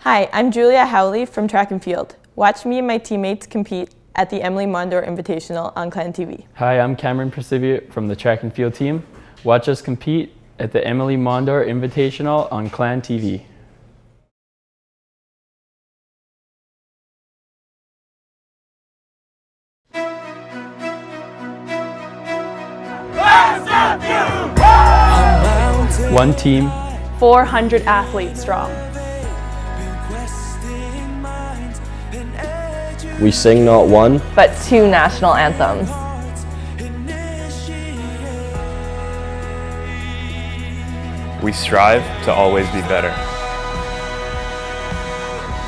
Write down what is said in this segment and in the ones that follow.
Hi, I'm Julia Howley from Track and Field. Watch me and my teammates compete at the Emilie Mondor Invitational on Clan TV. Hi, I'm Privia from the Track and Field team. Watch us compete at the Emilie Mondor Invitational on Clan TV. SFU! One team, 400 athletes strong. We sing not one, but 2 national anthems. We strive to always be better.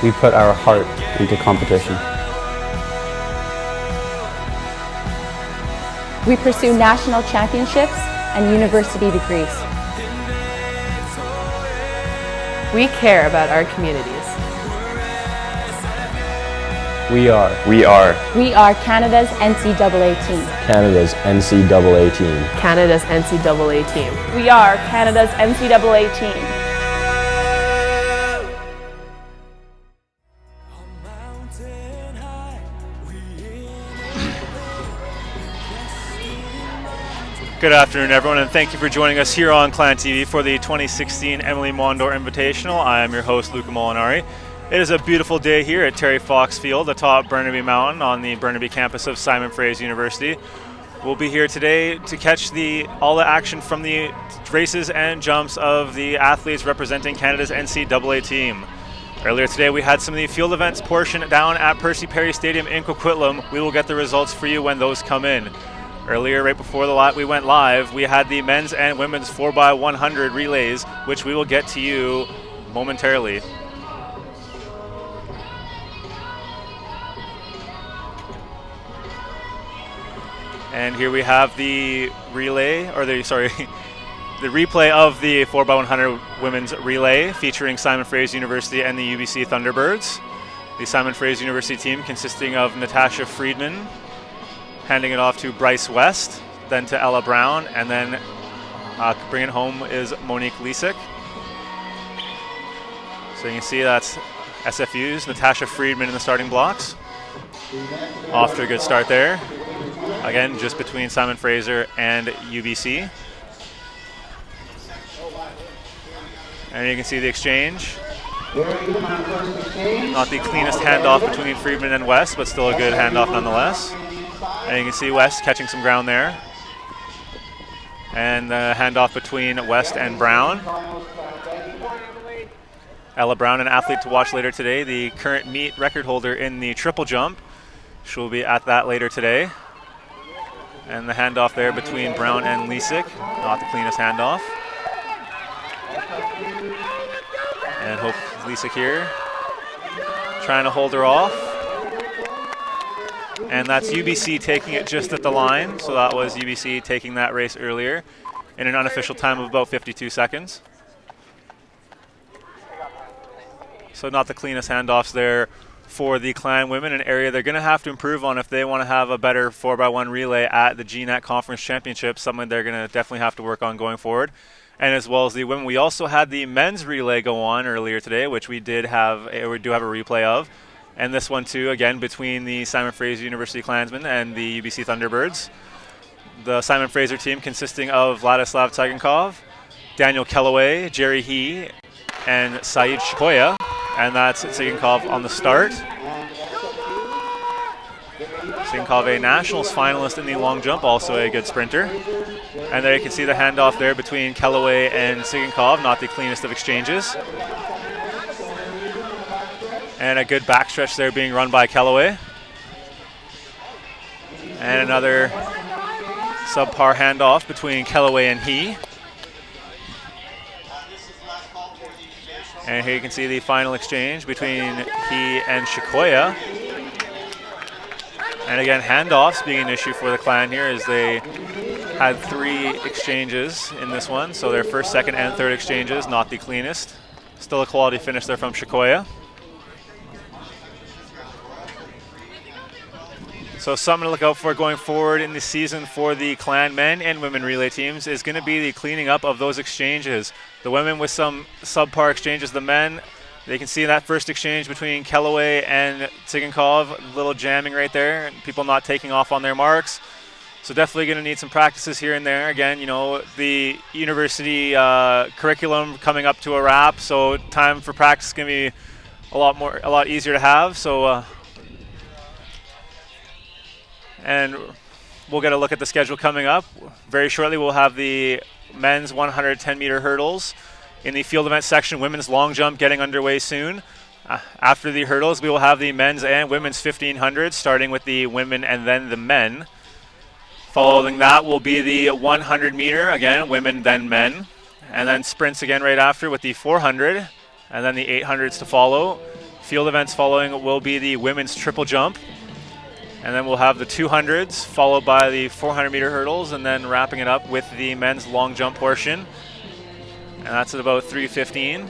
we put our heart into competition. We pursue national championships and university degrees. We care about our communities. We are We are Canada's NCAA team. Canada's NCAA team. Canada's NCAA team. We are Canada's NCAA team. Good afternoon, everyone, and thank you for joining us here on Clan TV for the 2016 Emilie Mondor Invitational. I am your host, Luca Molinari. It is a beautiful day here at Terry Fox Field atop Burnaby Mountain on the Burnaby campus of Simon Fraser University. We'll be here today to catch all the action from the races and jumps of the athletes representing Canada's NCAA team. Earlier today, we had some of the field events portion down at Percy Perry Stadium in Coquitlam. We will get the results for you when those come in. Earlier, right before we went live, we had the men's and women's 4x100 relays, which we will get to you momentarily. And here we have the replay of the 4x100 women's relay featuring Simon Fraser University and the UBC Thunderbirds. The Simon Fraser University team consisting of Natasha Friedman, handing it off to Bryce West, then to Ella Brown, and then bringing it home is Monique Lisick. So you can see that's SFU's Natasha Friedman in the starting blocks. Off to a good start there. Again, just between Simon Fraser and UBC. And you can see the exchange. Not the cleanest handoff between Friedman and West, but still a good handoff nonetheless. And you can see West catching some ground there. And the handoff between West and Brown. Ella Brown, an athlete to watch later today, the current meet record holder in the triple jump. She'll be at that later today. And the handoff there between Brown and Lisick, not the cleanest handoff. And hope Lisick here trying to hold her off. And that's UBC taking it just at the line. So that was UBC taking that race earlier in an unofficial time of about 52 seconds. So not the cleanest handoffs there for the Clan women, an area they're going to have to improve on if they want to have a better 4x1 relay at the GNAT Conference Championship, something they're going to definitely have to work on going forward. And as well as the women, we also had the men's relay go on earlier today, which we do have a replay of. And this one too, again, between the Simon Fraser University Klansmen and the UBC Thunderbirds. The Simon Fraser team consisting of Vladislav Tsygankov, Daniel Kellaway, Jerry He, and Saeed Shikoya. And that's Tsygankov on the start. Tsygankov, a nationals finalist in the long jump, also a good sprinter. And there you can see the handoff there between Kellaway and Tsygankov, not the cleanest of exchanges. And a good backstretch there being run by Kellaway. And another subpar handoff between Kellaway and He. And here you can see the final exchange between He and Shikoya. And again, handoffs being an issue for the Clan here as they had 3 exchanges in this one. So their first, second, and third exchanges, not the cleanest. Still a quality finish there from Shikoya. So something to look out for going forward in the season for the Clan men and women relay teams is going to be the cleaning up of those exchanges. The women with some subpar exchanges, the men They can see that first exchange between Kellaway and Tsigankov, a little jamming right there, and people not taking off on their marks. So definitely going to need some practices here and there. Again, you know, the university curriculum coming up to a wrap, so time for practice is going to be a lot easier to have. So, and we'll get a look at the schedule coming up. Very shortly, we'll have the men's 110-meter hurdles. In the field event section, women's long jump getting underway soon. After the hurdles, we will have the men's and women's 1500s, starting with the women and then the men. Following that will be the 100-meter, again, women then men. And then sprints again right after with the 400, and then the 800s to follow. Field events following will be the women's triple jump. And then we'll have the 200s, followed by the 400-meter hurdles, and then wrapping it up with the men's long jump portion. And that's at about 3:15.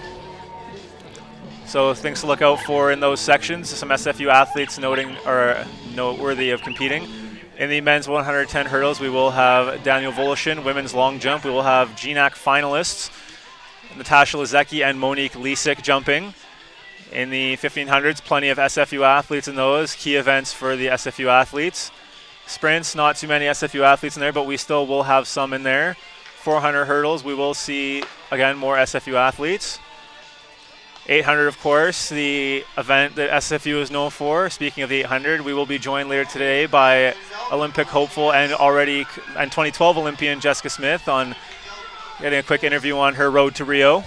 So things to look out for in those sections. Some SFU athletes noteworthy of competing. In the men's 110 hurdles, we will have Daniel Voloshin, women's long jump. We will have GNAC finalists, Natasha Lezecki and Monique Lisik jumping. In the 1500s, plenty of SFU athletes in those. Key events for the SFU athletes. Sprints, not too many SFU athletes in there, but we still will have some in there. 400 hurdles, we will see, again, more SFU athletes. 800, of course, the event that SFU is known for. Speaking of the 800, we will be joined later today by Olympic hopeful and 2012 Olympian Jessica Smith on getting a quick interview on her road to Rio.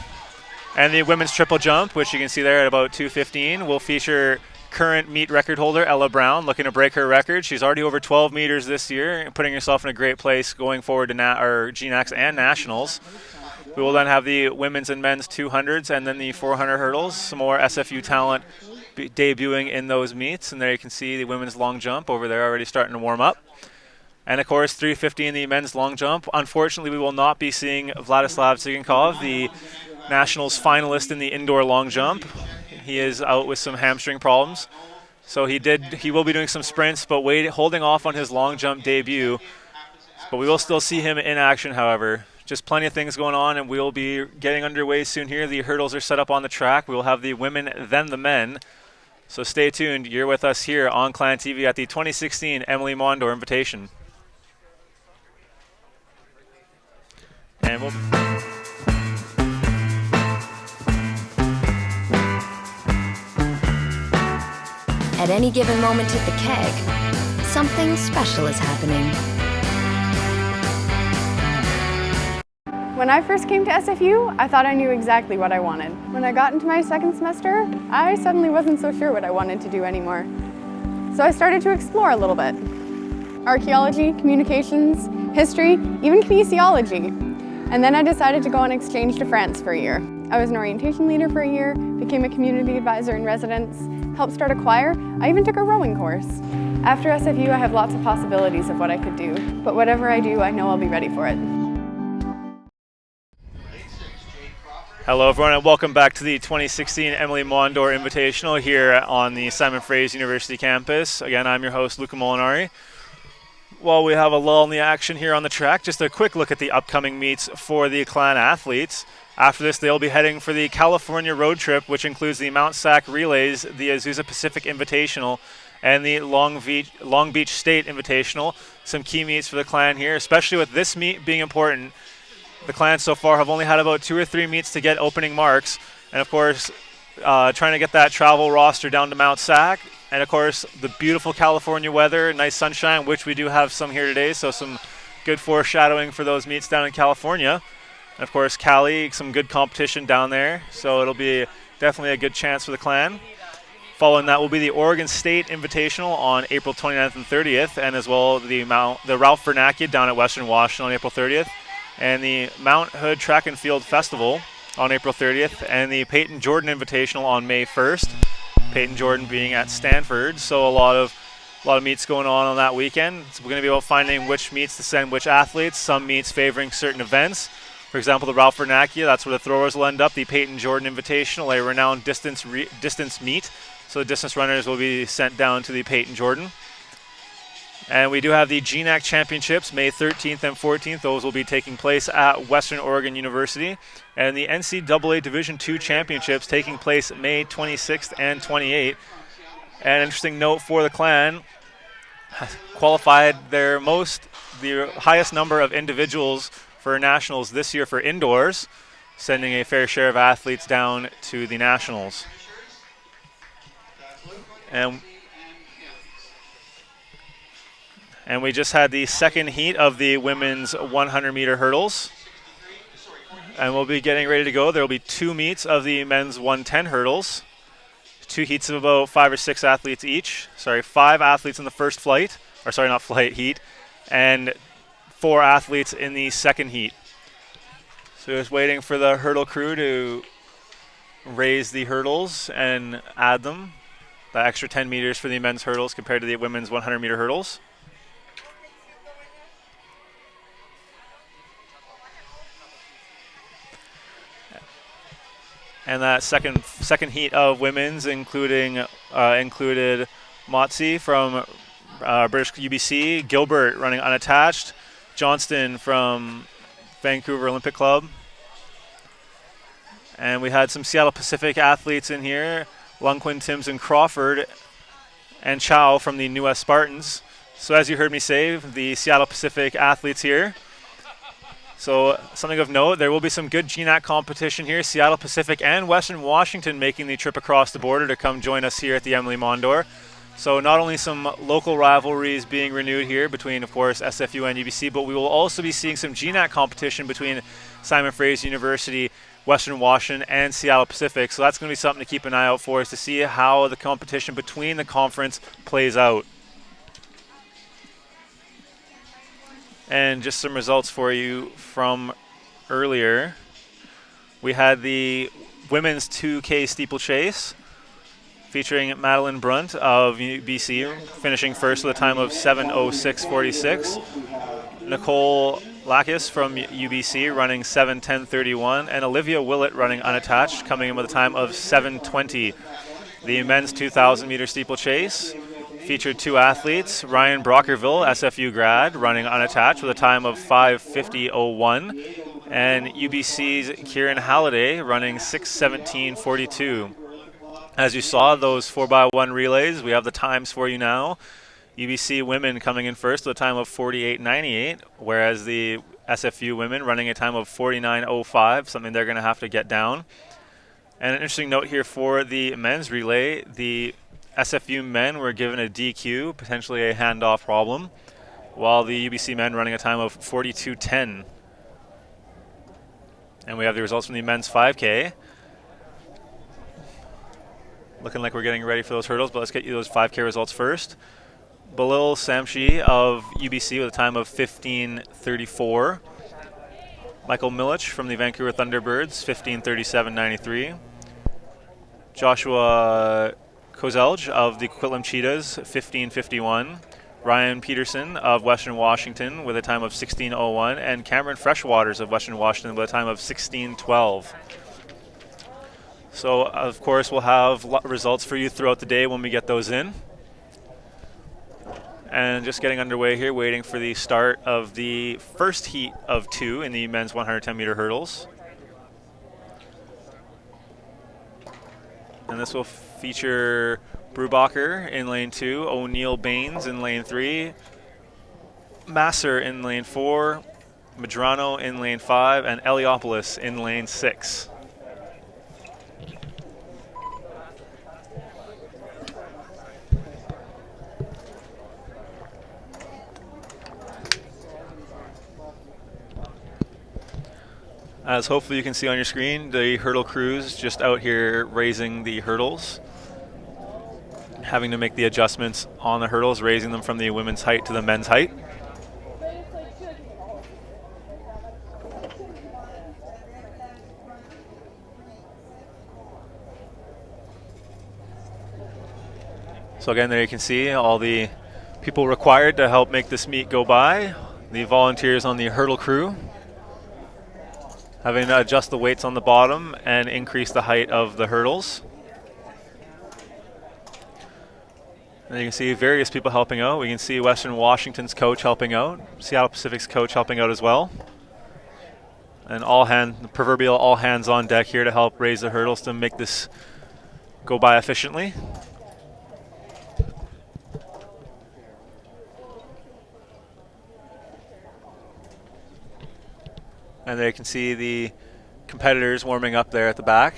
And the women's triple jump, which you can see there at about 2:15, will feature current meet record holder Ella Brown, looking to break her record. She's already over 12 meters this year, putting herself in a great place going forward to GNACs and Nationals. We will then have the women's and men's 200s and then the 400 hurdles. Some more SFU talent debuting in those meets. And there you can see the women's long jump over there already starting to warm up. And of course, 3:50 in the men's long jump. Unfortunately, we will not be seeing Vladislav Tsigankov, the Nationals finalist in the indoor long jump. He is out with some hamstring problems. So he will be doing some sprints, but holding off on his long jump debut. But we will still see him in action, however. Just plenty of things going on, and we'll be getting underway soon here. The hurdles are set up on the track. We will have the women, then the men. So stay tuned. You're with us here on Clan TV at the 2016 Emilie Mondor Invitation. And we'll... At any given moment at the keg, something special is happening. When I first came to SFU, I thought I knew exactly what I wanted. When I got into my second semester, I suddenly wasn't so sure what I wanted to do anymore. So I started to explore a little bit. Archaeology, communications, history, even kinesiology. And then I decided to go on exchange to France for a year. I was an orientation leader for a year, became a community advisor in residence, helped start a choir. I even took a rowing course. After SFU, I have lots of possibilities of what I could do, but whatever I do, I know I'll be ready for it. Hello everyone, and welcome back to the 2016 Emilie Mondor Invitational here on the Simon Fraser University campus. Again, I'm your host, Luca Molinari. While we have a lull in the action here on the track, just a quick look at the upcoming meets for the Clan athletes. After this, they'll be heading for the California road trip, which includes the Mount Sac Relays, the Azusa Pacific Invitational, and the Long Beach State Invitational. Some key meets for the Clan here, especially with this meet being important. The Clan so far have only had about 2 or 3 meets to get opening marks, and of course, trying to get that travel roster down to Mount Sac. And of course, the beautiful California weather, nice sunshine, which we do have some here today, so some good foreshadowing for those meets down in California. And of course, Cali, some good competition down there, so it'll be definitely a good chance for the Clan. Following that will be the Oregon State Invitational on April 29th and 30th, and as well the Ralph Vernacular down at Western Washington on April 30th, and the Mount Hood Track and Field Festival on April 30th, and the Peyton Jordan Invitational on May 1st. Peyton Jordan being at Stanford, so a lot of meets going on that weekend. So we're going to be able to finding which meets to send which athletes. Some meets favoring certain events. For example, the Ralph Vernacular, that's where the throwers will end up. The Peyton Jordan Invitational, a renowned distance meet. So the distance runners will be sent down to the Peyton Jordan. And we do have the GNAC Championships, May 13th and 14th. Those will be taking place at Western Oregon University. And the NCAA Division II Championships taking place May 26th and 28th. And an interesting note for the clan, qualified the highest number of individuals for nationals this year for indoors, sending a fair share of athletes down to the nationals. And we just had the second heat of the women's 100-meter hurdles. And we'll be getting ready to go. There will be 2 meets of the men's 110 hurdles. 2 heats of about 5 or 6 athletes each. 5 athletes in the first flight. Or sorry, not flight, heat. And 4 athletes in the second heat. So just waiting for the hurdle crew to raise the hurdles and add them. The extra 10 meters for the men's hurdles compared to the women's 100-meter hurdles. And that second heat of women's included Motzi from British UBC, Gilbert running unattached, Johnston from Vancouver Olympic Club. And we had some Seattle Pacific athletes in here, Lundquin, Timms, and Crawford, and Chow from the New West Spartans. So as you heard me say, the Seattle Pacific athletes here. So something of note, there will be some good GNAC competition here. Seattle Pacific and Western Washington making the trip across the border to come join us here at the Emilie Mondor. So not only some local rivalries being renewed here between, of course, SFU and UBC, but we will also be seeing some GNAC competition between Simon Fraser University, Western Washington, and Seattle Pacific. So that's going to be something to keep an eye out for, is to see how the competition between the conference plays out. And just some results for you from earlier. We had the women's 2K steeplechase featuring Madeline Brunt of BC finishing first with a time of 7:06:46. Nicole Lacus from UBC running 7:10:31, and Olivia Willett running unattached, coming in with a time of 7:20. The men's 2,000-meter steeplechase featured 2 athletes, Ryan Brockerville, SFU grad, running unattached with a time of 5:50:01, and UBC's Kieran Halliday running 6:17:42. As you saw, those 4x1 relays, we have the times for you now. UBC women coming in first with a time of 48:98, whereas the SFU women running a time of 49:05, something they're going to have to get down. And an interesting note here for the men's relay, the SFU men were given a DQ, potentially a handoff problem, while the UBC men running a time of 42:10. And we have the results from the men's 5K. Looking like we're getting ready for those hurdles, but let's get you those 5K results first. Balil Samshi of UBC with a time of 15:34. Michael Milich from the Vancouver Thunderbirds, 15:37:93. Joshua Kozelj of the Coquitlam Cheetahs, 15:51. Ryan Peterson of Western Washington with a time of 16:01, and Cameron Freshwaters of Western Washington with a time of 16:12. So, of course, we'll have results for you throughout the day when we get those in. And just getting underway here, waiting for the start of the first heat of 2 in the men's 110-meter hurdles. And this will feature Brubacher in lane 2, O'Neill Baines in lane 3, Masser in lane 4, Medrano in lane 5, and Eliopoulos in lane 6. As hopefully you can see on your screen, the hurdle crews just out here raising the hurdles, having to make the adjustments on the hurdles, raising them from the women's height to the men's height. So again, there you can see all the people required to help make this meet go by. The volunteers on the hurdle crew, having to adjust the weights on the bottom and increase the height of the hurdles. And you can see various people helping out. We can see Western Washington's coach helping out, Seattle Pacific's coach helping out as well. And the proverbial all hands on deck here to help raise the hurdles to make this go by efficiently. And there you can see the competitors warming up there at the back.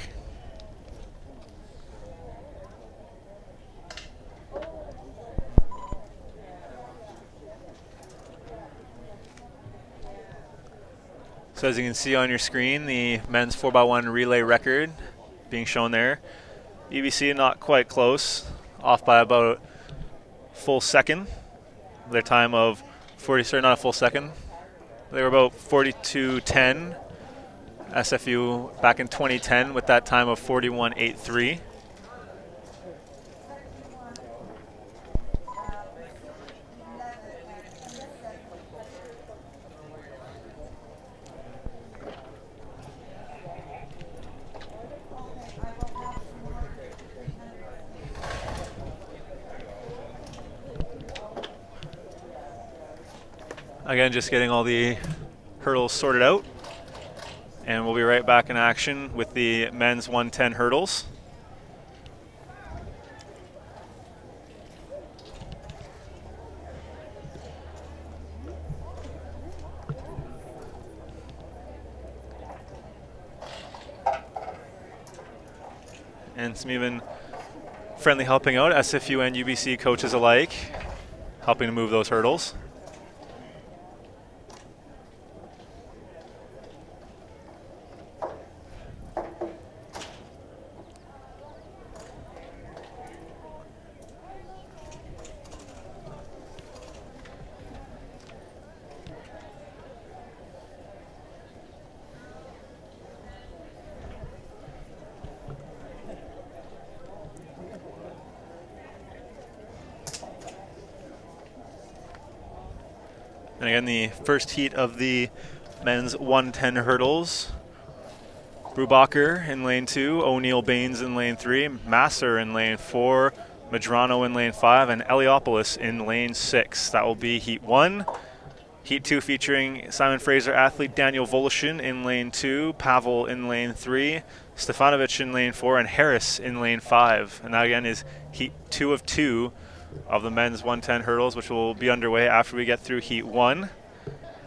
So as you can see on your screen, the men's 4x1 relay record being shown there. EBC not quite close, off by about a full second. Their time of not a full second. They were about 42:10. SFU back in 2010 with that time of 41:83. Again, just getting all the hurdles sorted out. And we'll be right back in action with the men's 110 hurdles. And some even friendly helping out, SFU and UBC coaches alike, helping to move those hurdles. And again, the first heat of the men's 110 hurdles. Brubacher in lane 2, O'Neill Baines in lane 3, Masser in lane 4, Medrano in lane 5, and Eliopoulos in lane 6. That will be heat 1. Heat 2 featuring Simon Fraser athlete Daniel Voloshin in lane 2, Pavel in lane 3, Stefanovic in lane 4, and Harris in lane 5. And that again is heat 2 of 2 of the men's 110 hurdles, which will be underway after we get through heat 1,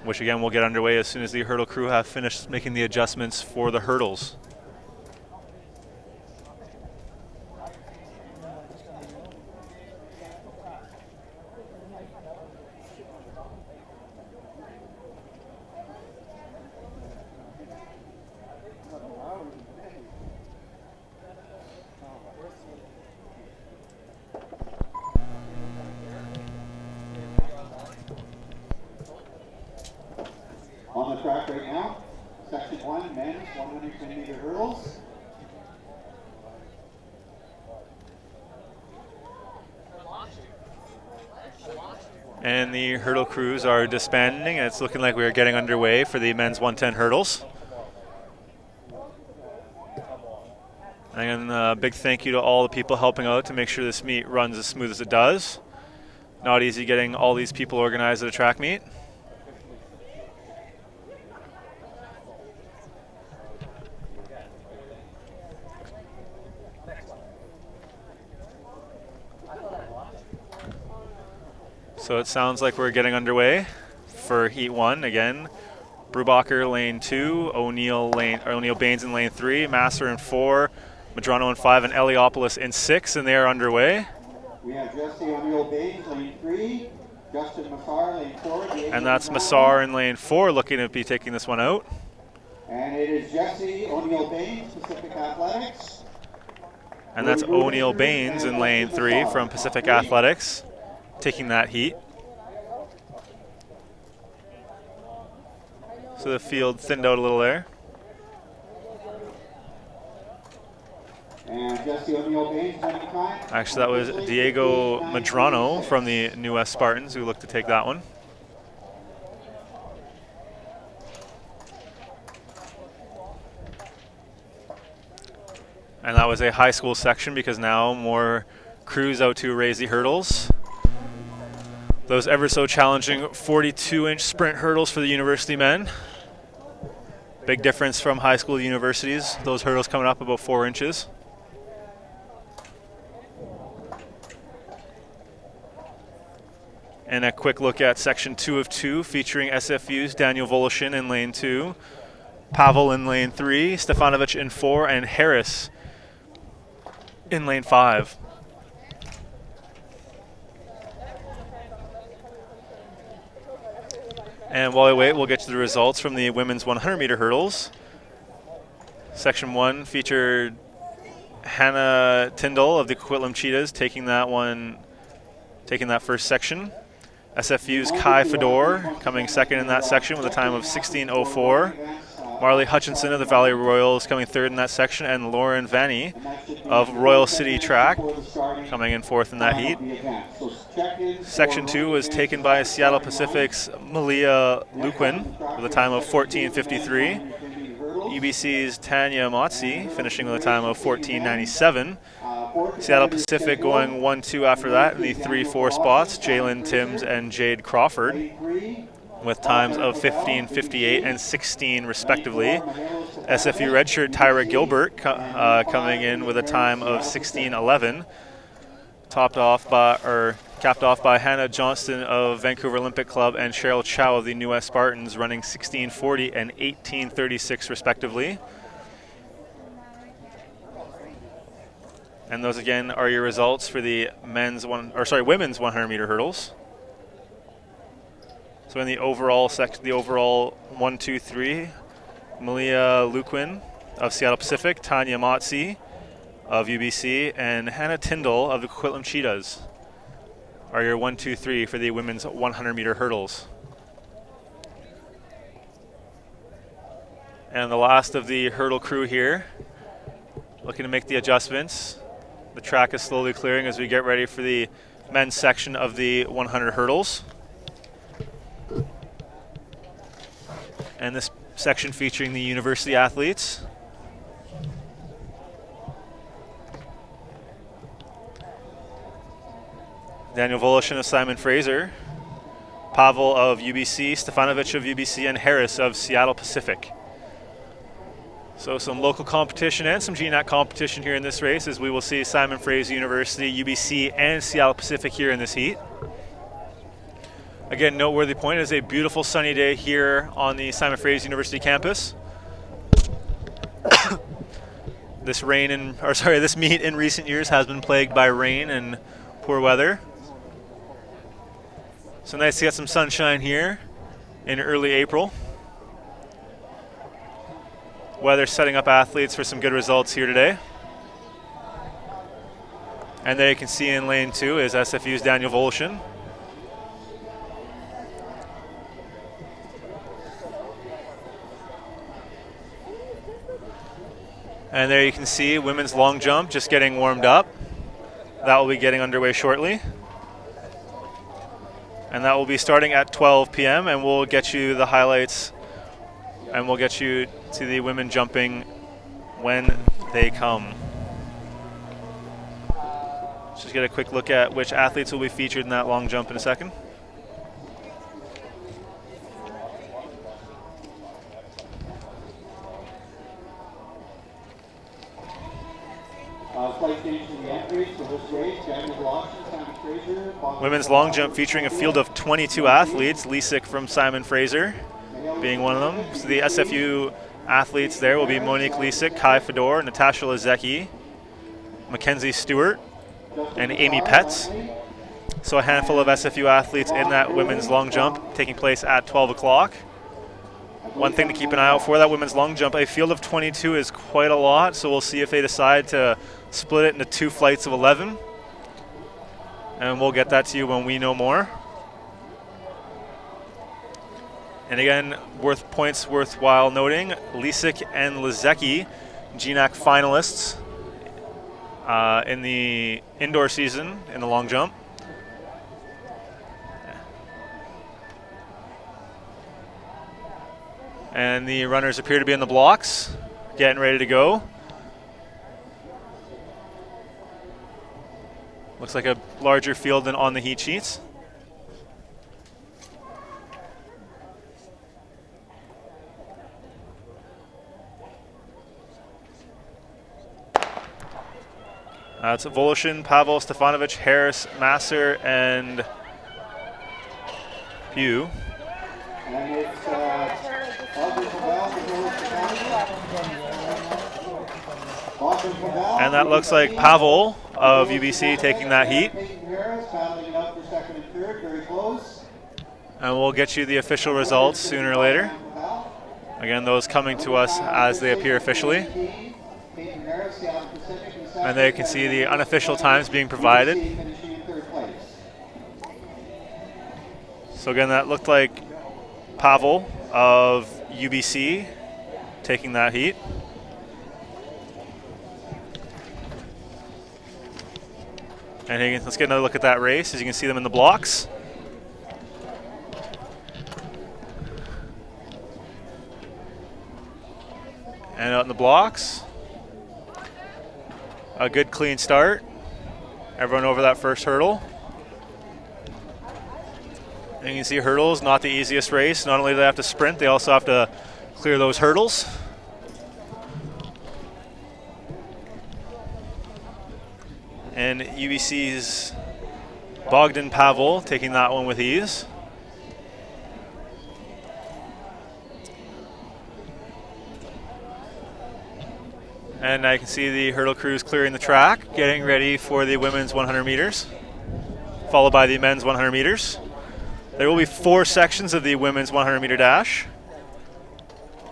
which again will get underway as soon as the hurdle crew have finished making the adjustments for the hurdles. On the track right now, section 1, men's 110-meter hurdles. And the hurdle crews are disbanding, and it's looking like we are getting underway for the men's 110 hurdles. And a big thank you to all the people helping out to make sure this meet runs as smooth as it does. Not easy getting all these people organized at a track meet. So it sounds like we're getting underway for heat 1 again. Brubacher lane 2, O'Neill Baines in lane 3, Masser in 4, Medrano in 5, and Eliopoulos in 6, and they are underway. We have Jesse O'Neill Baines lane 3, Justin Massar lane 4. And that's Massar in lane 4 looking to be taking this one out. And it is Jesse O'Neill Baines, Pacific Athletics. And that's O'Neill Baines in lane 3 from Pacific Athletics, taking that heat. So the field thinned out a little there. And Jesse O'Neill Baines running time. Actually, that was Diego Medrano from the New West Spartans who looked to take that one. And that was a high school section because now more crews out to raise the hurdles. Those ever so challenging 42-inch sprint hurdles for the university men. Big difference from high school to universities. Those hurdles coming up about 4 inches. And a quick look at section 2 of 2, featuring SFU's Daniel Voloshin in lane 2, Pavel in lane 3, Stefanovic in 4, and Harris in lane 5. And while we wait, we'll get to the results from the women's 100-meter hurdles. Section 1 featured Hannah Tyndall of the Coquitlam Cheetahs taking that first section. SFU's Kai Fedor coming second in that section with a time of 16:04. Marley Hutchinson of the Valley Royals coming third in that section, and Lauren Vanny of Royal City Track coming in fourth in that heat. Section 2 was taken by Seattle Pacific's Malia Luquin with a time of 14:53. UBC's Tanya Motzi finishing with a time of 14:97. Seattle Pacific going 1-2 after that in the 3-4 spots, Jalen Timms and Jade Crawford with times of 15:58 and 16 respectively. SFU redshirt Tyra Gilbert coming in with a time of 16:11, capped off by Hannah Johnston of Vancouver Olympic Club and Cheryl Chow of the New West Spartans running 16:40 and 18:36 respectively. And those again are your results for the women's 100-meter hurdles. So in the overall section, the overall 1, 2, 3, Malia Luquin of Seattle Pacific, Tanya Motzi of UBC, and Hannah Tyndall of the Coquitlam Cheetahs are your 1, 2, 3 for the women's 100-meter hurdles. And the last of the hurdle crew here, looking to make the adjustments. The track is slowly clearing as we get ready for the men's section of the 100 hurdles. And this section featuring the university athletes. Daniel Voloshin of Simon Fraser, Pavel of UBC, Stefanovic of UBC, and Harris of Seattle Pacific. So some local competition and some GNAC competition here in this race, as we will see Simon Fraser University, UBC, and Seattle Pacific here in this heat. Again, noteworthy point, it is a beautiful sunny day here on the Simon Fraser University campus. This meet in recent years has been plagued by rain and poor weather. So nice to get some sunshine here in early April. Weather setting up athletes for some good results here today. And there you can see in lane 2 is SFU's Daniel Voloshin. And there you can see women's long jump just getting warmed up. That will be getting underway shortly. And that will be starting at 12 p.m. and we'll get you the highlights and we'll get you to the women jumping when they come. Let's just get a quick look at which athletes will be featured in that long jump in a second. Women's long jump featuring a field of 22 athletes, Lisick from Simon Fraser being one of them. So the SFU athletes there will be Monique Lisick, Kai Fedor, Natasha Lazecki, Mackenzie Stewart, and Amy Petz. So a handful of SFU athletes in that women's long jump taking place at 12 o'clock. One thing to keep an eye out for that women's long jump, a field of 22 is quite a lot, so we'll see if they decide to split it into 2 flights of 11. And we'll get that to you when we know more. And again, worthwhile noting, Lisick and Lazecki, GNAC finalists in the indoor season in the long jump. And the runners appear to be in the blocks, getting ready to go. Looks like a larger field than on the heat sheets. It's Voloshin, Pavel, Stefanovic, Harris, Masser, and Pugh. And it's And that looks like Pavel of UBC taking that heat. And we'll get you the official results sooner or later. Again, those coming to us as they appear officially. And there you can see the unofficial times being provided. So again, that looked like Pavel of UBC taking that heat. And again, let's get another look at that race. As you can see them in the blocks. And out in the blocks. A good clean start. Everyone over that first hurdle. And you can see hurdles, not the easiest race. Not only do they have to sprint, they also have to clear those hurdles. And UBC's Bogdan Pavel taking that one with ease. And I can see the hurdle crews clearing the track, getting ready for the women's 100 meters, followed by the men's 100 meters. There will be 4 sections of the women's 100 meter dash.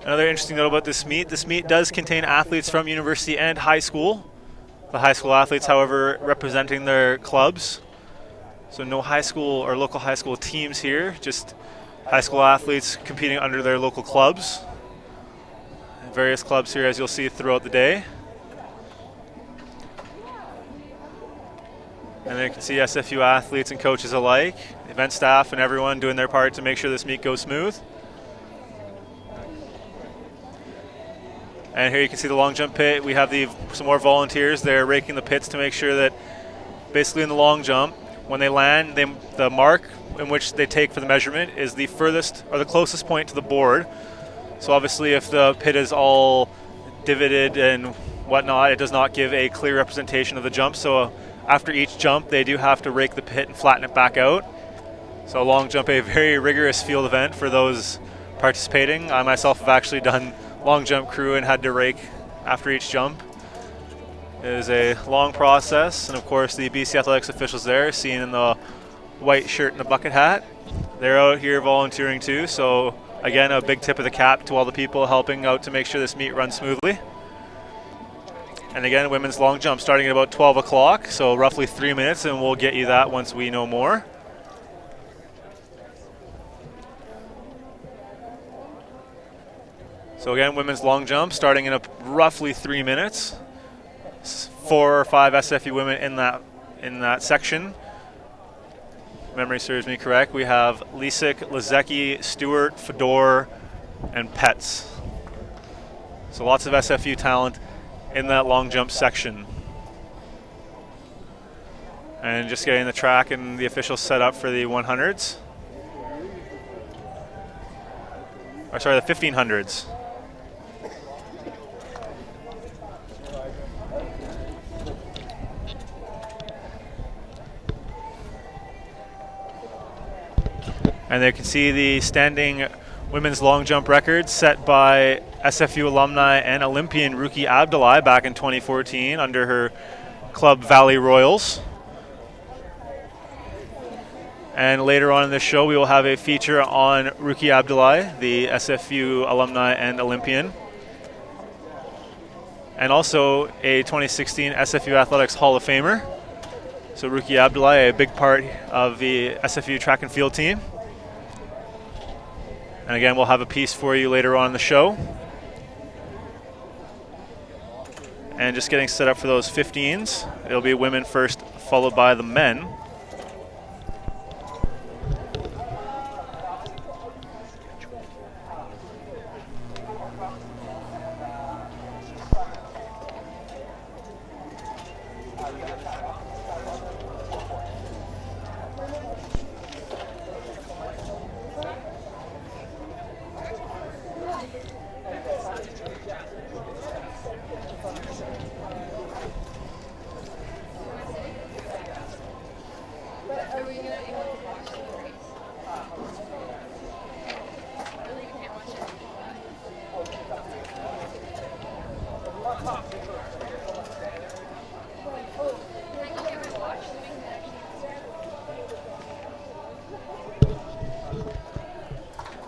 Another interesting note about this meet does contain athletes from university and high school. The high school athletes, however, representing their clubs. So no high school or local high school teams here, just high school athletes competing under their local clubs. Various clubs here, as you'll see throughout the day. And there you can see SFU athletes and coaches alike, event staff and everyone doing their part to make sure this meet goes smooth. And here you can see the long jump pit. We have some more volunteers. They're raking the pits to make sure that basically in the long jump, when they land, the mark in which they take for the measurement is the furthest or the closest point to the board. So obviously if the pit is all divoted and whatnot, it does not give a clear representation of the jump. So after each jump, they do have to rake the pit and flatten it back out. So long jump, a very rigorous field event for those participating. I myself have actually done long jump crew and had to rake after each jump. It is a long process. And of course the BC Athletics officials there, seen in the white shirt and the bucket hat. They're out here volunteering too. So again, a big tip of the cap to all the people helping out to make sure this meet runs smoothly. And again, women's long jump starting at about 12 o'clock, so roughly 3 minutes, and we'll get you that once we know more. So again, women's long jump starting in roughly 3 minutes. 4 or 5 SFU women in that section. Memory serves me correct. We have Lisik, Lazecki, Stewart, Fedor, and Petz. So lots of SFU talent in that long jump section. And just getting the track and the officials set up for the 100s. Or sorry, the 1500s. And there you can see the standing women's long jump record set by SFU alumni and Olympian Ruki Abdullahi back in 2014 under her club Valley Royals. And later on in this show, we will have a feature on Ruki Abdullahi, the SFU alumni and Olympian. And also a 2016 SFU Athletics Hall of Famer. So Ruki Abdullahi, a big part of the SFU track and field team. And again, we'll have a piece for you later on in the show. And just getting set up for those 15s. It'll be women first, followed by the men.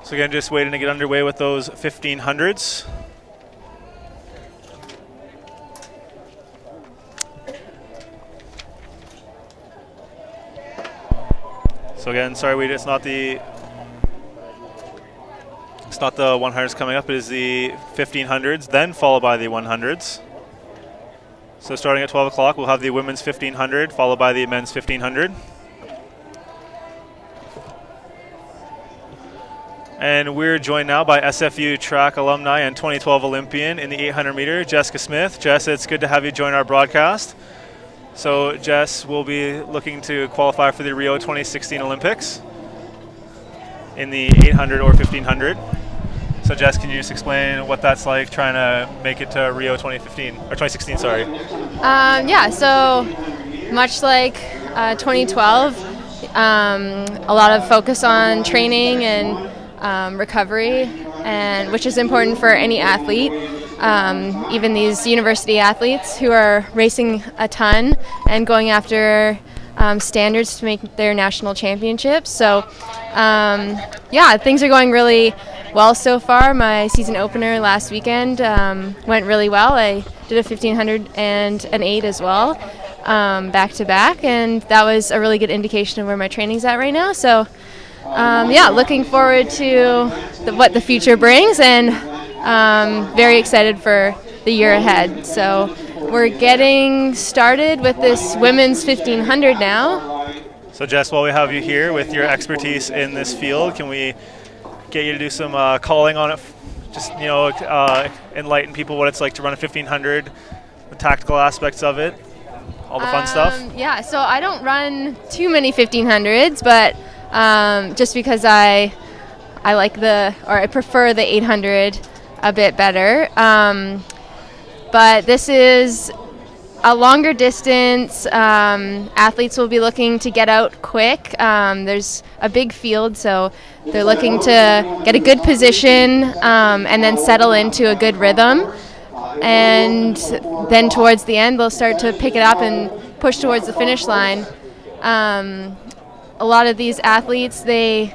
So again, just waiting to get underway with those 1500s. So again, sorry, it's not the 100s coming up. It is the 1500s, then followed by the 100s. So starting at 12 o'clock, we'll have the women's 1500, followed by the men's 1500. And we're joined now by SFU track alumni and 2012 Olympian in the 800 meter, Jessica Smith. Jess, it's good to have you join our broadcast. So Jess will be looking to qualify for the Rio 2016 Olympics in the 800 or 1500. So Jess, can you just explain what that's like trying to make it to Rio 2015 or 2016? Sorry. Yeah. So much like 2012, a lot of focus on training and recovery, and which is important for any athlete. Even these university athletes who are racing a ton and going after standards to make their national championships. So yeah, things are going really well so far. My season opener last weekend went really well. I did a 1500 and an 8 as well, back to back, and that was a really good indication of where my training's at right now. So yeah, looking forward to what the future brings, and very excited for the year ahead. So we're getting started with this women's 1500 now. So Jess, while we have you here with your expertise in this field, can we get you to do some calling on it? Just, enlighten people what it's like to run a 1500, the tactical aspects of it, all the fun stuff. Yeah, so I don't run too many 1500s, but just because I prefer the 800 a bit better. But this is a longer distance. Athletes will be looking to get out quick. There's a big field, so they're looking to get a good position and then settle into a good rhythm. And then towards the end, they'll start to pick it up and push towards the finish line. A lot of these athletes, they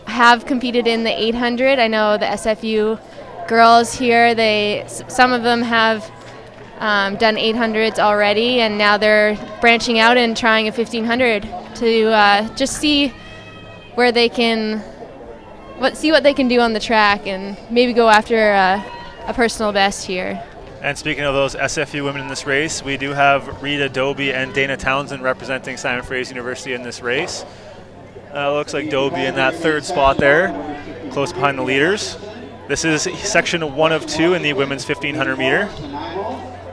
have competed in the 800. I know the SFU girls here, some of them have done 800s already, and now they're branching out and trying a 1500 to just see where they can, see what they can do on the track, and maybe go after a personal best here. And speaking of those SFU women in this race, we do have Rita Doby and Dana Townsend representing Simon Fraser University in this race. Looks like Doby in that third spot there, close behind the leaders. This is section 1 of 2 in the women's 1500 meter.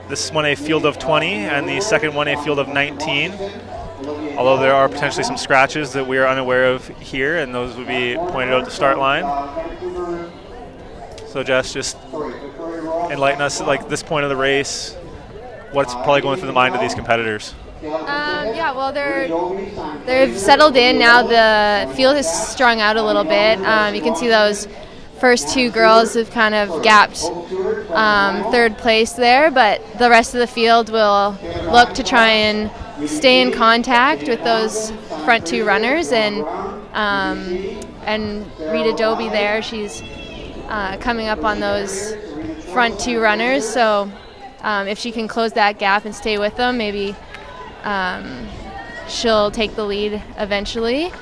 This one a field of 20, and the second one a field of 19. Although there are potentially some scratches that we are unaware of here, and those would be pointed out at the start line. So Jess, just enlighten us, like this point of the race, what's probably going through the mind of these competitors? Yeah, well, they've settled in now. The field has strung out a little bit. You can see those first two girls have kind of gapped third place there, but the rest of the field will look to try and stay in contact with those front two runners, and Rita Doby there, she's coming up on those front two runners, so if she can close that gap and stay with them, maybe she'll take the lead eventually.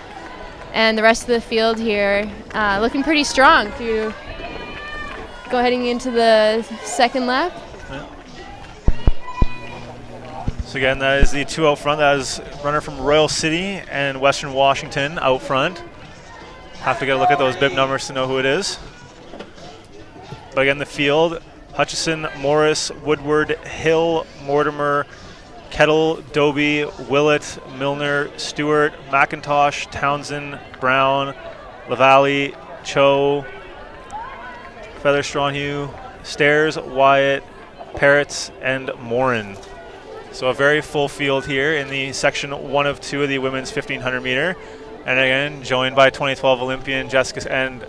And the rest of the field here looking pretty strong through heading into the second lap. Yeah. So again, that is the 2 out front. That is runner from Royal City and Western Washington out front. Have to get a look at those bib numbers to know who it is. But again, the field, Hutchison, Morris, Woodward, Hill, Mortimer, Kettle, Doby, Willett, Milner, Stewart, McIntosh, Townsend, Brown, LaValle, Cho, Feather, Stronhue, Stairs, Wyatt, Parrots, and Morin. So a very full field here in the section 1 of 2 of the women's 1500 meter. And again, joined by 2012 Olympian Jessica and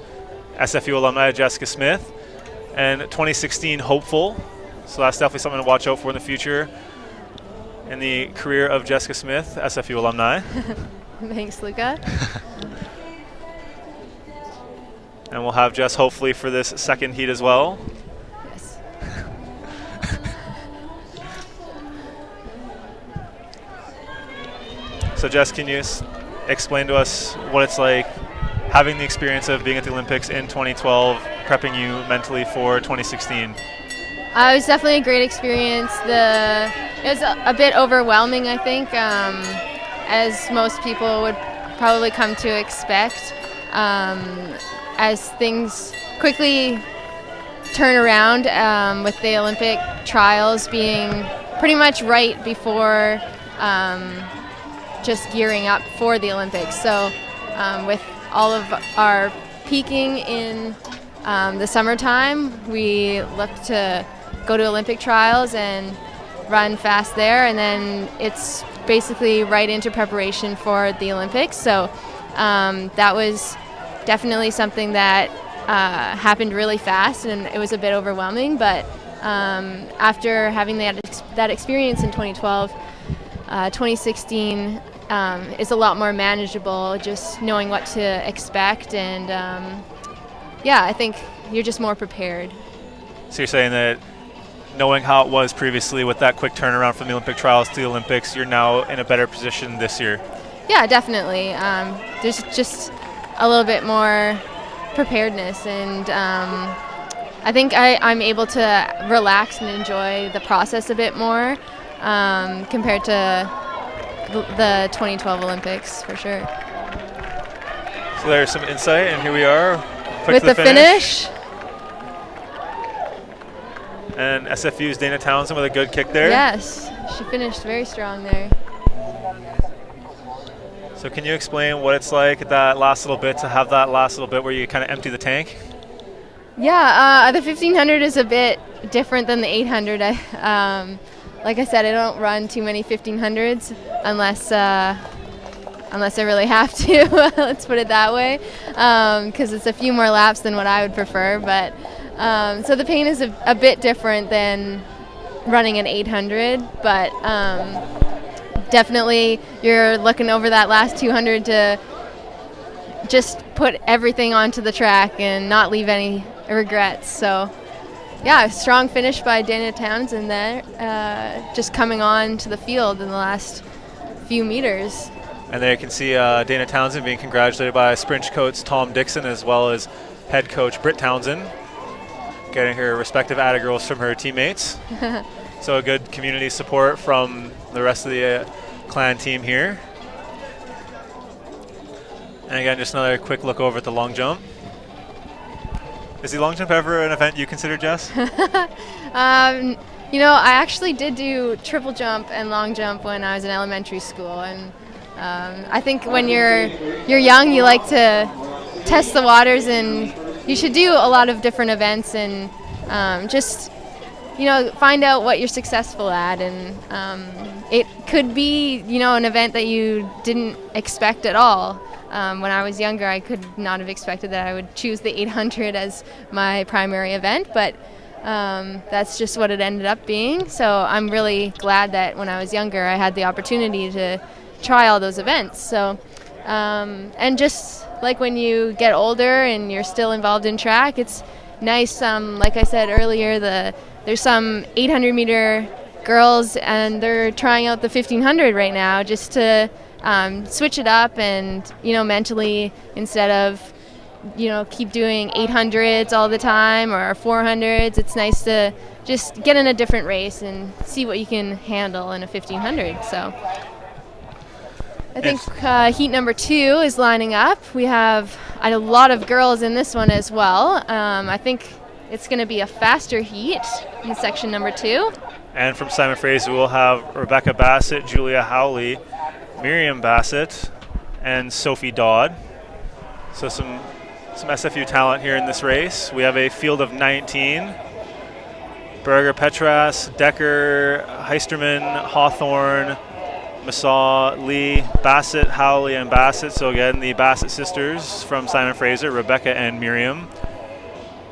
SFU alumni Jessica Smith, and 2016 hopeful. So that's definitely something to watch out for in the future in the career of Jessica Smith, SFU alumni. Thanks, Luca. And we'll have Jess hopefully for this second heat as well. Yes. So Jess, can you explain to us what it's like having the experience of being at the Olympics in 2012, prepping you mentally for 2016? It was definitely a great experience. It was a bit overwhelming, I think, as most people would probably come to expect, as things quickly turn around with the Olympic trials being pretty much right before just gearing up for the Olympics. So with all of our peaking in the summertime, we look to go to Olympic trials and run fast there, and then it's basically right into preparation for the Olympics. So that was definitely something that happened really fast, and it was a bit overwhelming, but after having that experience in 2012, 2016 is a lot more manageable, just knowing what to expect, and yeah, I think you're just more prepared. So you're saying that knowing how it was previously with that quick turnaround from the Olympic trials to the Olympics, you're now in a better position this year? Yeah, definitely. There's just a little bit more preparedness, and I think I'm able to relax and enjoy the process a bit more compared to the 2012 Olympics, for sure. So there's some insight, and here we are. With the finish. And SFU's Dana Townsend with a good kick there. Yes, she finished very strong there. So can you explain what it's like at that last little bit, to have that last little bit where you kind of empty the tank? Yeah, the 1500 is a bit different than the 800. Like I said, I don't run too many 1500s unless I really have to. Let's put it that way, because it's a few more laps than what I would prefer. But so the pain is a bit different than running an 800, but definitely you're looking over that last 200 to just put everything onto the track and not leave any regrets. So yeah, strong finish by Dana Townsend there, just coming on to the field in the last few meters. And there you can see Dana Townsend being congratulated by sprint coach Tom Dixon, as well as head coach Britt Townsend, getting her respective atta girls from her teammates. So a good community support from the rest of the clan team here. And again, just another quick look over at the long jump. Is the long jump ever an event you consider, Jess? You know, I actually did do triple jump and long jump when I was in elementary school, and I think when you're young, you like to test the waters, and you should do a lot of different events and just, you know, find out what you're successful at. And it could be, you know, an event that you didn't expect at all. When I was younger, I could not have expected that I would choose the 800 as my primary event, but that's just what it ended up being. So I'm really glad that when I was younger, I had the opportunity to try all those events. So, and just like when you get older and you're still involved in track, it's nice. Like I said earlier, there's some 800 meter girls, and they're trying out the 1500 right now just to switch it up, and, you know, mentally, instead of, you know, keep doing 800s all the time or 400s, it's nice to just get in a different race and see what you can handle in a 1500. So I think heat number 2 is lining up. We have a lot of girls in this one as well. I think it's going to be a faster heat in section number 2. And from Simon Fraser, we'll have Rebecca Bassett, Julia Howley, Miriam Bassett, and Sophie Dodd. So some SFU talent here in this race. We have a field of 19. Berger, Petras, Decker, Heisterman, Hawthorne, Massaw, Lee, Bassett, Howley, and Bassett. So again, the Bassett sisters from Simon Fraser, Rebecca and Miriam.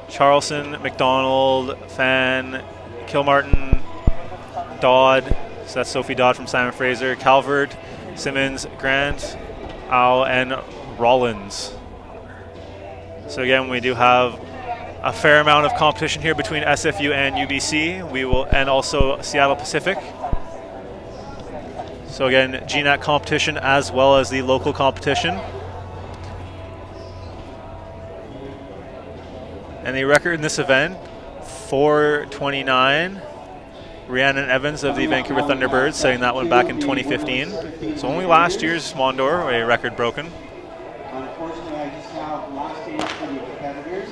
Charlson, McDonald, Fan, Kilmartin, Dodd. So that's Sophie Dodd from Simon Fraser. Calvert, Simmons, Grant, Au, and Rollins. So again, we do have a fair amount of competition here between SFU and UBC. And also Seattle Pacific. So again, GNAC competition as well as the local competition. And the record in this event, 4:29. Rhiannon Evans of the Vancouver Thunderbirds setting that one back in 2015. So only last year's Mondor, a record broken. Unfortunately, I just have last names for the competitors.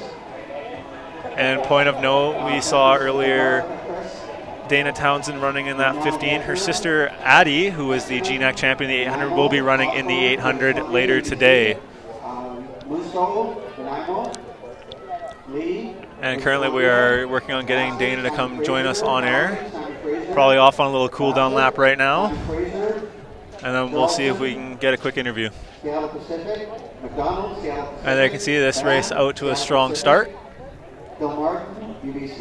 And point of note, we saw earlier Dana Townsend running in that 15. Her sister Addie, who is the GNAC champion in the 800, will be running in the 800 later today. And currently we are working on getting Dana to come join us on air. Probably off on a little cool down lap right now. And then we'll see if we can get a quick interview. And there you can see this race out to a strong start. The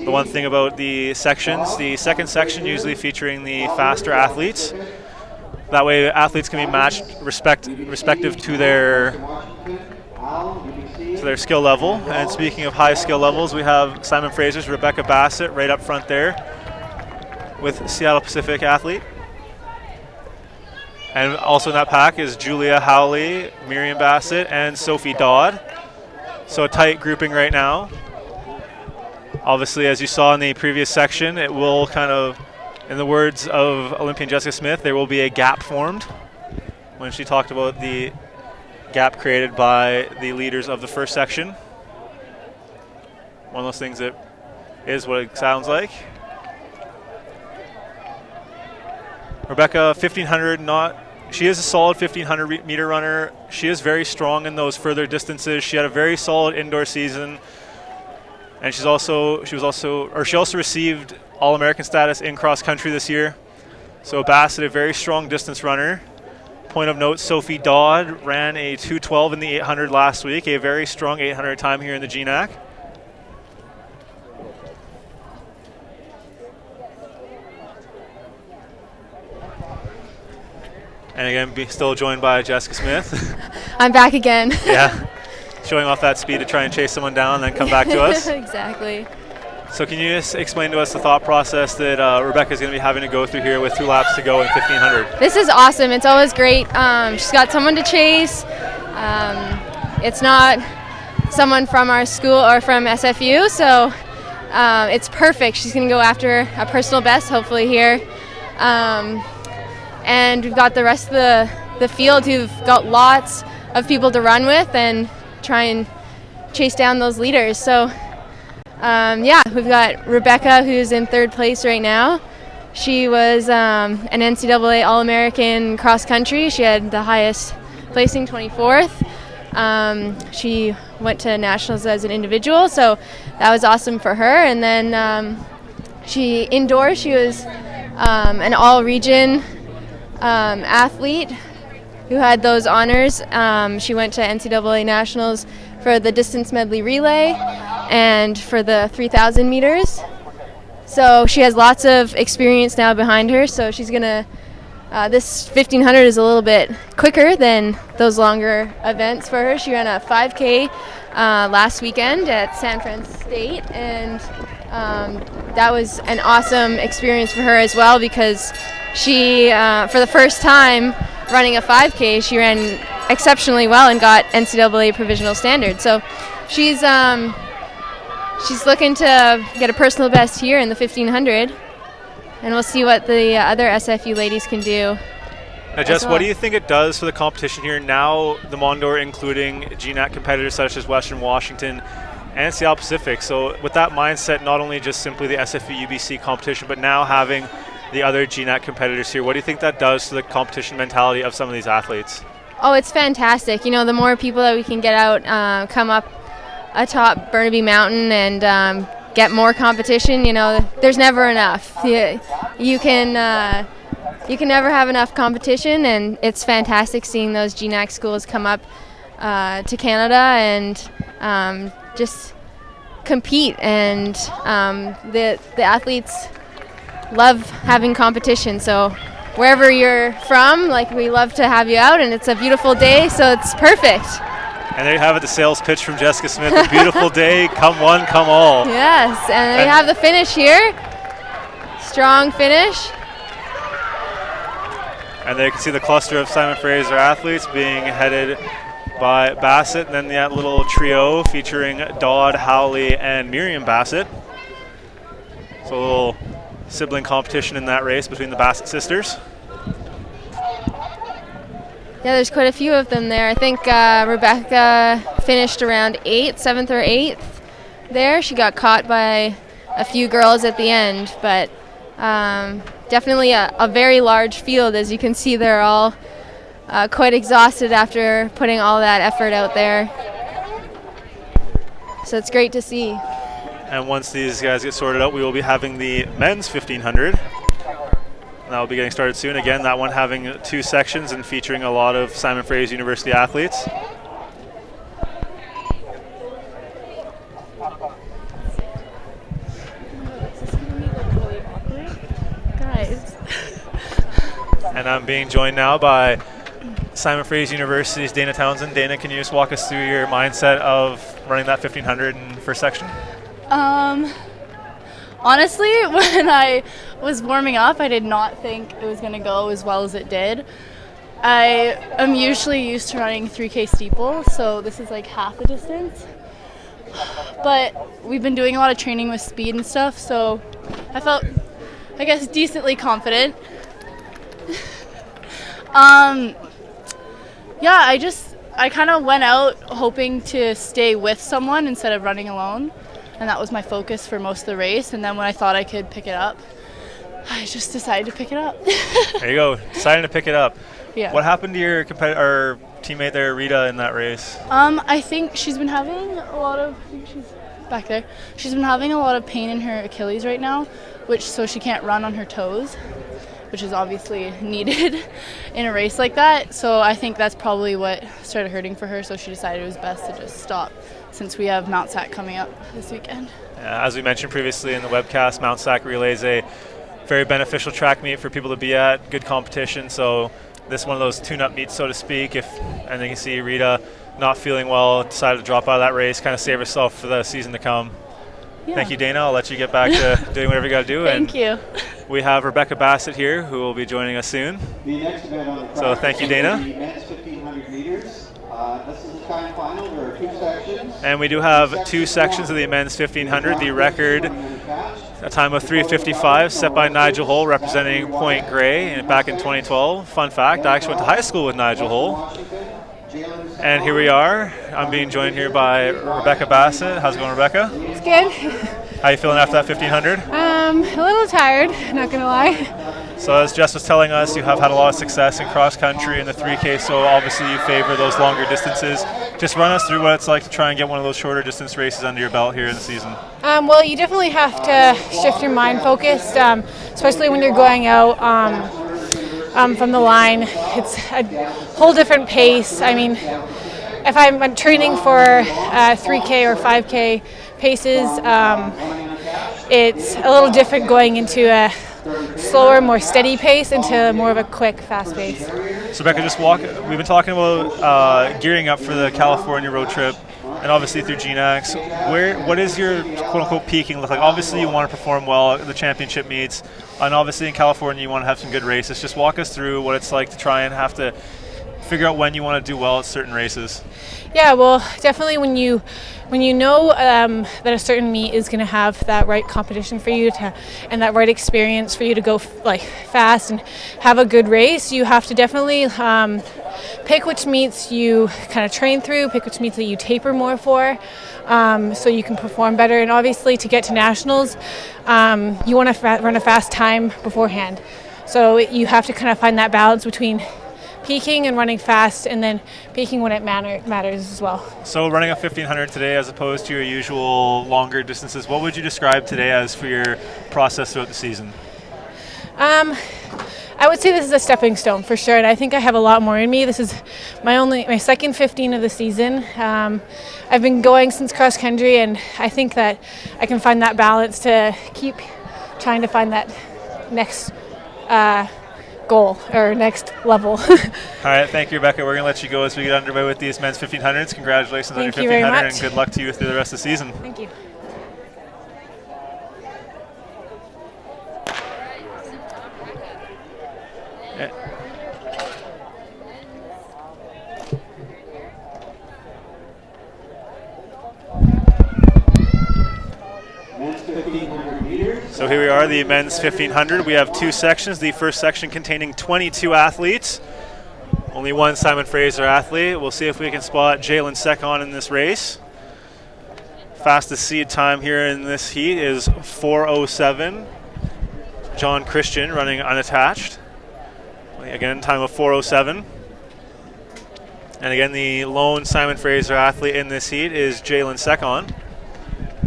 one thing about the sections, the second section usually featuring the faster athletes. That way athletes can be matched respective to their skill level. And speaking of high skill levels, we have Simon Fraser's Rebecca Bassett right up front there with Seattle Pacific athlete. And also in that pack is Julia Howley, Miriam Bassett, and Sophie Dodd. So a tight grouping right now. Obviously, as you saw in the previous section, it will kind of, in the words of Olympian Jessica Smith, there will be a gap formed when she talked about the gap created by the leaders of the first section. One of those things that is what it sounds like. Rebecca, 1500, she is a solid 1500 meter runner. She is very strong in those further distances. She had a very solid indoor season. And she also received All-American status in cross country this year. So Bassett, a very strong distance runner. Point of note, Sophie Dodd ran a 2:12 in the 800 last week, a very strong 800 time here in the GNAC. And again, still joined by Jessica Smith. I'm back again. Yeah. Showing off that speed to try and chase someone down and then come back to us. Exactly. So can you just explain to us the thought process that Rebecca's going to be having to go through here with 2 laps to go in 1500? This is awesome. It's always great. She's got someone to chase. It's not someone from our school or from SFU, so it's perfect. She's going to go after a personal best, hopefully here. And we've got the rest of the field who've got lots of people to run with and try and chase down those leaders. So yeah, we've got Rebecca, who's in 3rd place right now. She was an NCAA All-American cross country. She had the highest placing, 24th. She went to nationals as an individual, so that was awesome for her. And then she was an all-region athlete who had those honors. She went to NCAA nationals for the distance medley relay and for the 3,000 meters. So she has lots of experience now behind her. So she's gonna, this 1500 is a little bit quicker than those longer events for her. She ran a 5K last weekend at San Fran State, and that was an awesome experience for her as well, because she, for the first time running a 5K, she ran exceptionally well and got NCAA provisional standard. So she's looking to get a personal best here in the 1500, and we'll see what the other SFU ladies can do. Now, Jess, what do you think it does for the competition here now, the Mondor including GNAC competitors such as Western Washington and Seattle Pacific? So with that mindset, not only just simply the SFU UBC competition, but now having the other GNAC competitors here, what do you think that does to the competition mentality of some of these athletes? Oh, it's fantastic. You know, the more people that we can get out, come up atop Burnaby Mountain and get more competition. You know, there's never enough. You can never have enough competition, and it's fantastic seeing those GNAC schools come up to Canada and just compete. And the athletes love having competition. So wherever you're from, like, we love to have you out, and it's a beautiful day, so it's perfect. And there you have it, the sales pitch from Jessica Smith. A beautiful day, come one, come all. Yes, and we have the finish here. Strong finish. And there you can see the cluster of Simon Fraser athletes being headed by Bassett, and then that little trio featuring Dodd, Howley, and Miriam Bassett. So a little sibling competition in that race between the Bassett sisters. Yeah, there's quite a few of them there. I think Rebecca finished around 7th or 8th there. She got caught by a few girls at the end, but definitely a very large field. As you can see, they're all quite exhausted after putting all that effort out there. So it's great to see. And once these guys get sorted out, we will be having the men's 1500. And that will be getting started soon. Again, that one having 2 sections and featuring a lot of Simon Fraser University athletes. Guys. And I'm being joined now by Simon Fraser University's Dana Townsend. Dana, can you just walk us through your mindset of running that 1500 in first section? Honestly, when I was warming up, I did not think it was going to go as well as it did. I am usually used to running 3K steeple, so this is like half the distance. But we've been doing a lot of training with speed and stuff, so I felt, I guess, decently confident. Yeah, I kind of went out hoping to stay with someone instead of running alone. And that was my focus for most of the race. And then when I thought I could pick it up, I just decided to pick it up. There you go, deciding to pick it up. Yeah. What happened to your teammate there, Rita, in that race? I think she's been having a lot of, I think she's back there. She's been having a lot of pain in her Achilles right now, so she can't run on her toes, which is obviously needed in a race like that. So I think that's probably what started hurting for her. So she decided it was best to just stop, since we have Mount Sac coming up this weekend. As we mentioned previously in the webcast, Mount Sac Relay is a very beneficial track meet for people to be at, good competition. So this is one of those tune-up meets, so to speak. And you can see Rita not feeling well, decided to drop out of that race, kind of save herself for the season to come. Yeah. Thank you, Dana. I'll let you get back to doing whatever you got to do. Thank you. We have Rebecca Bassett here, who will be joining us soon. The next event on the so thank you, Dana. The men's 1500 meters. This is the time final. There are 2 sections. And we do have 2 sections of the men's 1500. The record, a time of 3:55, set by Nigel Hull, representing Point Grey back in 2012. Fun fact, I actually went to high school with Nigel Hull. And here we are. I'm being joined here by Rebecca Bassett. How's it going, Rebecca? It's good. How you feeling after that 1500? A little tired, not gonna lie. So as Jess was telling us, you have had a lot of success in cross country and the 3K, so obviously you favor those longer distances. Just run us through what it's like to try and get one of those shorter distance races under your belt here in the season. Well, you definitely have to shift your mind focus, especially when you're going out from the line. It's a whole different pace. I mean, if I'm training for 3K or 5K paces, it's a little different going into a slower, more steady pace into more of a quick, fast pace. So Rebecca, we've been talking about gearing up for the California road trip and obviously through GNAX. What is your quote-unquote peaking look like? Obviously you want to perform well at the championship meets, and obviously in California you want to have some good races. Just walk us through what it's like to try and have to figure out when you want to do well at certain races. Yeah, well, definitely when you know that a certain meet is going to have that right competition for you and that right experience for you to go fast and have a good race, you have to definitely pick which meets you kind of train through, pick which meets that you taper more for, so you can perform better. And obviously to get to nationals, you want to run a fast time beforehand. So you have to kind of find that balance between peaking and running fast, and then peaking when it matters as well. So running a 1500 today as opposed to your usual longer distances, what would you describe today as for your process throughout the season? I would say this is a stepping stone for sure, and I think I have a lot more in me. This is my second 15 of the season. I've been going since cross country, and I think that I can find that balance to keep trying to find that next goal or next level. All right, thank you, Rebecca. We're going to let you go as we get underway with these men's 1500s. Congratulations on your 1500, and good luck to you through the rest of the season. Thank you. So here we are, the men's 1500. We have two sections. The first section containing 22 athletes. Only one Simon Fraser athlete. We'll see if we can spot Jalen Secon in this race. Fastest seed time here in this heat is 4:07. John Christian running unattached. Again, time of 4:07. And again, the lone Simon Fraser athlete in this heat is Jalen Secon.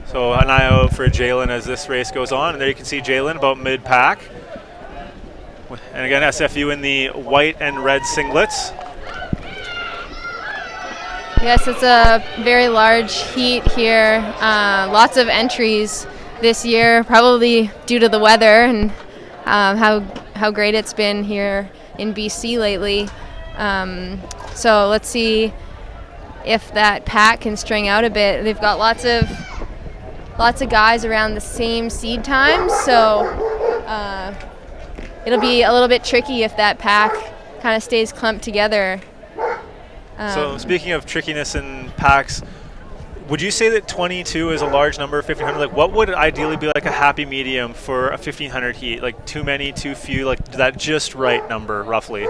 So an eye out for Jalen as this race goes on. And there you can see Jalen about mid-pack. And again, SFU in the white and red singlets. Yes, it's a very large heat here. Lots of entries this year, probably due to the weather and how great it's been here in BC lately. So let's see if that pack can string out a bit. They've got lots of guys around the same seed time, so it'll be a little bit tricky if that pack kind of stays clumped together. So speaking of trickiness in packs, would you say that 22 is a large number of 1500? Like, what would ideally be like a happy medium for a 1500 heat? Like too many, too few, like that just right number roughly?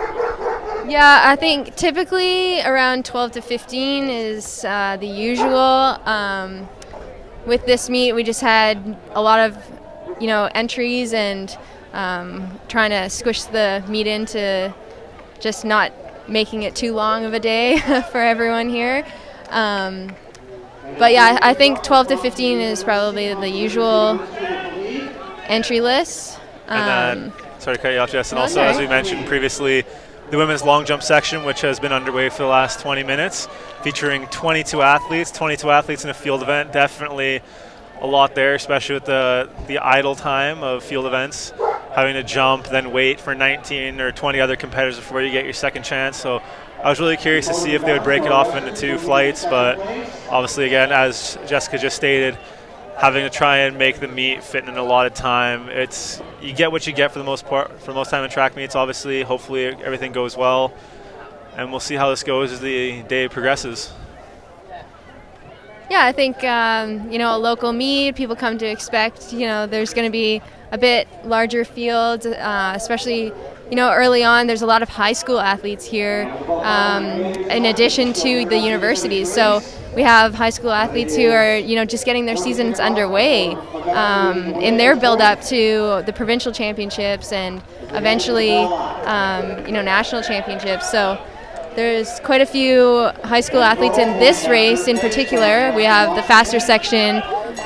Yeah, I think typically around 12 to 15 is the usual. With this meet, we just had a lot of, entries and trying to squish the meet into just not making it too long of a day for everyone here. But yeah, I think 12 to 15 is probably the usual entry list. And sorry to cut you off, Jess. And also, as we mentioned previously, the women's long jump section, which has been underway for the last 20 minutes, featuring 22 athletes in a field event. Definitely a lot there, especially with the idle time of field events, having to jump, then wait for 19 or 20 other competitors before you get your second chance. So I was really curious to see if they would break it off into two flights, but obviously, again, as Jessica just stated, having to try and make the meet fit in a lot of time. You get what you get for the most part, for the most time in track meets, obviously. Hopefully everything goes well, and we'll see how this goes as the day progresses. Yeah, I think, a local meet, people come to expect, there's going to be a bit larger fields, especially, early on. There's a lot of high school athletes here in addition to the universities. So we have high school athletes who are, just getting their seasons underway in their build-up to the provincial championships and eventually, national championships. So there's quite a few high school athletes in this race in particular. We have the faster section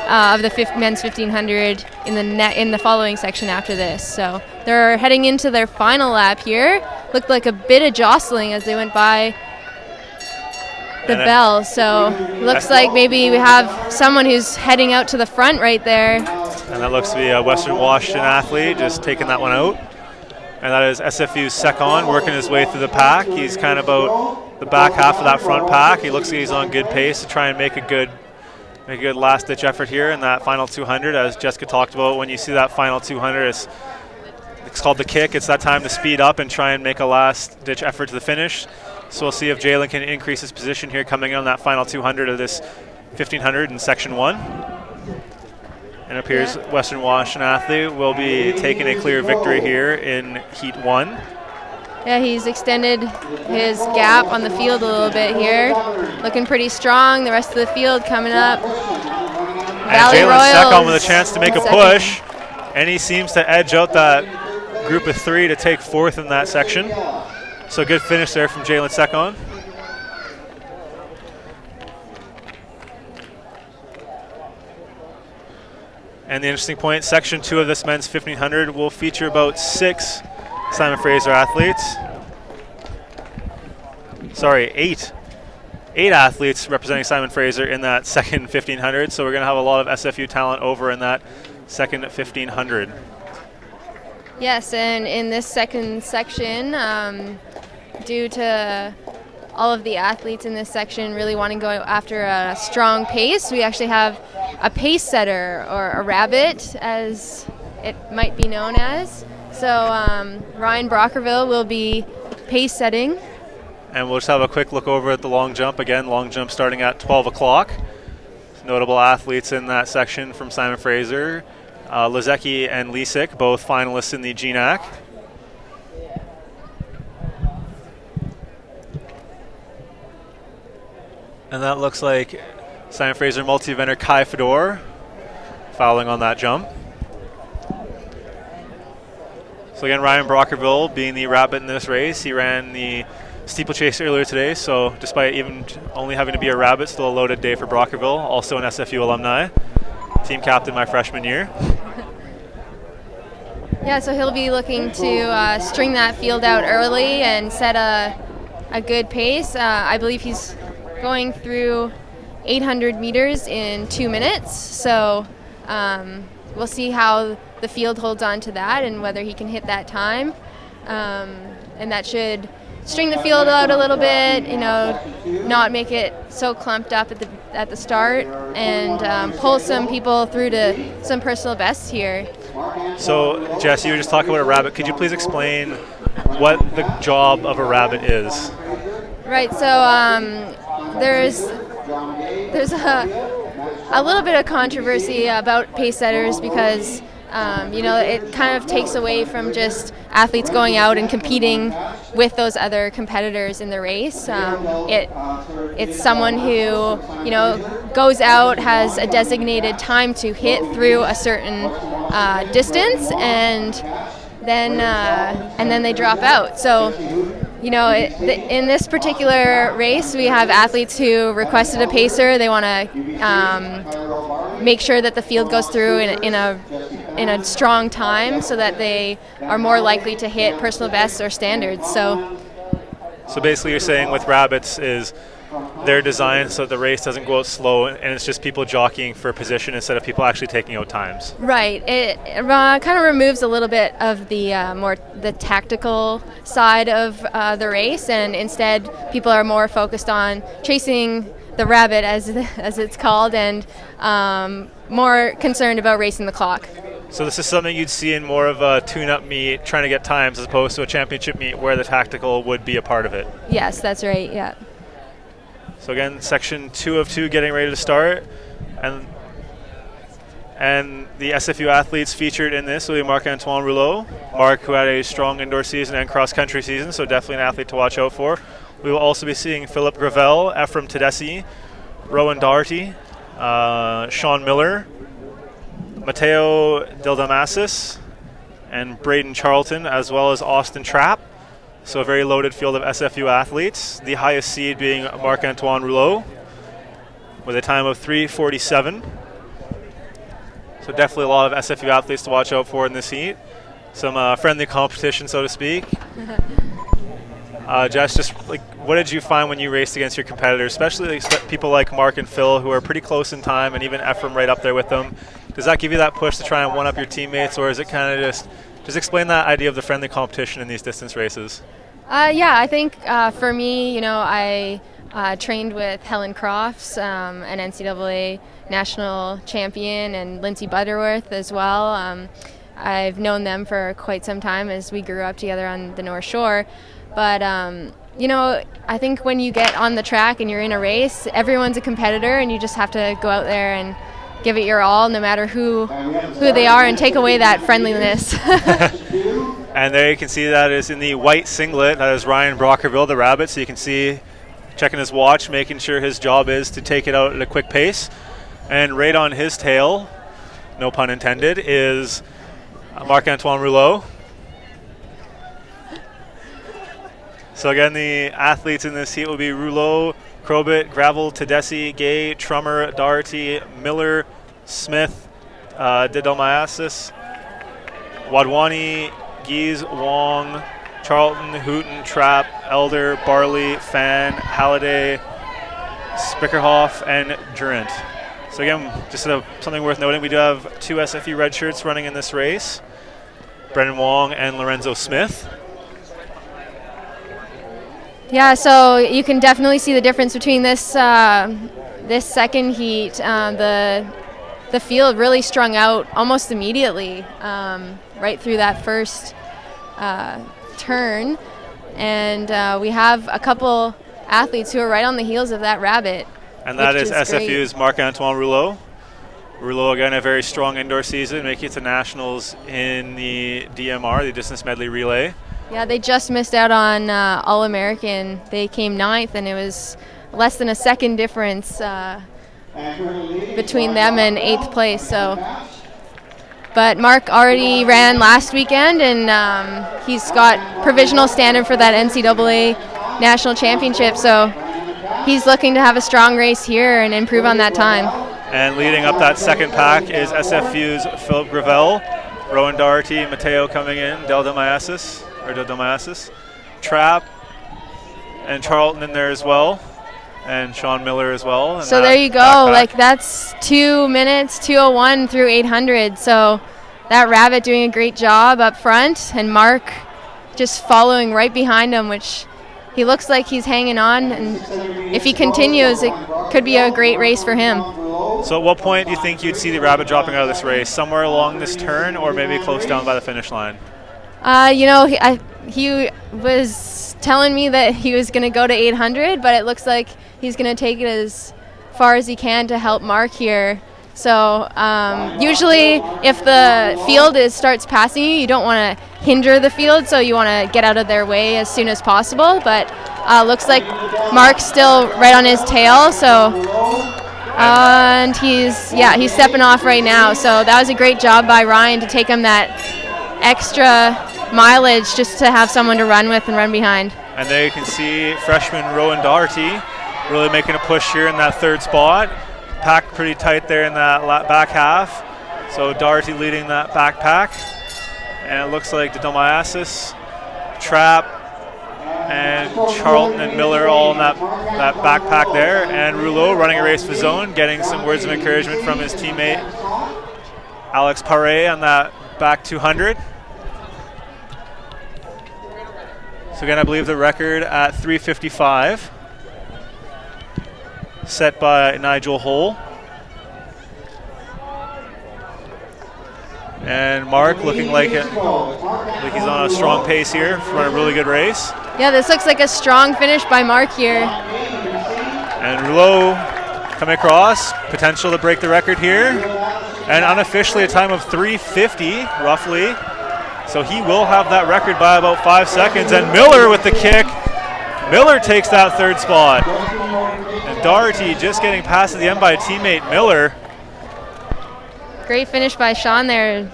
of the men's 1500 in the following section after this. So they're heading into their final lap here. Looked like a bit of jostling as they went by the bell. So looks like maybe we have someone who's heading out to the front right there. And that looks to be a Western Washington athlete just taking that one out. And that is SFU's Secon working his way through the pack. He's kind of about the back half of that front pack. He looks like he's on good pace to try and make a good last-ditch effort here in that final 200. As Jessica talked about, when you see that final 200, it's called the kick. It's that time to speed up and try and make a last-ditch effort to the finish. So we'll see if Jalen can increase his position here coming in on that final 200 of this 1500 in Section 1. And it appears Western Washington athlete will be taking a clear victory here in Heat 1. Yeah, he's extended his gap on the field a little bit here. Looking pretty strong. The rest of the field coming up. And Jalen Secon with a chance to make a push. And he seems to edge out that group of three to take fourth in that section. So good finish there from Jalen Secon. And the interesting point, section 2 of this men's 1500 will feature about 6 Simon Fraser athletes. Sorry, 8 athletes representing Simon Fraser in that second 1500. So we're going to have a lot of SFU talent over in that second 1500. Yes, and in this second section, due to all of the athletes in this section really wanting to go after a strong pace, we actually have a pace setter, or a rabbit as it might be known as. So Ryan Brockerville will be pace setting. And we'll just have a quick look over at the long jump. Again, long jump starting at 12 o'clock. Notable athletes in that section from Simon Fraser. Lezecki and Lisik, both finalists in the GNAC. And that looks like Simon Fraser multi-eventer Kai Fedor fouling on that jump. So again, Ryan Brockerville being the rabbit in this race. He ran the steeplechase earlier today, so despite even only having to be a rabbit, still a loaded day for Brockerville, also an SFU alumni. Team captain my freshman year. Yeah, so he'll be looking to string that field out early and set a good pace. I believe he's going through 800 meters in 2 minutes, so we'll see how the field holds on to that and whether he can hit that time. And that should string the field out a little bit, you know, not make it so clumped up at the start, and pull some people through to some personal bests here. So, Jess, you were just talking about a rabbit. Could you please explain what the job of a rabbit is? Right. So there's a little bit of controversy about pace setters because you know, it kind of takes away from just athletes going out and competing with those other competitors in the race. It's someone who, you know, goes out, has a designated time to hit through a certain distance, and then they drop out. So, you know, in this particular race, we have athletes who requested a pacer. They want to make sure that the field goes through in a strong time so that they are more likely to hit personal bests or standards. So basically you're saying with rabbits is they're designed so the race doesn't go out slow, and it's just people jockeying for position instead of people actually taking out times. Right. It kind of removes a little bit of the more the tactical side of the race, and instead people are more focused on chasing the rabbit, as it's called, and more concerned about racing the clock. So this is something you'd see in more of a tune-up meet, trying to get times, as opposed to a championship meet where the tactical would be a part of it. Yes, that's right. Yeah. So again, section 2 of 2 getting ready to start, and the SFU athletes featured in this will be Marc-Antoine Rouleau. Marc, who had a strong indoor season and cross-country season, so definitely an athlete to watch out for. We will also be seeing Philip Gravel, Ephraim Tedeschi, Rowan Doherty, Sean Miller, Matteo Dildamasis, and Braden Charlton, as well as Austin Trapp. So a very loaded field of SFU athletes. The highest seed being Marc-Antoine Rouleau with a time of 3:47. So definitely a lot of SFU athletes to watch out for in this heat. Some friendly competition, so to speak. Jess, just like, what did you find when you raced against your competitors, especially people like Mark and Phil, who are pretty close in time, and even Ephraim right up there with them? Does that give you that push to try and one-up your teammates, or is it kind of just explain that idea of the friendly competition in these distance races? Yeah, I think for me, you know, I trained with Helen Crofts, an NCAA national champion, and Lindsay Butterworth as well. I've known them for quite some time as we grew up together on the North Shore. But, you know, I think when you get on the track and you're in a race, everyone's a competitor, and you just have to go out there and give it your all, no matter who they are, and take away that friendliness. And there you can see that is in the white singlet. That is Ryan Brockerville, the rabbit. So you can see, checking his watch, making sure his job is to take it out at a quick pace. And right on his tail, no pun intended, is Marc-Antoine Rouleau. So again, the athletes in this heat will be Rouleau, Crobit, Gravel, Tedeschi, Gay, Trummer, Doherty, Miller, Smith, Didomiasis, Wadwani, Gies, Wong, Charlton, Hooten, Trapp, Elder, Barley, Fan, Halliday, Spickerhoff, and Durant. So again, just something worth noting, we do have 2 SFU red shirts running in this race, Brendan Wong and Lorenzo Smith. Yeah, so you can definitely see the difference between this this second heat. The field really strung out almost immediately, right through that first turn, and we have a couple athletes who are right on the heels of that rabbit. And that is SFU's Marc-Antoine Rouleau. Rouleau, again, a very strong indoor season, making it to nationals in the DMR, the distance medley relay. Yeah, they just missed out on All-American. They came 9th, and it was less than a second difference between them and 8th place. So, but Mark already ran last weekend, and he's got provisional standard for that NCAA national championship. So he's looking to have a strong race here and improve on that time. And leading up that second pack is SFU's Philip Gravel, Rowan Doherty, Mateo coming in, Didomiasis, Trapp, and Charlton in there as well, and Sean Miller as well. So there you go. Backpack. Like that's 2 minutes, 2:01 through 800. So that rabbit doing a great job up front, and Mark just following right behind him, which he looks like he's hanging on. And if he continues, it could be a great race for him. So at what point do you think you'd see the rabbit dropping out of this race? Somewhere along this turn, or maybe close down by the finish line? You know, he was telling me that he was going to go to 800, but it looks like he's going to take it as far as he can to help Mark here. So usually if the field starts passing you, you don't want to hinder the field, so you want to get out of their way as soon as possible. But looks like Mark's still right on his tail, so and he's stepping off right now. So that was a great job by Ryan to take him that extra mileage just to have someone to run with and run behind. And there you can see freshman Rowan Doherty really making a push here in that 3rd spot. Packed pretty tight there in that back half. So Doherty leading that backpack. And it looks like Didomiasis, Trapp, and Charlton and Miller all in that backpack there. And Rouleau running a race of his own, getting some words of encouragement from his teammate Alex Paré on that back 200. So again, I believe the record at 3:55, set by Nigel Hull. And Mark looking like he's on a strong pace here for a really good race. Yeah, this looks like a strong finish by Mark here. And Rouleau coming across, potential to break the record here. And unofficially a time of 3:50, roughly. So he will have that record by about 5 seconds. And Miller with the kick. Miller takes that 3rd spot. And Doherty just getting past at the end by a teammate, Miller. Great finish by Sean there.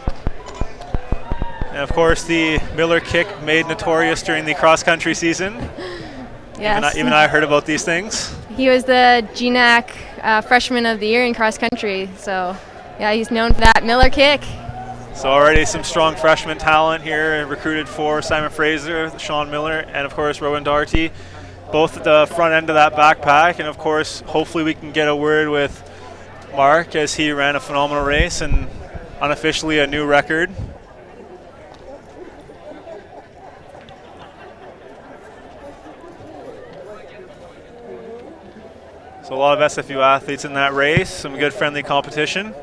And of course, the Miller kick made notorious during the cross-country season. Yes. Even I heard about these things. He was the GNAC Freshman of the Year in cross-country. So, yeah, he's known for that Miller kick. So already some strong freshman talent here recruited for Simon Fraser, Sean Miller, and of course Rowan Doherty, both at the front end of that backpack. And of course, hopefully we can get a word with Mark as he ran a phenomenal race and unofficially a new record. So a lot of SFU athletes in that race, some good friendly competition.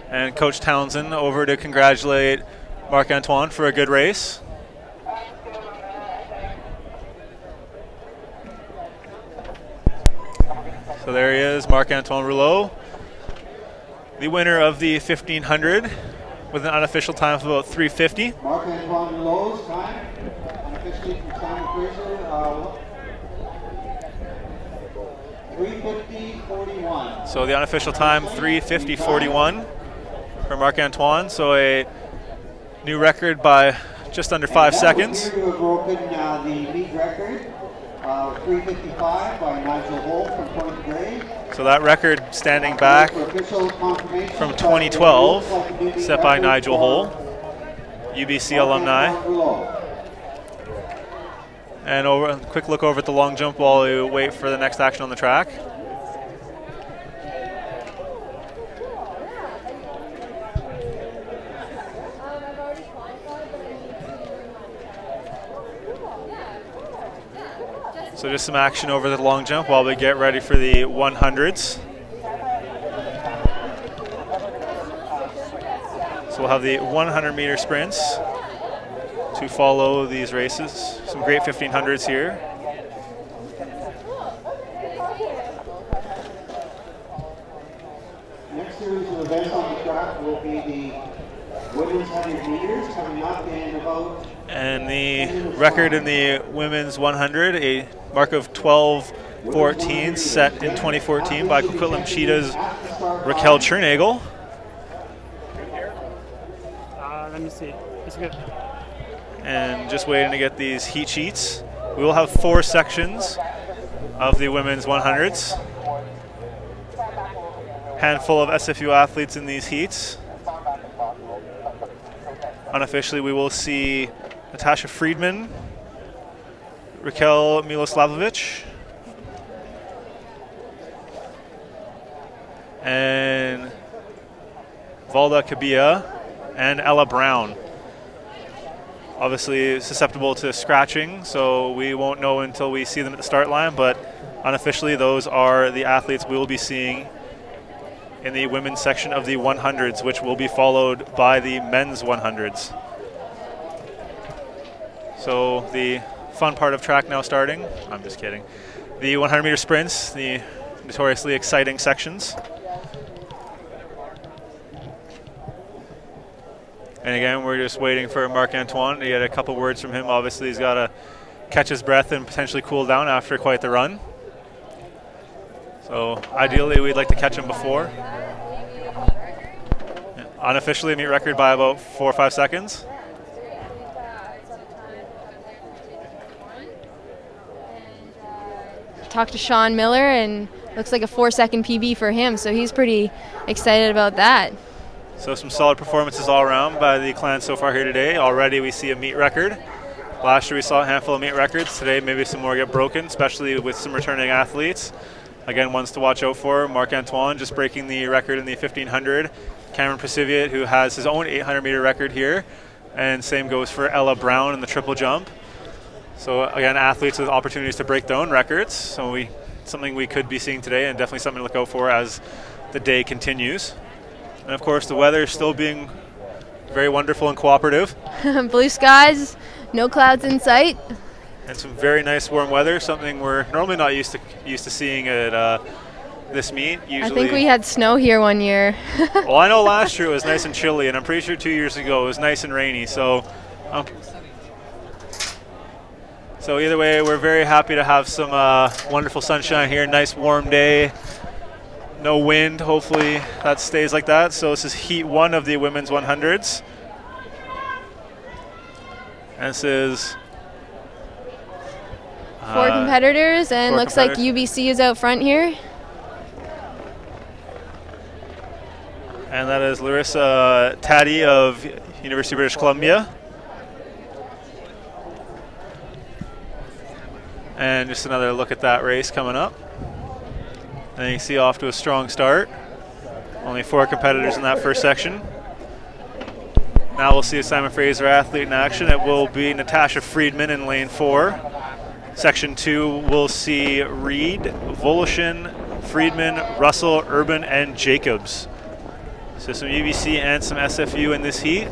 And Coach Townsend over to congratulate Marc-Antoine for a good race. So there he is, Marc-Antoine Rouleau, the winner of the 1500 with an unofficial time of about 3:50. Marc-Antoine Rouleau's time, unofficially from Simon Fraser, 3:50.41. So the unofficial time, 3:50.41 for Marc-Antoine. So a new record by just under 5 seconds. Here to have broken the meet record, 3:55 by Nigel Holt from Point Grey. So that record standing back from 2012, set by Nigel Holt, UBC alumni. And a quick look over at the long jump while we wait for the next action on the track. So just some action over the long jump while we get ready for the 100s. So we'll have the 100-meter sprints to follow these races. Some great 1500s here. Next series of events on the track will be the women's 100 meters coming up in about. And the record in the women's 100, a mark of 12:14 set in 2014 by Coquitlam Cheetah's Raquel Chernagel. Let me see. It's good. And just waiting to get these heat sheets. We will have 4 sections of the women's 100s. Handful of SFU athletes in these heats. Unofficially, we will see Natasha Friedman, Raquel Miloslavovich, and Valda Kabia, and Ella Brown. Obviously susceptible to scratching, so we won't know until we see them at the start line, but unofficially those are the athletes we will be seeing in the women's section of the 100s, which will be followed by the men's 100s. So the fun part of track now starting. I'm just kidding. The 100-meter sprints, the notoriously exciting sections. And again, we're just waiting for Marc-Antoine to get a couple words from him. Obviously, he's got to catch his breath and potentially cool down after quite the run. So ideally, we'd like to catch him before. Unofficially, a meet record by about 4 or 5 seconds. Talked to Sean Miller, and looks like a 4-second PB for him, so he's pretty excited about that. So some solid performances all around by the clan so far here today. Already we see a meet record. Last year we saw a handful of meet records. Today maybe some more get broken, especially with some returning athletes. Again, ones to watch out for. Marc-Antoine just breaking the record in the 1500. Cameron Privia, who has his own 800-meter record here. And same goes for Ella Brown in the triple jump. So again, athletes with opportunities to break their own records. So something we could be seeing today, and definitely something to look out for as the day continues. And of course, the weather is still being very wonderful and cooperative. Blue skies, no clouds in sight. And some very nice warm weather, something we're normally not used to seeing at this meet. Usually, I think we had snow here one year. Well, I know last year it was nice and chilly, and I'm pretty sure 2 years ago it was nice and rainy. So either way, we're very happy to have some wonderful sunshine here. Nice warm day. No wind, hopefully that stays like that. So this is heat 1 of the women's 100s. And this is 4 competitors, and looks like UBC is out front here. And that is Larissa Taddy of University of British Columbia. And just another look at that race coming up. And you see off to a strong start. Only 4 competitors in that first section. Now we'll see a Simon Fraser athlete in action. It will be Natasha Friedman in lane 4. Section 2, we'll see Reed, Voloshin, Friedman, Russell, Urban, and Jacobs. So some UBC and some SFU in this heat.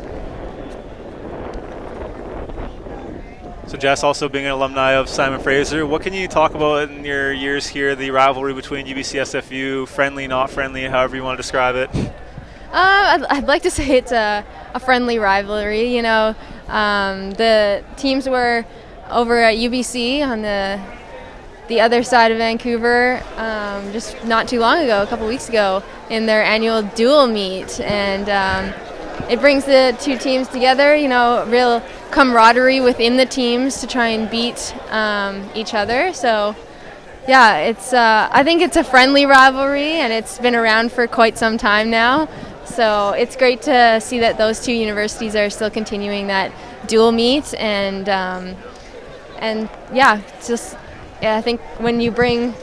So Jess, also being an alumni of Simon Fraser, what can you talk about in your years here, the rivalry between UBC, SFU, friendly, not friendly, however you want to describe it? I'd like to say it's a friendly rivalry. You know, the teams were over at UBC on the other side of Vancouver just not too long ago, a couple weeks ago, in their annual dual meet, and it brings the two teams together, you know, real camaraderie within the teams to try and beat each other. So yeah, it's I think it's a friendly rivalry, and it's been around for quite some time now. So it's great to see that those two universities are still continuing that dual meet, and yeah, it's just I think when you bring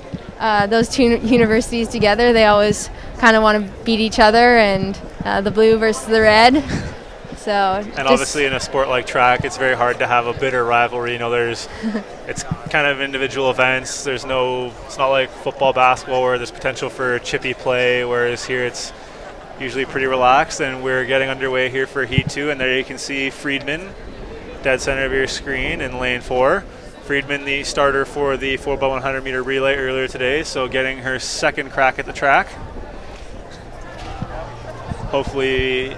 those two universities together, they always kind of want to beat each other, and the blue versus the red. So and obviously in a sport like track, it's very hard to have a bitter rivalry. You know, it's kind of individual events. It's not like football, basketball where there's potential for chippy play, whereas here it's usually pretty relaxed. And we're getting underway here for Heat 2, and there you can see Friedman, dead center of your screen in lane 4. Friedman, the starter for the 4x100 meter relay earlier today, so getting her second crack at the track. Hopefully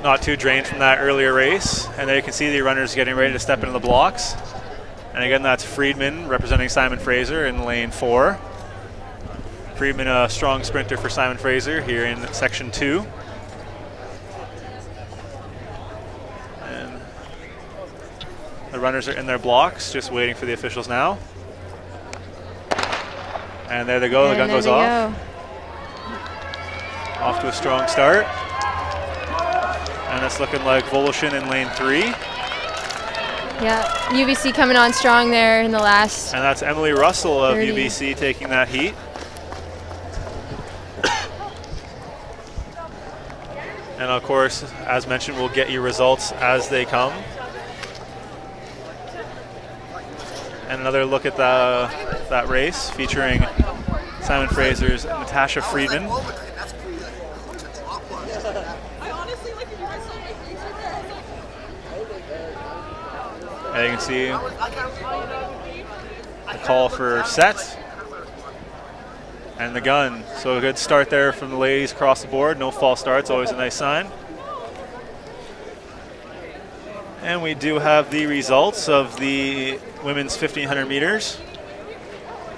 not too drained from that earlier race. And there you can see the runners getting ready to step into the blocks. And again, that's Friedman representing Simon Fraser in lane 4. Friedman, a strong sprinter for Simon Fraser here in section 2. And the runners are in their blocks, just waiting for the officials now. And there they go, the gun goes off. Off to a strong start. And it's looking like Voloshin in lane 3. Yeah, UBC coming on strong there in the last. And that's Emily Russell of 30. UBC taking that heat. And of course, as mentioned, we'll get you results as they come. And another look at that race featuring Simon Fraser's Natasha Friedman. And you can see the call for set and the gun. So a good start there from the ladies across the board. No false starts, always a nice sign. And we do have the results of the women's 1500 meters.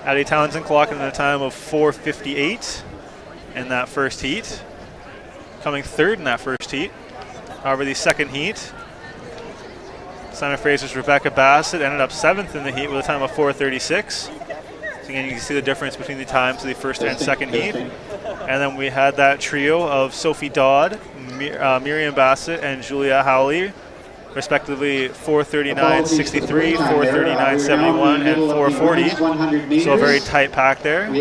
Addie Townsend clocking in a time of 4:58 in that first heat, coming third in that first heat. However, the second heat, Simon Fraser's Rebecca Bassett ended up 7th in the heat with a time of 4:36. So again, you can see the difference between the times of the first and second heat. And then we had that trio of Sophie Dodd, Miriam Bassett, and Julia Howley, respectively 4:39.63, 4:39.71, and 4:40. So a very tight pack there. And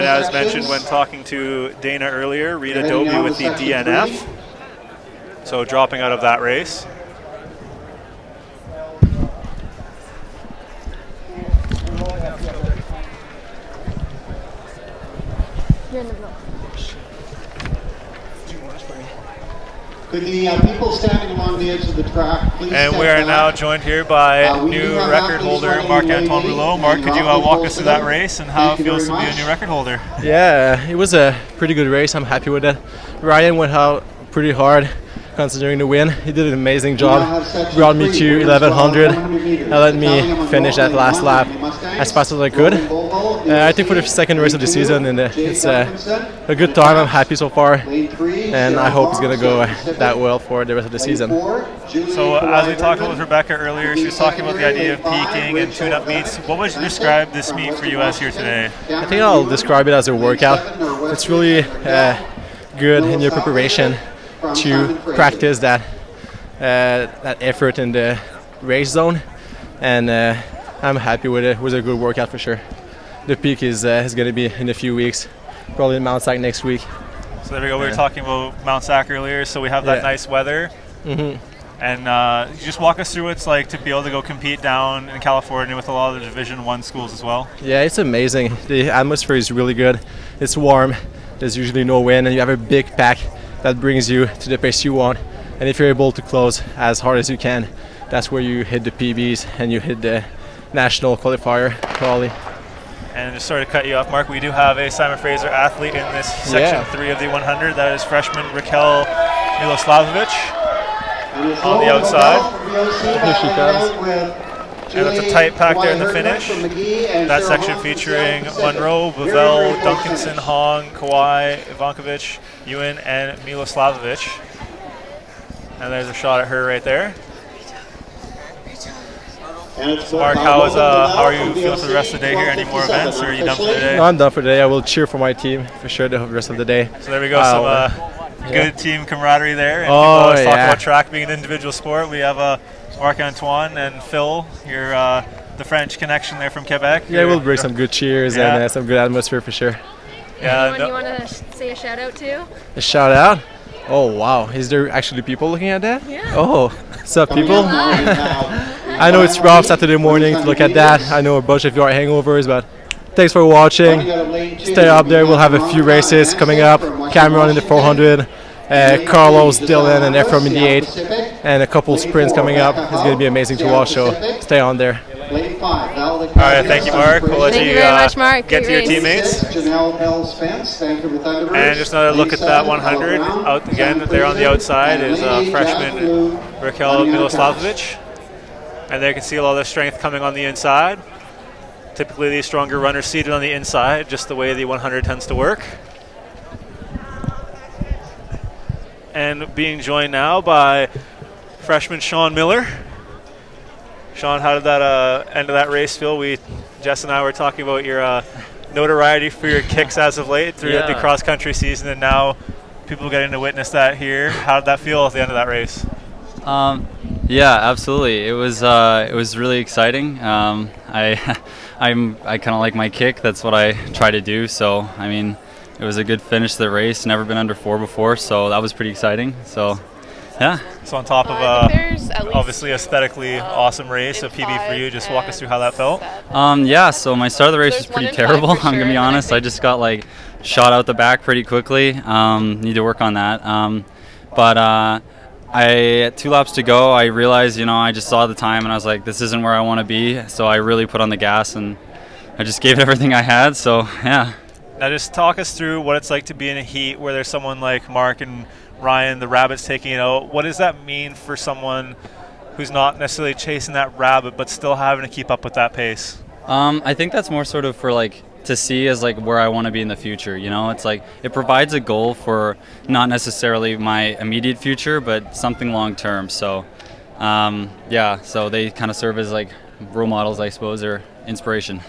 as mentioned when talking to Dana earlier, Rita Doby with the DNF. So dropping out of that race. Could the people standing along the edge of the track please And we are now joined here by new record holder Marc-Antoine Rouleau. Marc, could you walk us through that race and how it feels to be a new record holder? Yeah, it was a pretty good race. I'm happy with it. Ryan went out pretty hard considering the win. He did an amazing job. Brought me to 1100 and let me finish that last lap as fast as I could. I think for the second race of the season, and it's a good time. I'm happy so far, and I hope it's going to go that well for the rest of the season. So as we talked with Rebecca earlier, she was talking about the idea of peaking and tune-up meets. What would you describe this meet for you as here today? I think I'll describe it as a workout. It's really good in your preparation to practice that effort in the race zone, and I'm happy with it. It was a good workout for sure. The peak is going to be in a few weeks, probably in Mount Sac next week. So there we go. We were talking about Mount Sac earlier, so we have that nice weather. Mm-hmm. And just walk us through what it's like to be able to go compete down in California with a lot of the Division I schools as well. Yeah, it's amazing. The atmosphere is really good. It's warm. There's usually no wind, and you have a big pack that brings you to the pace you want. And if you're able to close as hard as you can, that's where you hit the PBs and you hit the national qualifier quali. And just sort of cut you off, Mark, we do have a Simon Fraser athlete in this section 3 of the 100. That is freshman Raquel Miloslavovich on the outside. Here she comes. And it's a tight pack there in the finish. That section featuring Monroe, Bavel, Duncanson, Hong, Kawhi, Ivankovic, Ewan, and Miloslavovich. And there's a shot at her right there. So Mark, how are you feeling for the rest of the day here? Any more events, or are you done for the day? No, I'm done for the day. I will cheer for my team for sure the rest of the day. So there we go, some good team camaraderie there. And people Oh, always talk yeah. about track being an individual sport. We have Marc-Antoine and Phil, the French connection there from Quebec. Yeah, we'll bring some good cheers and some good atmosphere for sure. Yeah. Anyone you want to say a shout out to? A shout out? Oh wow, is there actually people looking at that? Yeah. Oh, what's up people? I know it's rough Saturday morning to look at that. I know a bunch of you are hangovers, but thanks for watching. Stay up there, we'll have a few races coming up. Cameron in the 400, Carlos, Dylan and Ephraim in the 8, and a couple sprints coming up. It's going to be amazing to watch, so stay on there. All right, thank you, Mark. We'll let Thank you very much, Mark. get Great to your race. teammates. Janelle Bell-Spence, Vancouver Thunderbirds. And just another look at that 100. Out again, there on the outside is freshman Raquel Miloslavovich. And there you can see a lot of the strength coming on the inside. Typically, these stronger runners seated on the inside, just the way the 100 tends to work. And being joined now by freshman Sean Miller. Sean, how did that end of that race feel? Jess and I were talking about your notoriety for your kicks as of late through the cross-country season, and now people getting to witness that here. How did that feel at the end of that race? Yeah, absolutely. It was really exciting. I kind of like my kick. That's what I try to do. So I mean, it was a good finish to the race. Never been under 4 before, so that was pretty exciting. So yeah. So on top of obviously aesthetically awesome race, a PB for you, just walk us through how that felt. Yeah. So my start of the race was pretty terrible. I'm gonna be honest. I just got shot out the back pretty quickly. Need to work on that. But 2 laps to go, I realized, I just saw the time and I was like, this isn't where I want to be. So I really put on the gas and I just gave it everything I had. So yeah. Now just talk us through what it's like to be in a heat where there's someone like Mark and Ryan, the rabbit's taking it out. What does that mean for someone who's not necessarily chasing that rabbit but still having to keep up with that pace? I think that's more sort of for to see as where I want to be in the future. It's it provides a goal for not necessarily my immediate future, but something long term. So yeah, so they kind of serve as role models, I suppose, or inspiration.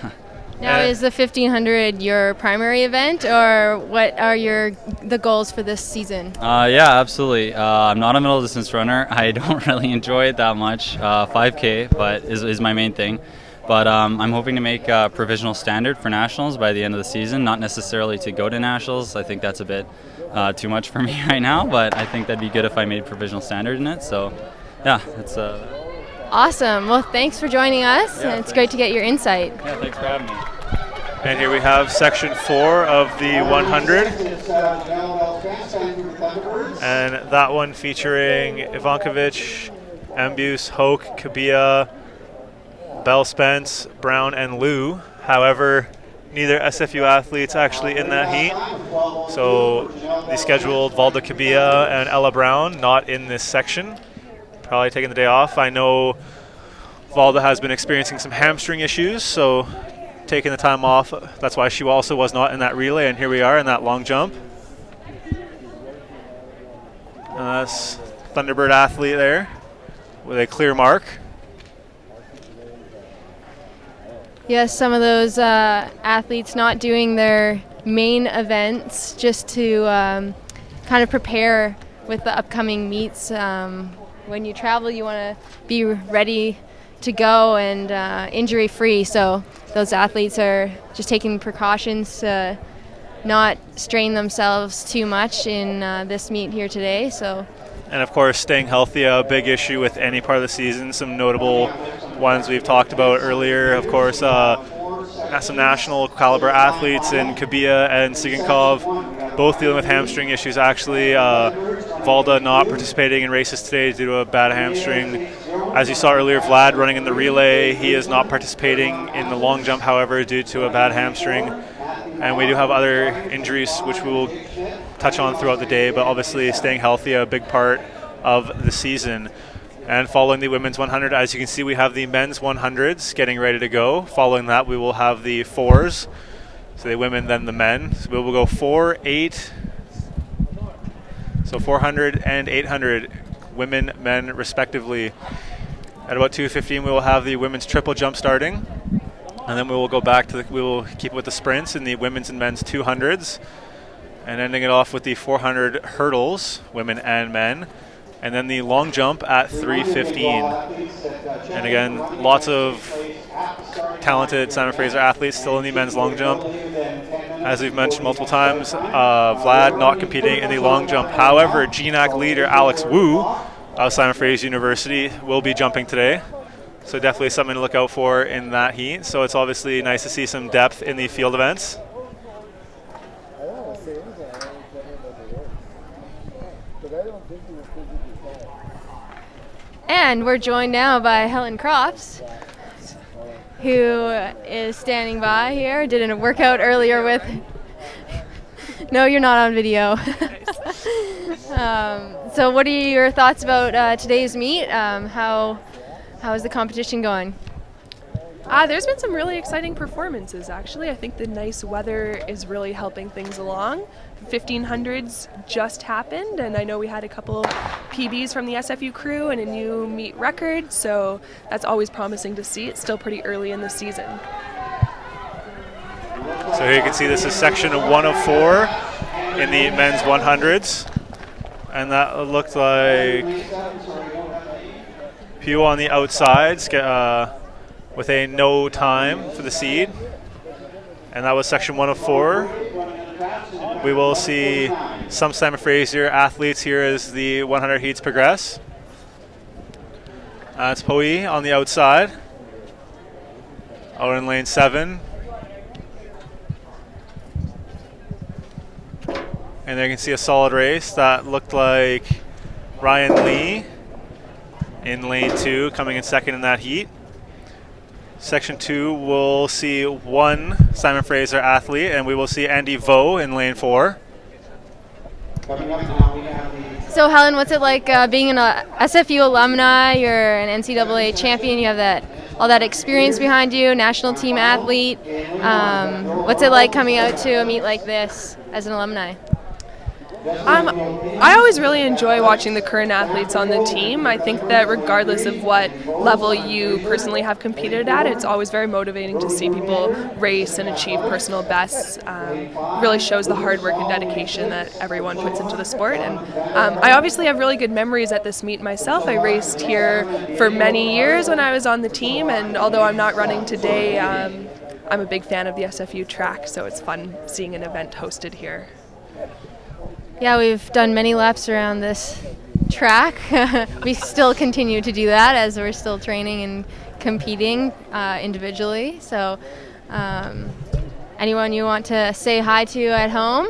Now, is the 1500 your primary event, or what are the goals for this season? Yeah, absolutely. I'm not a middle distance runner. I don't really enjoy it that much. 5K, but is my main thing. But I'm hoping to make a provisional standard for nationals by the end of the season. Not necessarily to go to nationals. I think that's a bit too much for me right now. But I think that'd be good if I made provisional standard in it. So, yeah, it's. Awesome. Well, thanks for joining us. Yeah, and it's great to get your insight. Yeah, thanks for having me. And here we have section 4 of the 100. And that one featuring Ivankovic, Ambus, Hoke, Kabia, Bell Spence, Brown, and Liu. However, neither SFU athletes actually in that heat. So the scheduled Valda Kabia and Ella Brown not in this section. Probably taking the day off. I know Valda has been experiencing some hamstring issues, so taking the time off. That's why she also was not in that relay, and here we are in that long jump. That's Thunderbird athlete there with a clear mark. Yes, some of those athletes not doing their main events just to kind of prepare with the upcoming meets. When you travel, you want to be ready to go and injury-free. So those athletes are just taking precautions to not strain themselves too much in this meet here today. So. And of course, staying healthy, a big issue with any part of the season. Some notable ones we've talked about earlier, of course, some national caliber athletes in Kabia and Sigankov, both dealing with hamstring issues. Actually, Valda not participating in races today due to a bad hamstring. As you saw earlier, Vlad running in the relay, he is not participating in the long jump, however, due to a bad hamstring. And we do have other injuries, which we will touch on throughout the day, but obviously staying healthy, a big part of the season. And following the women's 100, as you can see, we have the men's 100s getting ready to go. Following that, we will have the 4s. So the women, then the men. So we will go 4, 8. So 400 and 800 women, men, respectively. At about 2:15, we will have the women's triple jump starting, and then we will go back to we will keep with the sprints in the women's and men's 200s, and ending it off with the 400 hurdles, women and men, and then the long jump at 3:15. And again, lots of talented Simon Fraser athletes still in the men's long jump. As we've mentioned multiple times, Vlad not competing in the long jump. However, GNAC leader Alex Wu of Simon Fraser University will be jumping today. So definitely something to look out for in that heat. So it's obviously nice to see some depth in the field events. And we're joined now by Helen Crofts, who is standing by here. Did a workout earlier with... No, you're not on video. So what are your thoughts about today's meet? How is the competition going? There's been some really exciting performances, actually. I think the nice weather is really helping things along. 1500s just happened, and I know we had a couple PBs from the SFU crew and a new meet record, so that's always promising to see. It's still pretty early in the season. So here you can see this is section 1 of 4 in the men's 100s. And that looked like Pew on the outsides with a no time for the seed. And that was section 1 of 4. We will see some Simon Fraser athletes here as the 100 heats progress. It's Poi on the outside, out in lane 7. And there you can see a solid race. That looked like Ryan Lee in lane 2, coming in second in that heat. Section 2 will see one Simon Fraser athlete, and we will see Andy Vo in lane 4. So Helen, what's it like being an SFU alumni? You're an NCAA champion. You have all that experience behind you, national team athlete. What's it like coming out to a meet like this as an alumni? I always really enjoy watching the current athletes on the team. I think that regardless of what level you personally have competed at, it's always very motivating to see people race and achieve personal bests. Really shows the hard work and dedication that everyone puts into the sport. And I obviously have really good memories at this meet myself. I raced here for many years when I was on the team, and although I'm not running today, I'm a big fan of the SFU track, so it's fun seeing an event hosted here. Yeah, we've done many laps around this track. We still continue to do that as we're still training and competing individually. So anyone you want to say hi to at home?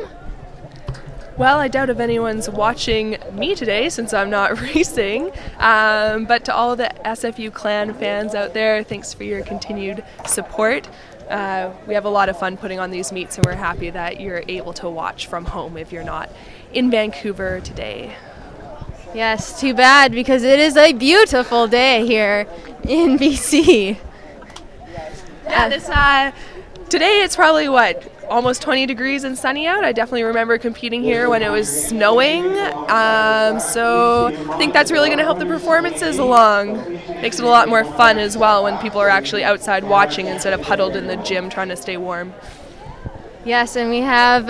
Well, I doubt if anyone's watching me today since I'm not racing, but to all the SFU clan fans out there, thanks for your continued support. We have a lot of fun putting on these meets, and we're happy that you're able to watch from home if you're not in Vancouver today. Yes, too bad, because it is a beautiful day here in BC. Yeah, today it's probably almost 20 degrees and sunny out. I definitely remember competing here when it was snowing, so I think that's really going to help the performances along. Makes it a lot more fun as well when people are actually outside watching instead of huddled in the gym trying to stay warm. Yes, and we have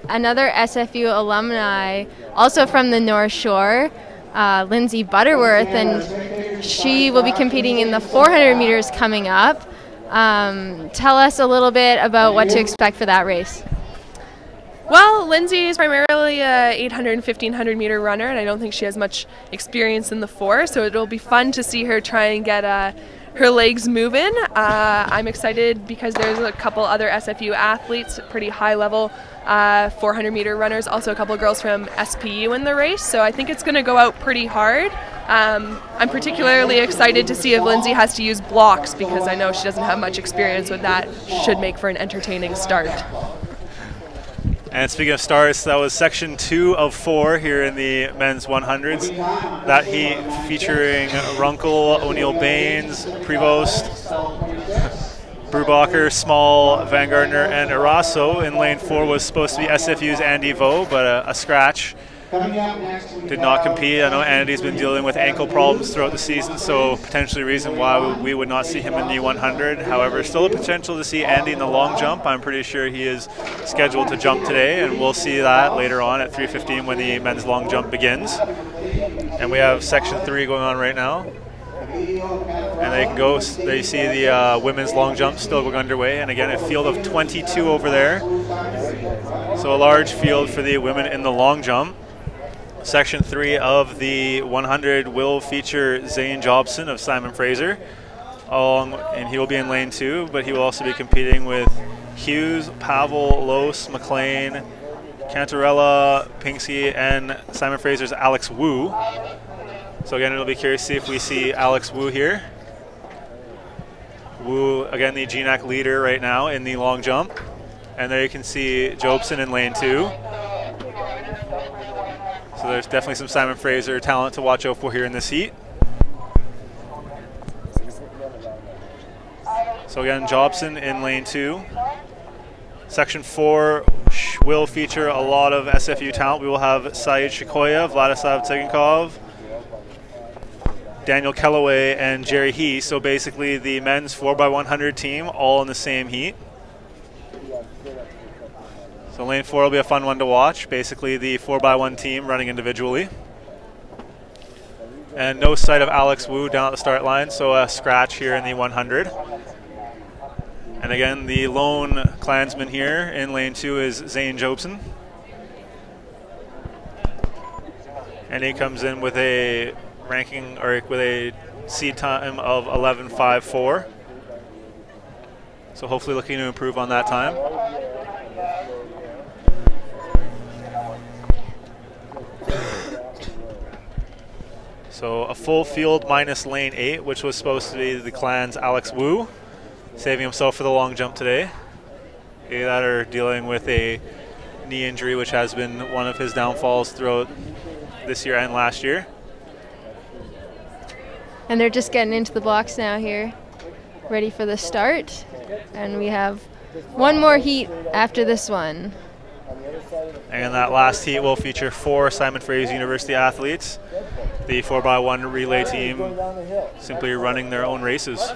another SFU alumni, also from the North Shore, Lindsay Butterworth, and she will be competing in the 400 meters coming up. Tell us a little bit about what to expect for that race. Well, Lindsay is primarily a 800 and 1500 meter runner, and I don't think she has much experience in the 4, so it'll be fun to see her try and get her legs moving. I'm excited because there's a couple other SFU athletes, pretty high level 400 meter runners, also a couple of girls from SPU in the race, so I think it's going to go out pretty hard. I'm particularly excited to see if Lindsay has to use blocks because I know she doesn't have much experience with that. Should make for an entertaining start. And speaking of starts, that was section 2 of 4 here in the men's 100s. That heat featuring Runkle, O'Neill Baines, Prevost, Brubacher, Small, Van Gardner, and Eraso. In lane 4 was supposed to be SFU's Andy Vo, but a scratch did not compete. I know Andy's been dealing with ankle problems throughout the season, so potentially a reason why we would not see him in the 100. However, still a potential to see Andy in the long jump. I'm pretty sure he is scheduled to jump today, and we'll see that later on at 3:15 when the men's long jump begins. And we have section 3 going on right now. And they see the women's long jump still going underway. And again, a field of 22 over there. So a large field for the women in the long jump. Section 3 of the 100 will feature Zane Jobson of Simon Fraser. And he will be in lane 2, but he will also be competing with Hughes, Pavel, Los, McLean, Cantarella, Pinksy, and Simon Fraser's Alex Wu. So again, it'll be curious to see if we see Alex Wu here. Wu, again, the GNAC leader right now in the long jump. And there you can see Jobson in lane 2. So there's definitely some Simon Fraser talent to watch out for here in this heat. So again, Jobson in lane 2. Section 4 will feature a lot of SFU talent. We will have Saeed Shikoya, Vladislav Tsigankov, Daniel Kellaway, and Jerry He. So basically the men's 4x100 team all in the same heat. So lane 4 will be a fun one to watch. Basically the 4x1 team running individually. And no sight of Alex Wu down at the start line, so a scratch here in the 100. And again, the lone Klansman here in lane 2 is Zane Jobson. And he comes in with a ranking, or with a seed time of 11:54. So hopefully looking to improve on that time. So a full field minus lane 8, which was supposed to be the Clan's Alex Wu, saving himself for the long jump today. Either that or dealing with a knee injury, which has been one of his downfalls throughout this year and last year. And they're just getting into the blocks now here, ready for the start. And we have one more heat after this one. And that last heat will feature 4 Simon Fraser University athletes. The 4x1 relay team simply running their own races.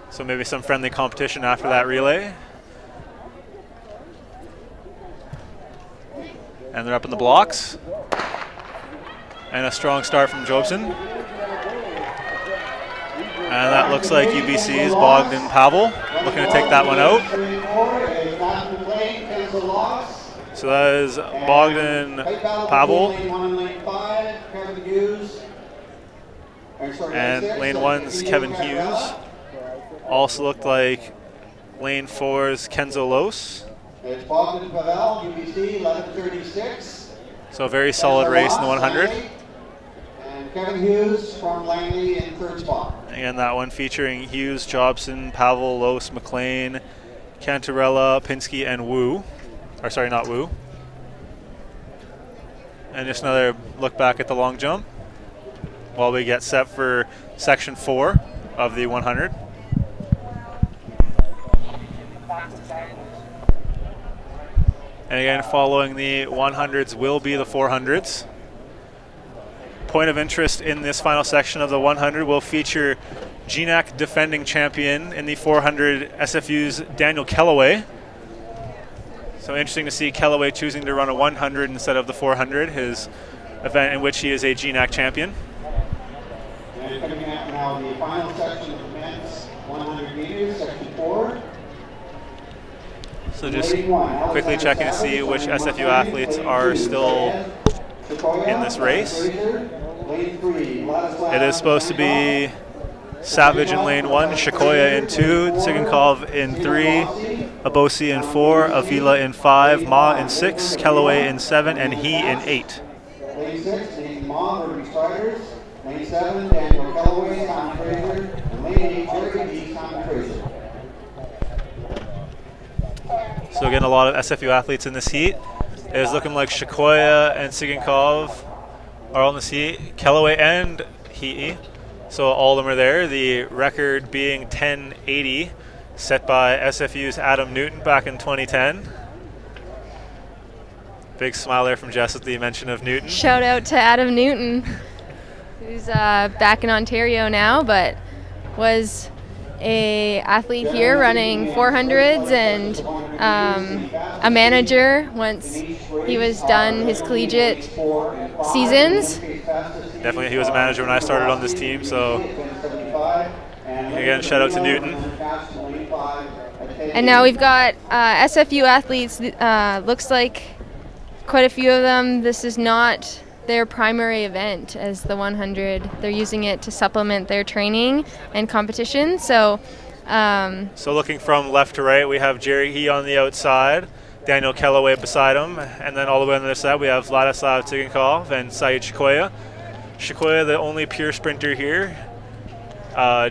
So maybe some friendly competition after that relay. And they're up in the blocks. And a strong start from Jobson. And that looks like UBC's Bogdan Pavel looking to take that one out. So that is Bogdan Pavel. And lane 1's Kevin Hughes. Also looked like lane 4's Kenzo Los. It's Bogdan Pavel, UBC, 11:36. So a very solid race in the 100. And Kevin Hughes from Langley in 3rd spot. And that one featuring Hughes, Jobson, Pavel, Los, McLean, Cantarella, Pinsky, and Wu. Or sorry, not Wu. And just another look back at the long jump while we get set for section 4 of the 100. And again, following the 100s will be the 400s. Point of interest in this final section of the 100 will feature GNAC defending champion in the 400 SFU's Daniel Kellaway. So interesting to see Kellaway choosing to run a 100 instead of the 400, his event in which he is a GNAC champion. And coming up now, the final section of the men's 100 meters, section 4. So just quickly checking to see which SFU athletes are still in this race. It is supposed to be Savage in lane 1, Shikoya in 2, Tsigankov in 3, Abosi in 4, Avila in 5, Ma in 6, Kellaway in 7, and He in 8. Lane 6, Nathan Ma, Ruby Striders. Lane 7, Daniel Kellaway, Simon Fraser. And lane 8, Jerry B, Simon Fraser. So again, a lot of SFU athletes in this heat. It is looking like Shikoya and Tsigankov are on this heat. Kellaway and He. So all of them are there. The record being 10:80, set by SFU's Adam Newton back in 2010. Big smile there from Jess at the mention of Newton. Shout out to Adam Newton, who's back in Ontario now, but was a athlete here running 400s and a manager once he was done his collegiate seasons. Definitely, he was a manager when I started on this team, so again, shout out to Newton. And now we've got SFU athletes, looks like quite a few of them. This is not their primary event as the 100. They're using it to supplement their training and competition. So looking from left to right, we have Jerry He on the outside, Daniel Kellaway beside him, and then all the way on the other side we have Vladislav Tsigankov and Said Shikoya. Shikoya, the only pure sprinter here.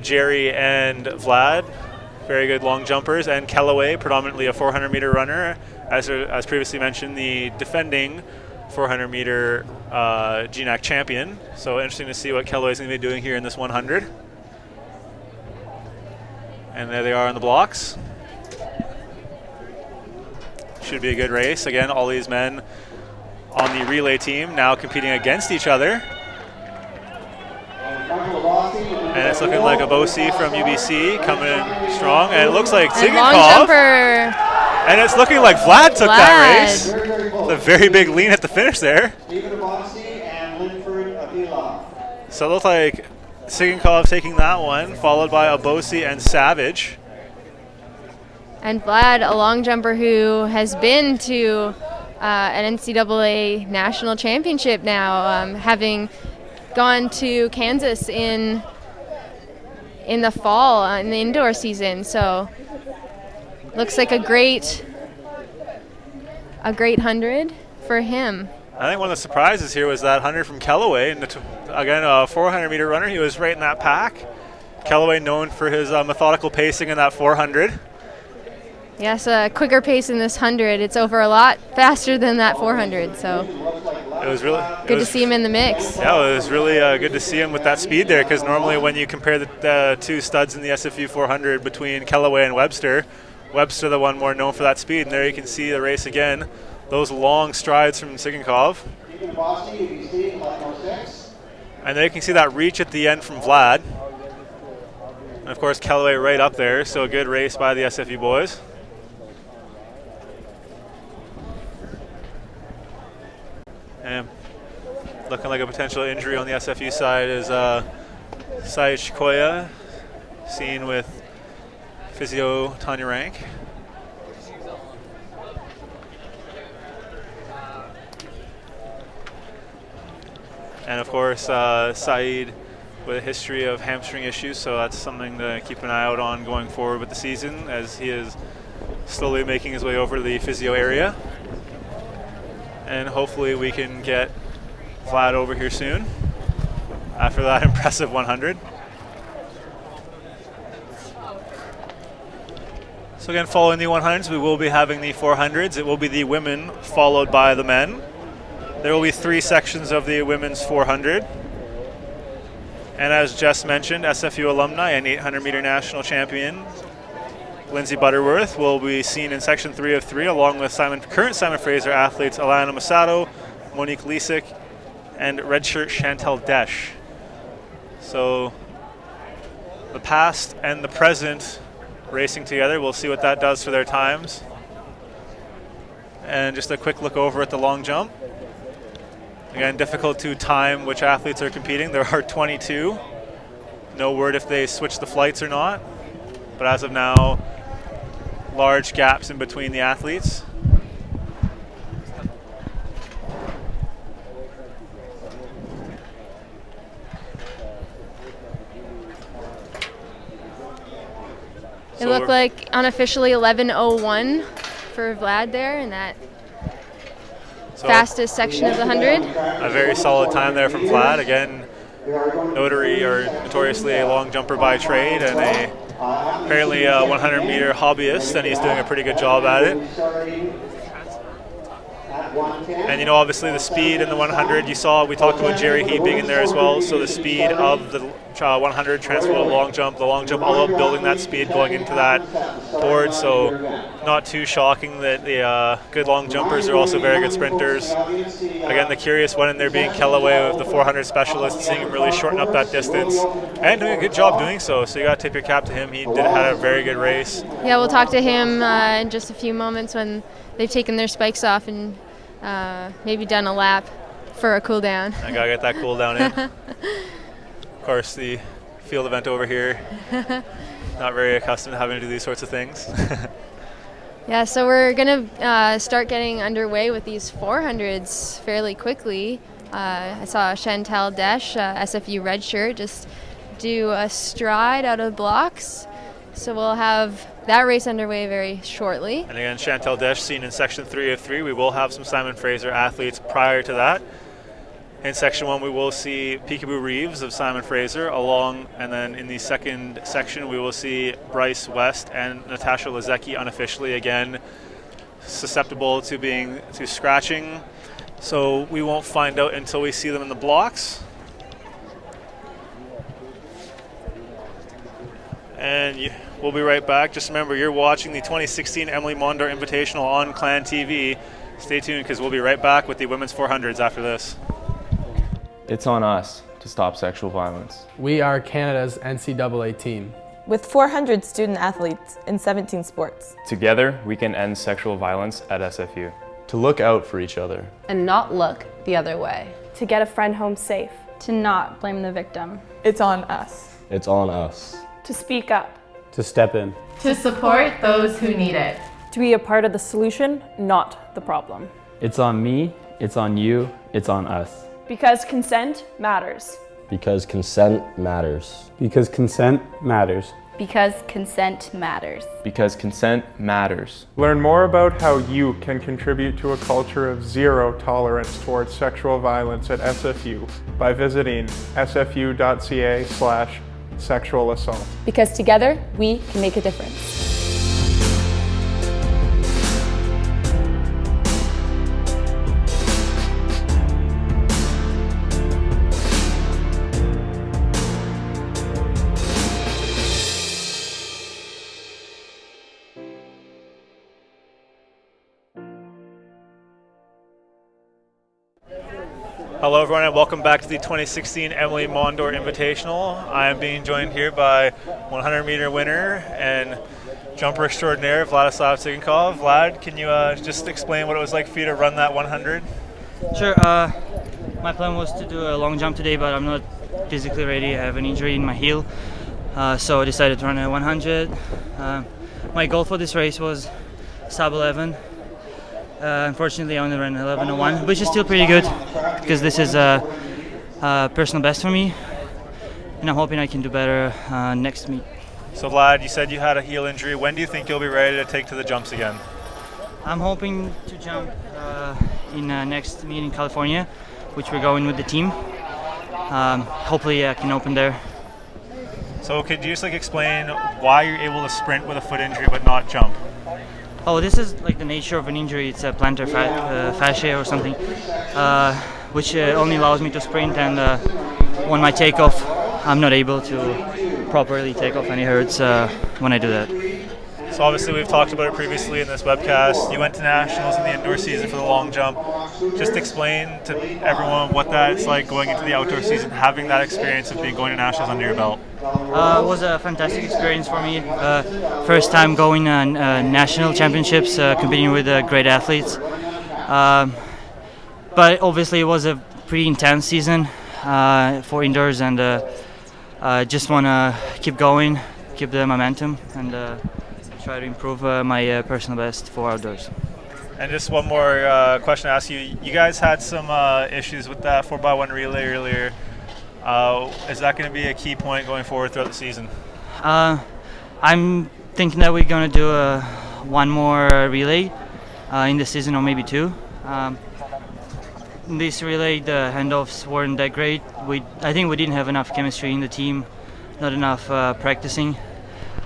Jerry and Vlad, very good long jumpers, and Kellaway, predominantly a 400-meter runner, as previously mentioned, the defending 400-meter GNAC champion. So interesting to see what Kellaway is going to be doing here in this 100. And there they are on the blocks. Should be a good race. Again, all these men on the relay team now competing against each other. And it's looking like Abosi from UBC coming in strong. And it looks like Tsigankov. And it's looking like Vlad took that race. A very big lean at the finish there. So it looked like Tsigankov taking that one, followed by Abosi and Savage. And Vlad, a long jumper who has been to an NCAA national championship now, having gone to Kansas in the fall in the indoor season. So looks like a great 100 for him. I think one of the surprises here was that 100 from Kellaway. And again, a 400-meter runner. He was right in that pack. Kellaway known for his methodical pacing in that 400. Yes, a quicker pace in this 100. It's over a lot faster than that 400. So it was really good to see him in the mix. Yeah, it was really good to see him with that speed there, because normally when you compare the two studs in the SFU 400 between Kellaway and Webster, the one more known for that speed. And there you can see the race again. Those long strides from Tsigankov. And there you can see that reach at the end from Vlad. And of course, Kellaway right up there. So a good race by the SFU boys. And looking like a potential injury on the SFU side is Said Shikoya, seen with physio Tanya Rank. And of course, Said with a history of hamstring issues, so that's something to keep an eye out on going forward with the season, as he is slowly making his way over to the physio area. And hopefully we can get Vlad over here soon after that impressive 100. So again, following the 100s, we will be having the 400s. It will be the women followed by the men. There will be 3 sections of the women's 400. And as Jess mentioned, SFU alumni and 800-meter national champion Lindsay Butterworth will be seen in section 3 of 3, along with current Simon Fraser athletes Alana Masato, Monique Lisick, and redshirt Chantel Desch. So the past and the present racing together. We'll see what that does for their times. And just a quick look over at the long jump. Again, difficult to time which athletes are competing. There are 22. No word if they switch the flights or not. But as of now, large gaps in between the athletes. It looked like unofficially 11:01 for Vlad there in that fastest section of the 100. A very solid time there from Vlad. Again, notoriously a long jumper by trade and apparently a 100-meter hobbyist, and he's doing a pretty good job at it. And obviously the speed in the 100, we talked about Jerry He being in there as well, so the speed of 100 transfer to long jump. The long jump all about building that speed going into that board, so not too shocking that the good long jumpers are also very good sprinters. Again, the curious one in there being Kellaway with the 400 specialist, seeing him really shorten up that distance and doing a good job doing so. So you got to tip your cap to him. He had a very good race. Yeah, we'll talk to him in just a few moments when they've taken their spikes off and maybe done a lap for a cool down. I gotta get that cool down in. Of course, the field event over here, not very accustomed to having to do these sorts of things. Yeah, so we're going to start getting underway with these 400s fairly quickly. I saw Chantal Desch, SFU red shirt, just do a stride out of blocks. So we'll have that race underway very shortly. And again, Chantal Desch seen in section 3 of 3. We will have some Simon Fraser athletes prior to that. In section 1, we will see Peekaboo Reeves of Simon Fraser along, and then in the second section, we will see Bryce West and Natasha Lazecki unofficially, again, susceptible to scratching. So we won't find out until we see them in the blocks. And we'll be right back. Just remember, you're watching the 2016 Emilie Mondor Invitational on Clan TV. Stay tuned because we'll be right back with the women's 400s after this. It's on us to stop sexual violence. We are Canada's NCAA team. With 400 student athletes in 17 sports. Together, we can end sexual violence at SFU. To look out for each other. And not look the other way. To get a friend home safe. To not blame the victim. It's on us. It's on us. To speak up. To step in. To support those who need it. To be a part of the solution, not the problem. It's on me, it's on you, it's on us. Because consent matters. Because consent matters. Because consent matters. Because consent matters. Because consent matters. Learn more about how you can contribute to a culture of zero tolerance towards sexual violence at SFU by visiting sfu.ca/sexual assault. Because together, we can make a difference. Hello everyone and welcome back to the 2016 Emilie Mondor Invitational. I am being joined here by 100-meter winner and jumper extraordinaire Vladislav Tsigankov. Vlad, can you just explain what it was like for you to run that 100? Sure. My plan was to do a long jump today, but I'm not physically ready. I have an injury in my heel, so I decided to run a 100. My goal for this race was sub 11. Unfortunately, I only ran 11:01, which is still pretty good because this is a personal best for me, and I'm hoping I can do better next meet. So Vlad, you said you had a heel injury. When do you think you'll be ready to take to the jumps again? I'm hoping to jump in next meet in California, which we're going with the team. Hopefully I can open there. So could you just explain why you're able to sprint with a foot injury but not jump? Oh, this is like the nature of an injury. It's a plantar fascia or something, which only allows me to sprint, and when I take off, I'm not able to properly take off, and it hurts when I do that. So obviously we've talked about it previously in this webcast. You went to nationals in the indoor season for the long jump. Just explain to everyone what that's like going into the outdoor season, having that experience of going to nationals under your belt. It was a fantastic experience for me. First time going on national championships, competing with great athletes. But obviously it was a pretty intense season for indoors, and just want to keep going, keep the momentum, and try to improve my personal best for outdoors. And just one more question to ask you. You guys had some issues with that 4x1 relay earlier. Is that going to be a key point going forward throughout the season? I'm thinking that we're going to do one more relay in the season, or maybe two. In this relay, the handoffs weren't that great. I think we didn't have enough chemistry in the team, not enough practicing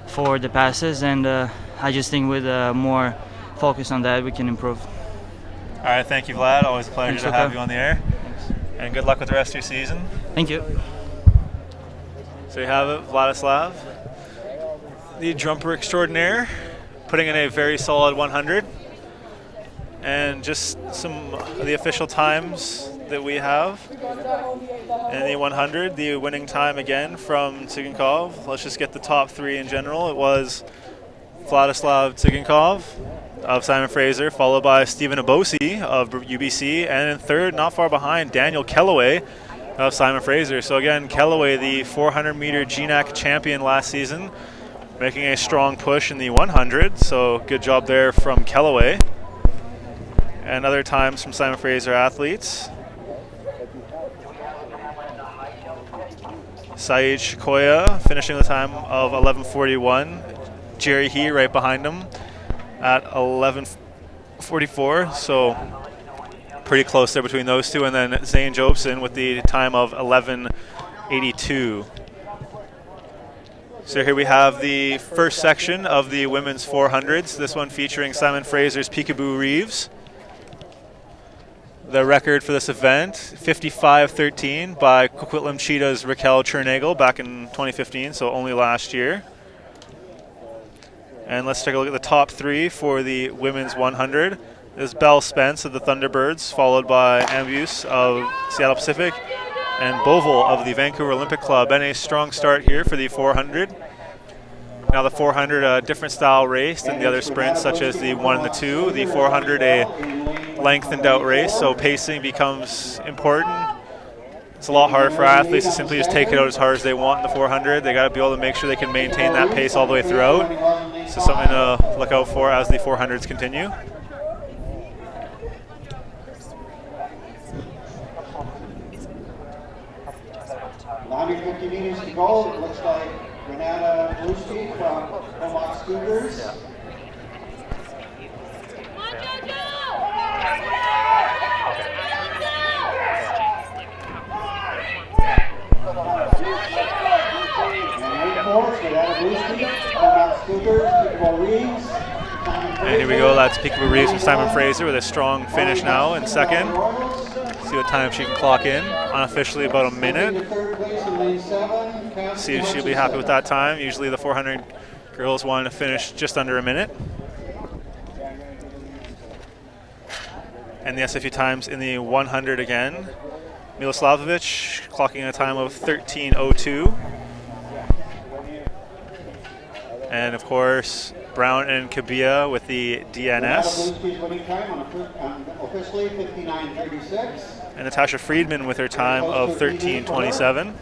for the passes, and I just think with more focus on that, we can improve. All right, thank you, Vlad. Always a pleasure to have you on the air. Thanks. And good luck with the rest of your season. Thank you. So you have it, Vladislav, the jumper extraordinaire, putting in a very solid 100. And just some of the official times that we have. In the 100, the winning time again from Tsigankov. Let's just get the top three in general. It was Vladislav Tsigankov of Simon Fraser, followed by Stephen Abosi of UBC, and in third, not far behind, Daniel Kellaway of Simon Fraser. So again, Kellaway, the 400-meter GNAC champion last season, making a strong push in the 100. So good job there from Kellaway. And other times from Simon Fraser athletes. Saeed Shikoya finishing the time of 11:41. Jerry He right behind him at 11:44. So pretty close there between those two. And then Zane Jobson with the time of 11:82. So here we have the first section of the women's 400s. This one featuring Simon Fraser's Peekaboo Reeves. The record for this event, 55:13 by Coquitlam Cheetah's Raquel Chernagel back in 2015, so only last year. And let's take a look at the top three for the women's 100. This is Belle Spence of the Thunderbirds, followed by Ambuse of Seattle Pacific, and Boval of the Vancouver Olympic Club. And a strong start here for the 400. Now the 400, a different style race than the other sprints, such as the 1 and the 2. The 400, a lengthened out race, so pacing becomes important. It's a lot harder for athletes to simply just take it out as hard as they want in the 400. They got to be able to make sure they can maintain that pace all the way throughout. So something to look out for as the 400s continue. Under 50 meters to go. It looks like Renata Bluesky from Hobart Scooters. And here we go, that's Peekaboo Reeves from Simon Fraser with a strong finish now in second. See what time she can clock in. Unofficially about a minute. See if she'll be happy with that time. Usually the 400 girls want to finish just under a minute. And the SFU times in the 100 again. Miloslavovich clocking a time of 13:02. And of course, Brown and Kabia with the DNS. And Natasha Friedman with her time of 13:27.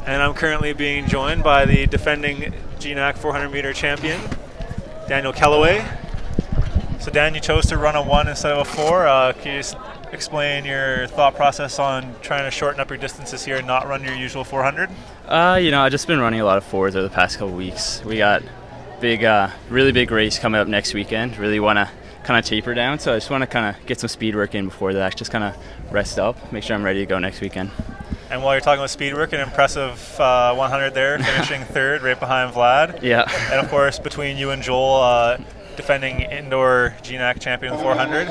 And I'm currently being joined by the defending GNAC 400-meter champion, Daniel Kellaway. So Dan, you chose to run a 1 instead of a 4. Can you just explain your thought process on trying to shorten up your distances here and not run your usual 400? I've just been running a lot of 4s over the past couple weeks. We got really big race coming up next weekend. Really want to kind of taper down, so I just want to kind of get some speed work in before that. Just kind of rest up, make sure I'm ready to go next weekend. And while you're talking about speed work, an impressive 100 there, finishing third right behind Vlad. Yeah. And of course, between you and Joel, defending indoor GNAC champion 400.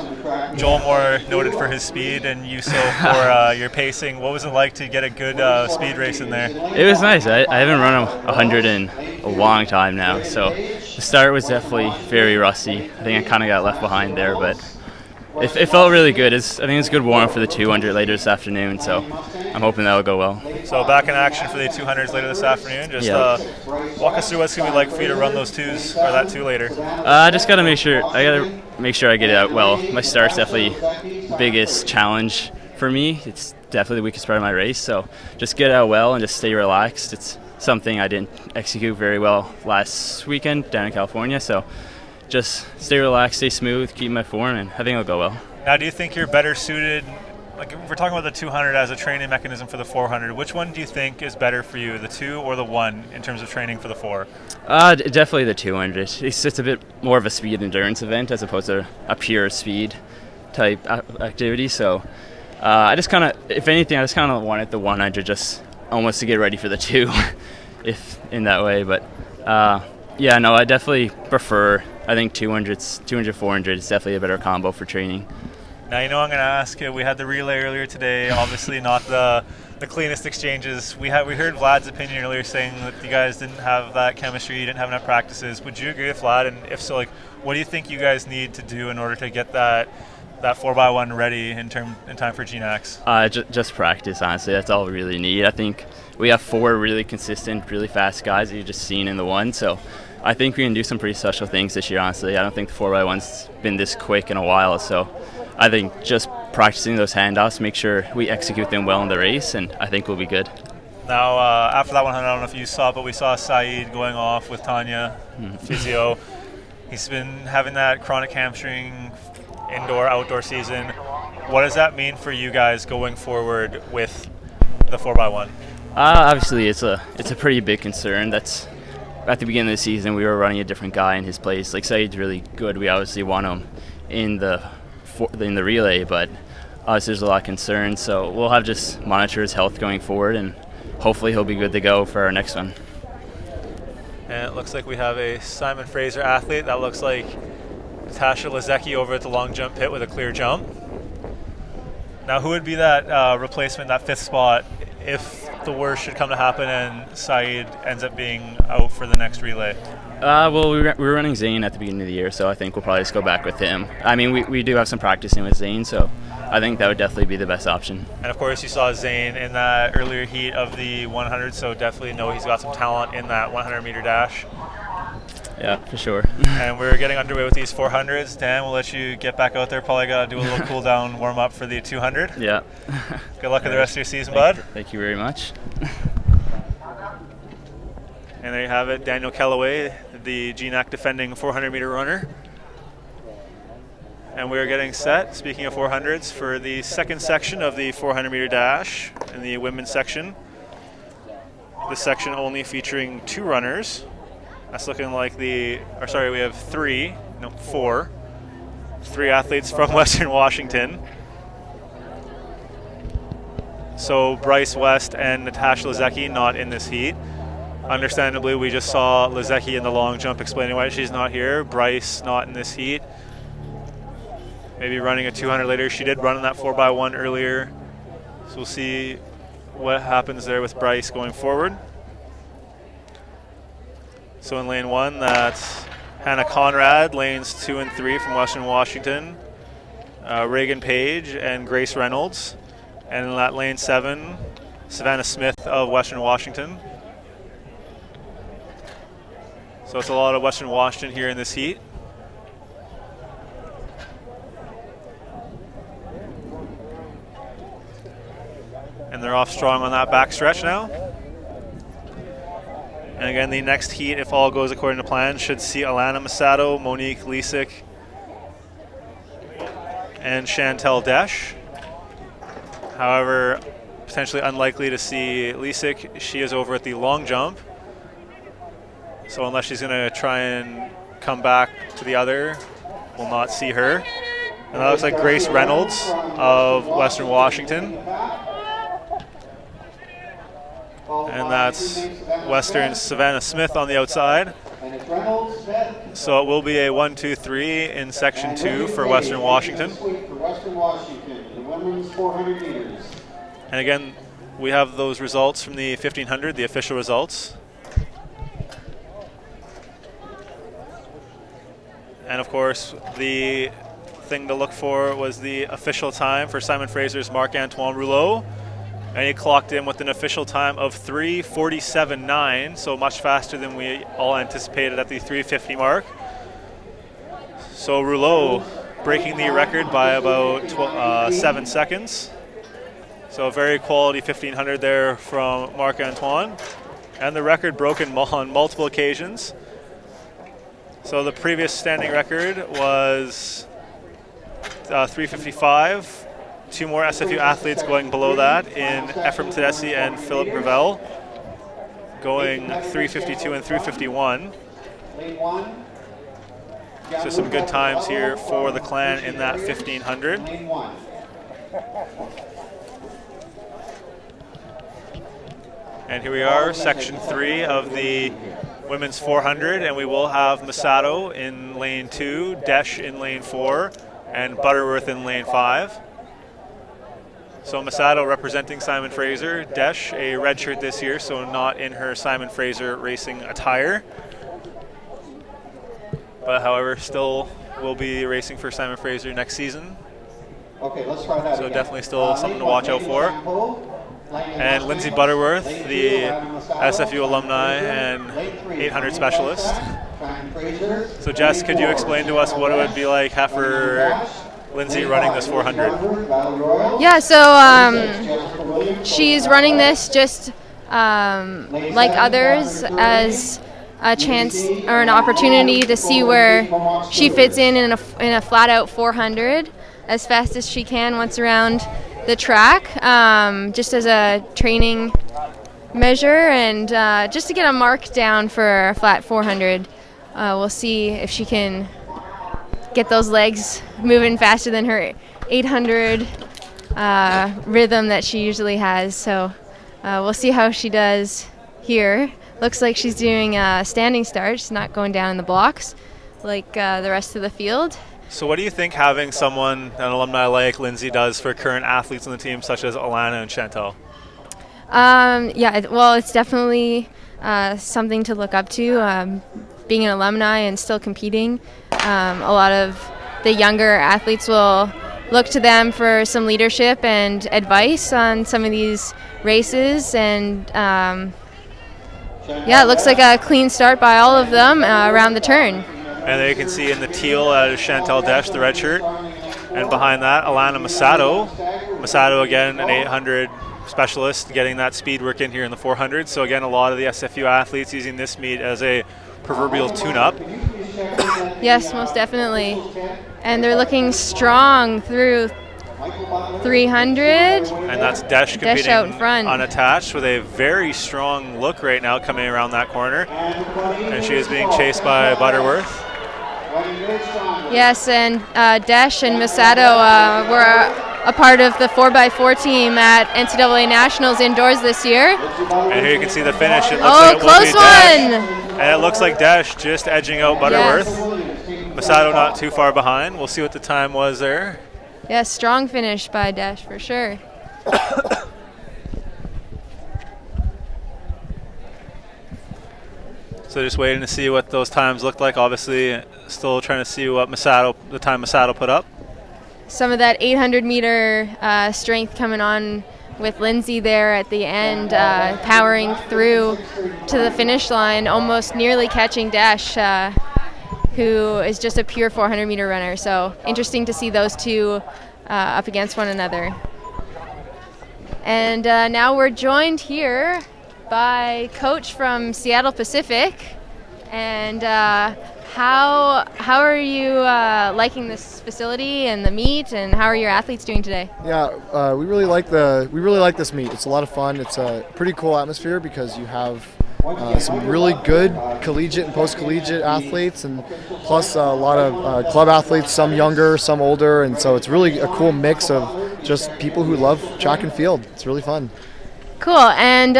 Joel more noted for his speed and you so for your pacing. What was it like to get a good speed race in there? It was nice. I haven't run a 100 in a long time now, so the start was definitely very rusty. I think I kind of got left behind there, but it felt really good. I think it's a good warm-up for the 200 later this afternoon, so I'm hoping that will go well. So back in action for the 200s later this afternoon. Just walk us through what's going to be like for you to run those 2s or that 2 later. I just got to make sure I get it out well. My start's definitely the biggest challenge for me. It's definitely the weakest part of my race, so just get it out well and just stay relaxed. It's something I didn't execute very well last weekend down in California, so just stay relaxed, stay smooth, keep my form, and I think it'll go well. Now, do you think you're better suited, like if we're talking about the 200 as a training mechanism for the 400, which one do you think is better for you, the 2 or the 1 in terms of training for the 4? Definitely the 200. It's just a bit more of a speed endurance event as opposed to a pure speed type activity. So if anything, I just kind of wanted the 100 just almost to get ready for the 2, if in that way. But Yeah, no, I definitely prefer, I think 200, 400 is definitely a better combo for training. Now, you know I'm going to ask you, we had the relay earlier today, obviously not the cleanest exchanges. We heard Vlad's opinion earlier saying that you guys didn't have that chemistry, you didn't have enough practices. Would you agree with Vlad? And if so, like, what do you think you guys need to do in order to get that 4x1 ready in time for GNAX? Just practice, honestly. That's all we really need. I think we have 4 really consistent, really fast guys that you've just seen in the one, so I think we can do some pretty special things this year, honestly. I don't think the 4x1's been this quick in a while, so I think just practicing those handoffs, make sure we execute them well in the race, and I think we'll be good. Now, after that 100, I don't know if you saw, but we saw Saeed going off with Tanya, physio. He's been having that chronic hamstring indoor, outdoor season. What does that mean for you guys going forward with the 4x1? Obviously, it's a pretty big concern. That's at the beginning of the season, we were running a different guy in his place. Like, Saeed's really good. We obviously want him in the relay, but obviously there's a lot of concern. So we'll have just monitor his health going forward, and hopefully he'll be good to go for our next one. And it looks like we have a Simon Fraser athlete. That looks like Natasha Lezecki over at the long jump pit with a clear jump. Now, who would be that replacement, that 5th spot, if the worst should come to happen and Saeed ends up being out for the next relay? Well, we were running Zane at the beginning of the year, so I think we'll probably just go back with him. I mean, we do have some practicing with Zane, so I think that would definitely be the best option. And of course, you saw Zane in that earlier heat of the 100, so definitely know he's got some talent in that 100-meter dash. Yeah, for sure. And we're getting underway with these 400s. Dan, we'll let you get back out there. Probably got to do a little cool down warm up for the 200. Yeah. Good luck with the rest of your season, bud. Thank you very much. And there you have it, Daniel Kellaway, the GNAC defending 400-meter runner. And we're getting set, speaking of 400s, for the second section of the 400-meter dash in the women's section. This section only featuring 2 runners. That's looking like we have 4 athletes from Western Washington. So Bryce West and Natasha Lezecki not in this heat. Understandably, we just saw Lezecki in the long jump explaining why she's not here. Bryce not in this heat. Maybe running a 200 later. She did run in that 4x1 earlier. So we'll see what happens there with Bryce going forward. So in lane 1, that's Hannah Conrad, lanes 2 and 3 from Western Washington, Reagan Page and Grace Reynolds. And in that lane 7, Savannah Smith of Western Washington. So it's a lot of Western Washington here in this heat. And they're off strong on that back stretch now. And again, the next heat, if all goes according to plan, should see Alana Masato, Monique Lisick, and Chantel Desch. However, potentially unlikely to see Lisick. She is over at the long jump. So unless she's going to try and come back to the other, we'll not see her. And that looks like Grace Reynolds of Western Washington. And that's Western Savannah Smith on the outside. So it will be a 1-2-3 in section 2 for Western Washington. And again, we have those results from the 1500, the official results. And of course, the thing to look for was the official time for Simon Fraser's Marc-Antoine Rouleau. And he clocked in with an official time of 3:47.9, so much faster than we all anticipated at the 3:50 mark. So Rouleau breaking the record by about 7 seconds. So a very quality 1500 there from Marc-Antoine. And the record broken on multiple occasions. So the previous standing record was 3:55. 2 more SFU athletes going below that in Ephraim Tedeschi and Philip Gravel, going 3:52 and 3:51. So some good times here for the clan in that 1500. And here we are, section 3 of the women's 400, and we will have Masato in lane 2, Desch in lane 4, and Butterworth in lane 5. So Masato representing Simon Fraser, Desch a red shirt this year, so not in her Simon Fraser racing attire. But however, still will be racing for Simon Fraser next season. Okay, let's try that So again. definitely still something to watch out for. And Lindsay Butterworth, the SFU alumni and 800 specialist. So Jess, could you explain to us what it would be like for Lindsay running this 400? Yeah, so she's running this just like others as a chance or an opportunity to see where she fits in a flat-out 400 as fast as she can once around the track, just as a training measure and just to get a mark down for a flat 400. We'll see if she can get those legs moving faster than her 800 rhythm that she usually has. So we'll see how she does here. Looks like she's doing a standing start. She's not going down in the blocks like the rest of the field. So what do you think having someone, an alumni like Lindsay, does for current athletes on the team, such as Alana and Chantel? Well, it's definitely something to look up to. Being an alumni and still competing, a lot of the younger athletes will look to them for some leadership and advice on some of these races. And it looks like a clean start by all of them around the turn. And there you can see in the teal that is Chantel Desch, the red shirt. And behind that, Alana Masato. Masato, again, an 800 specialist, getting that speed work in here in the 400. So again, a lot of the SFU athletes using this meet as a proverbial tune-up. Yes, most definitely. And they're looking strong through 300. And that's Desch competing out in front. unattached with a very strong look right now coming around that corner. And she is being chased by Butterworth. Yes, and Desch and Masato were a part of the 4x4 team at NCAA Nationals indoors this year. And here you can see the finish. It looks like it close will be one! Desch. And it looks like Desch just edging out Butterworth. Yes. Masato not too far behind. We'll see what the time was there. Yes, strong finish by Desch for sure. So just waiting to see what those times looked like. Obviously, still trying to see what the time Masato put up. Some of that 800-meter strength coming on with Lindsay there at the end, powering through to the finish line, almost nearly catching Desch, who is just a pure 400-meter runner. So interesting to see those two up against one another. And now we're joined here by Coach from Seattle Pacific. And how are you liking this facility and the meet, and how are your athletes doing today? Yeah, we really like this meet. It's a lot of fun. It's a pretty cool atmosphere because you have some really good collegiate and post-collegiate athletes, and plus a lot of club athletes, some younger, some older, and so it's really a cool mix of just people who love track and field. It's really fun. Cool, and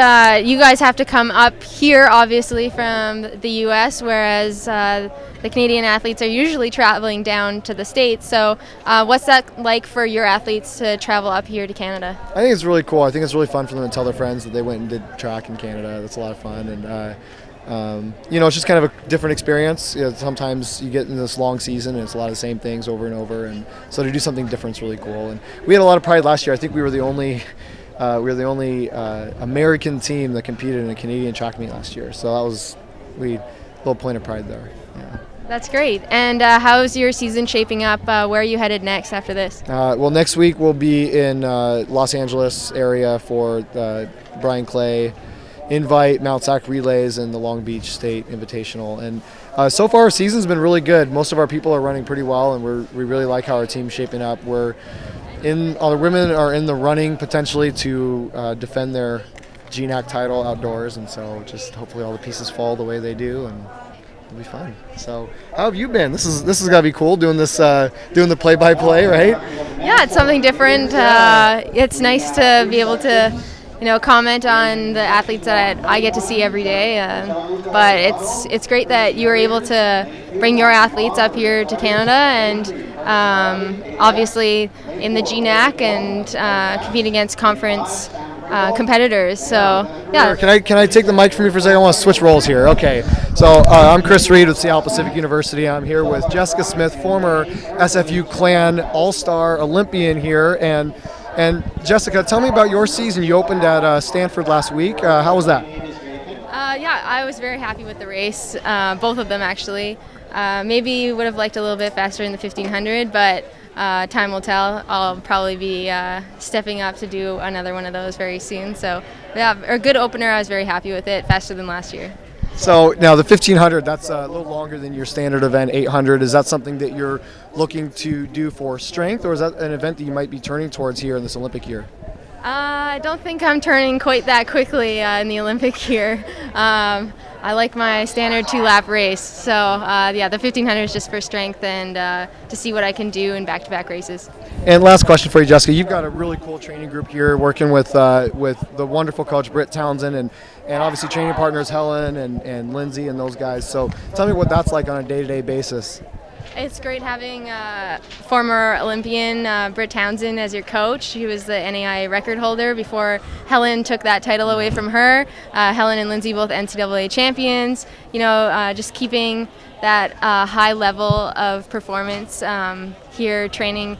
you guys have to come up here, obviously, from the U.S., whereas the Canadian athletes are usually traveling down to the States. So what's that like for your athletes to travel up here to Canada? I think it's really cool. I think it's really fun for them to tell their friends that they went and did track in Canada. That's a lot of fun, and it's just kind of a different experience. Sometimes you get in this long season and it's a lot of the same things over and over, and so to do something different is really cool. And we had a lot of pride last year. I think we were the only American team that competed in a Canadian track meet last year. So that was a little point of pride there. Yeah. That's great. And how's your season shaping up? Where are you headed next after this? Well, next week we'll be in Los Angeles area for Brian Clay Invite, Mount Sac Relays, and the Long Beach State Invitational. And so far our season's been really good. Most of our people are running pretty well, and we really like how our team's shaping up. All the women are in the running potentially to defend their GNAC title outdoors, and so just hopefully all the pieces fall the way they do, and it'll be fun. So how have you been? This has got to be cool doing this, doing the play-by-play, right? Yeah, it's something different. It's nice to be able to comment on the athletes that I get to see every day. But it's great that you were able to bring your athletes up here to Canada and obviously in the GNAC and compete against conference competitors. So yeah. Can I take the mic from you for a second? I want to switch roles here. Okay. So I'm Chris Reed with Seattle Pacific University. I'm here with Jessica Smith, former SFU Clan All-Star Olympian here, and Jessica, tell me about your season. You opened at Stanford last week. How was that? Yeah, I was very happy with the race, both of them actually. Maybe would have liked a little bit faster in the 1500, but time will tell. I'll probably be stepping up to do another one of those very soon. So yeah, a good opener. I was very happy with it, faster than last year. So now the 1500, that's a little longer than your standard event 800. Is that something that you're looking to do for strength, or is that an event that you might be turning towards here in this Olympic year? I don't think I'm turning quite that quickly in the Olympic year. I like my standard 2-lap race. So yeah, the 1500 is just for strength and to see what I can do in back-to-back races. And last question for you, Jessica. You've got a really cool training group here, working with the wonderful coach Britt Townsend and obviously training partners Helen and Lindsay and those guys. So tell me what that's like on a day-to-day basis. It's great having former Olympian Britt Townsend as your coach. She was the NAI record holder before Helen took that title away from her. Helen and Lindsay both NCAA champions. Just keeping that high level of performance here, training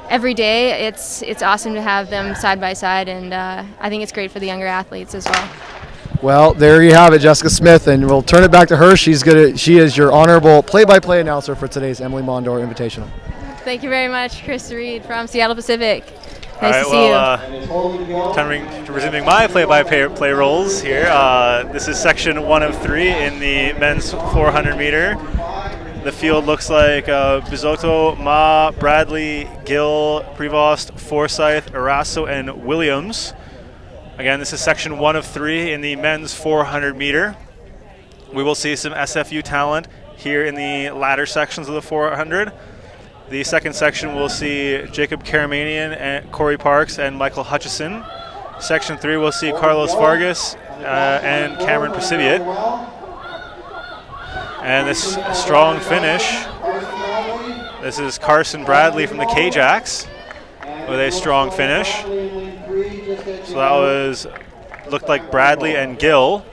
every day. It's awesome to have them side by side, and I think it's great for the younger athletes as well. Well, there you have it, Jessica Smith, and we'll turn it back to her. She is your honorable play-by-play announcer for today's Emilie Mondor Invitational. Thank you very much, Chris Reed from Seattle Pacific. All Nice right, to see you. Time to resuming my play-by-play roles here. This is section 1 of 3 in the men's 400 meter. The field looks like Bizotto, Ma, Bradley, Gill, Prevost, Forsyth, Arasso, and Williams. Again, this is section 1 of 3 in the men's 400 meter. We will see some SFU talent here in the latter sections of the 400. The second section will see Jacob Karamanian, and Corey Parks, and Michael Hutchison. Section 3 will see Carlos Vargas and Cameron Privia. And this strong finish. This is Carson Bradley from the K-Jacks with a strong finish. So that looked like Bradley and Gill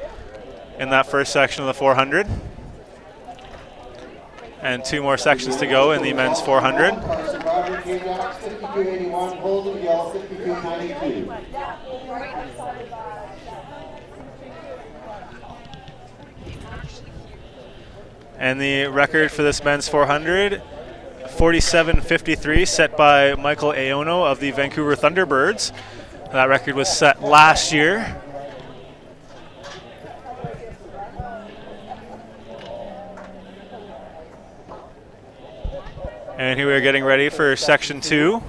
in that first section of the 400. And 2 more sections to go in the men's 400. And the record for this men's 400, 47.53, set by Michael Aono of the Vancouver Thunderbirds. That record was set last year. And here we are getting ready for section 2.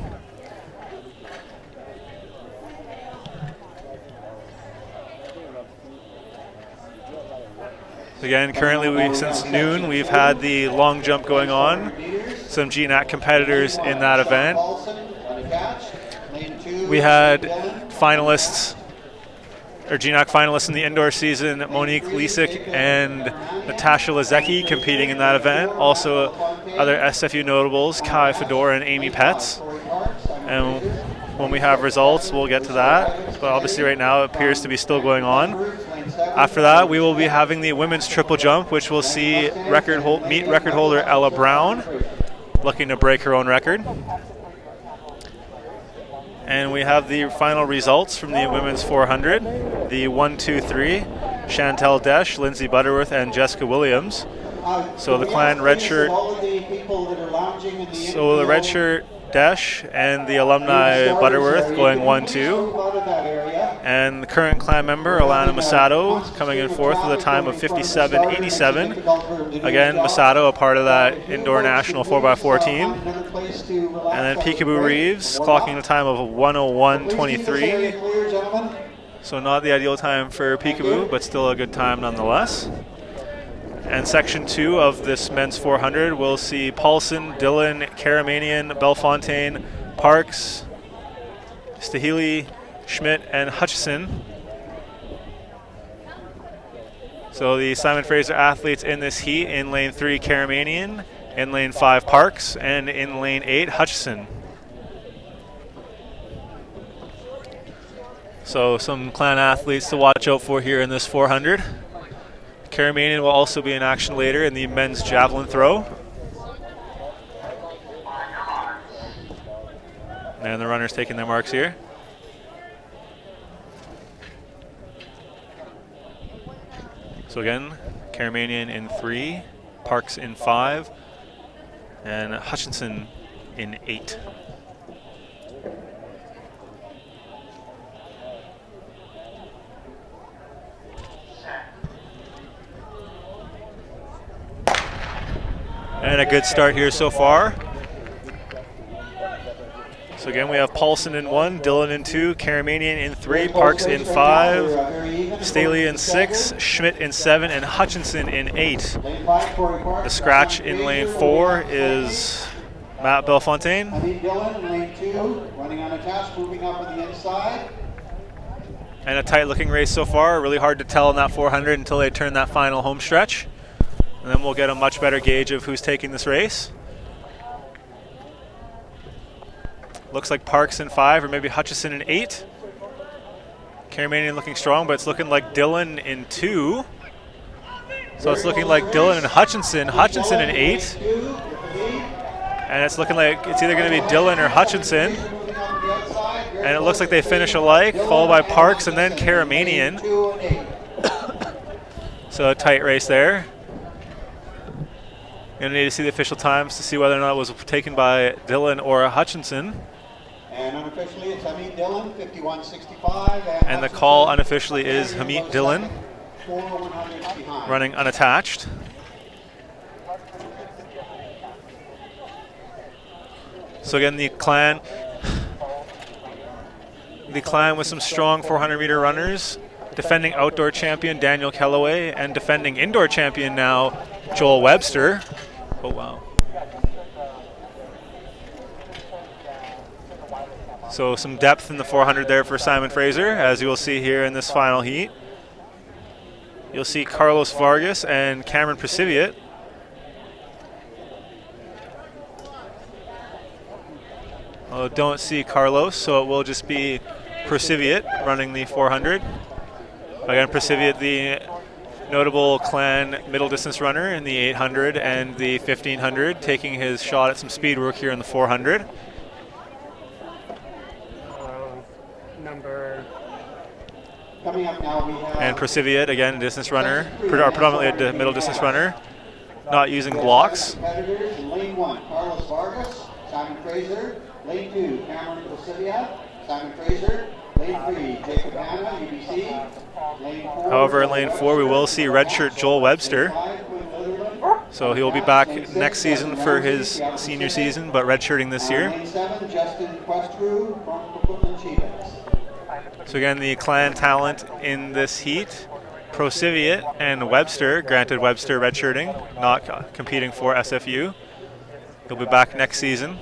Again, currently since noon, we've had the long jump going on. Some GNAC competitors in that event. We had finalists, or GNAC finalists in the indoor season, Monique Lisik and Natasha Lazecki competing in that event. Also other SFU notables, Kai Fedor and Amy Petz. And when we have results, we'll get to that. But obviously right now it appears to be still going on. After that, we will be having the women's triple jump, which will see meet record holder Ella Brown looking to break her own record. And we have the final results from the women's 400. The 1, 2, 3, Chantel Desch, Lindsay Butterworth, and Jessica Williams. So the clan redshirt. So the redshirt Desch and the alumni Butterworth going 1, 2. And the current clan member, Alana Masato, coming in fourth with a time of 57.87. Again, Masato, a part of that indoor national 4x4 team. And then Peekaboo Reeves, clocking a time of 101.23. So not the ideal time for Peekaboo, but still a good time nonetheless. And section 2 of this men's 400 will see Paulson, Dillon, Karamanian, Bellefontaine, Parks, Stahili, Schmidt, and Hutchison. So the Simon Fraser athletes in this heat: in lane 3, Karamanian; in lane 5, Parks; and in lane 8, Hutchison. So some clan athletes to watch out for here in this 400. Karamanian will also be in action later in the men's javelin throw. And the runners taking their marks here. So again, Karamanian in 3, Parks in 5, and Hutchinson in 8. And a good start here so far. So again, we have Paulson in 1, Dillon in 2, Karamanian in 3, Parks in 5, Staley in 6, Schmidt in 7, and Hutchinson in 8. The scratch in lane 4 is Matt Bellefontaine. Dillon in lane 2, running unattached, moving up on the inside. And a tight looking race so far. Really hard to tell in that 400 until they turn that final home stretch. And then we'll get a much better gauge of who's taking this race. Looks like Parks in 5, or maybe Hutchison in 8. Karamanian looking strong, but it's looking like Dillon in 2. So it's looking like Dillon and Hutchinson in 8. And it's looking like it's either going to be Dillon or Hutchinson. And it looks like they finish alike, followed by Parks and then Karamanian. So a tight race there. Going to need to see the official times to see whether or not it was taken by Dillon or Hutchinson. And unofficially, it's Hamid Dillon, 51.65. And the call unofficially is Hamid Dillon, 4 100s behind. running unattached. So again, the clan with some strong 400-meter runners. Defending outdoor champion Daniel Kellaway and defending indoor champion now Joel Webster. Oh, wow. So some depth in the 400 there for Simon Fraser, as you will see here in this final heat. You'll see Carlos Vargas and Cameron Presiviat. Oh, don't see Carlos, so it will just be Presiviat running the 400. Again, Presiviat, the notable clan middle distance runner in the 800 and the 1500, taking his shot at some speed work here in the 400. Coming up now, we have And Presiviat, again, a distance runner, predominantly a middle distance runner, not using blocks. competitors in lane 1, Carlos Vargas, Simon Fraser. Lane 2, Cameron Presiviat, Simon Fraser. Lane 3, Jacob Hanna, UBC. Lane 4. However, in lane 4, we will see redshirt Joel Webster. So he'll be back next season for his senior season, but redshirting this year. Lane 7, Justin Questrew from Coquitlam Chivas. So again, the clan talent in this heat, Prosiviat and Webster, granted Webster redshirting, not competing for SFU. He'll be back next season.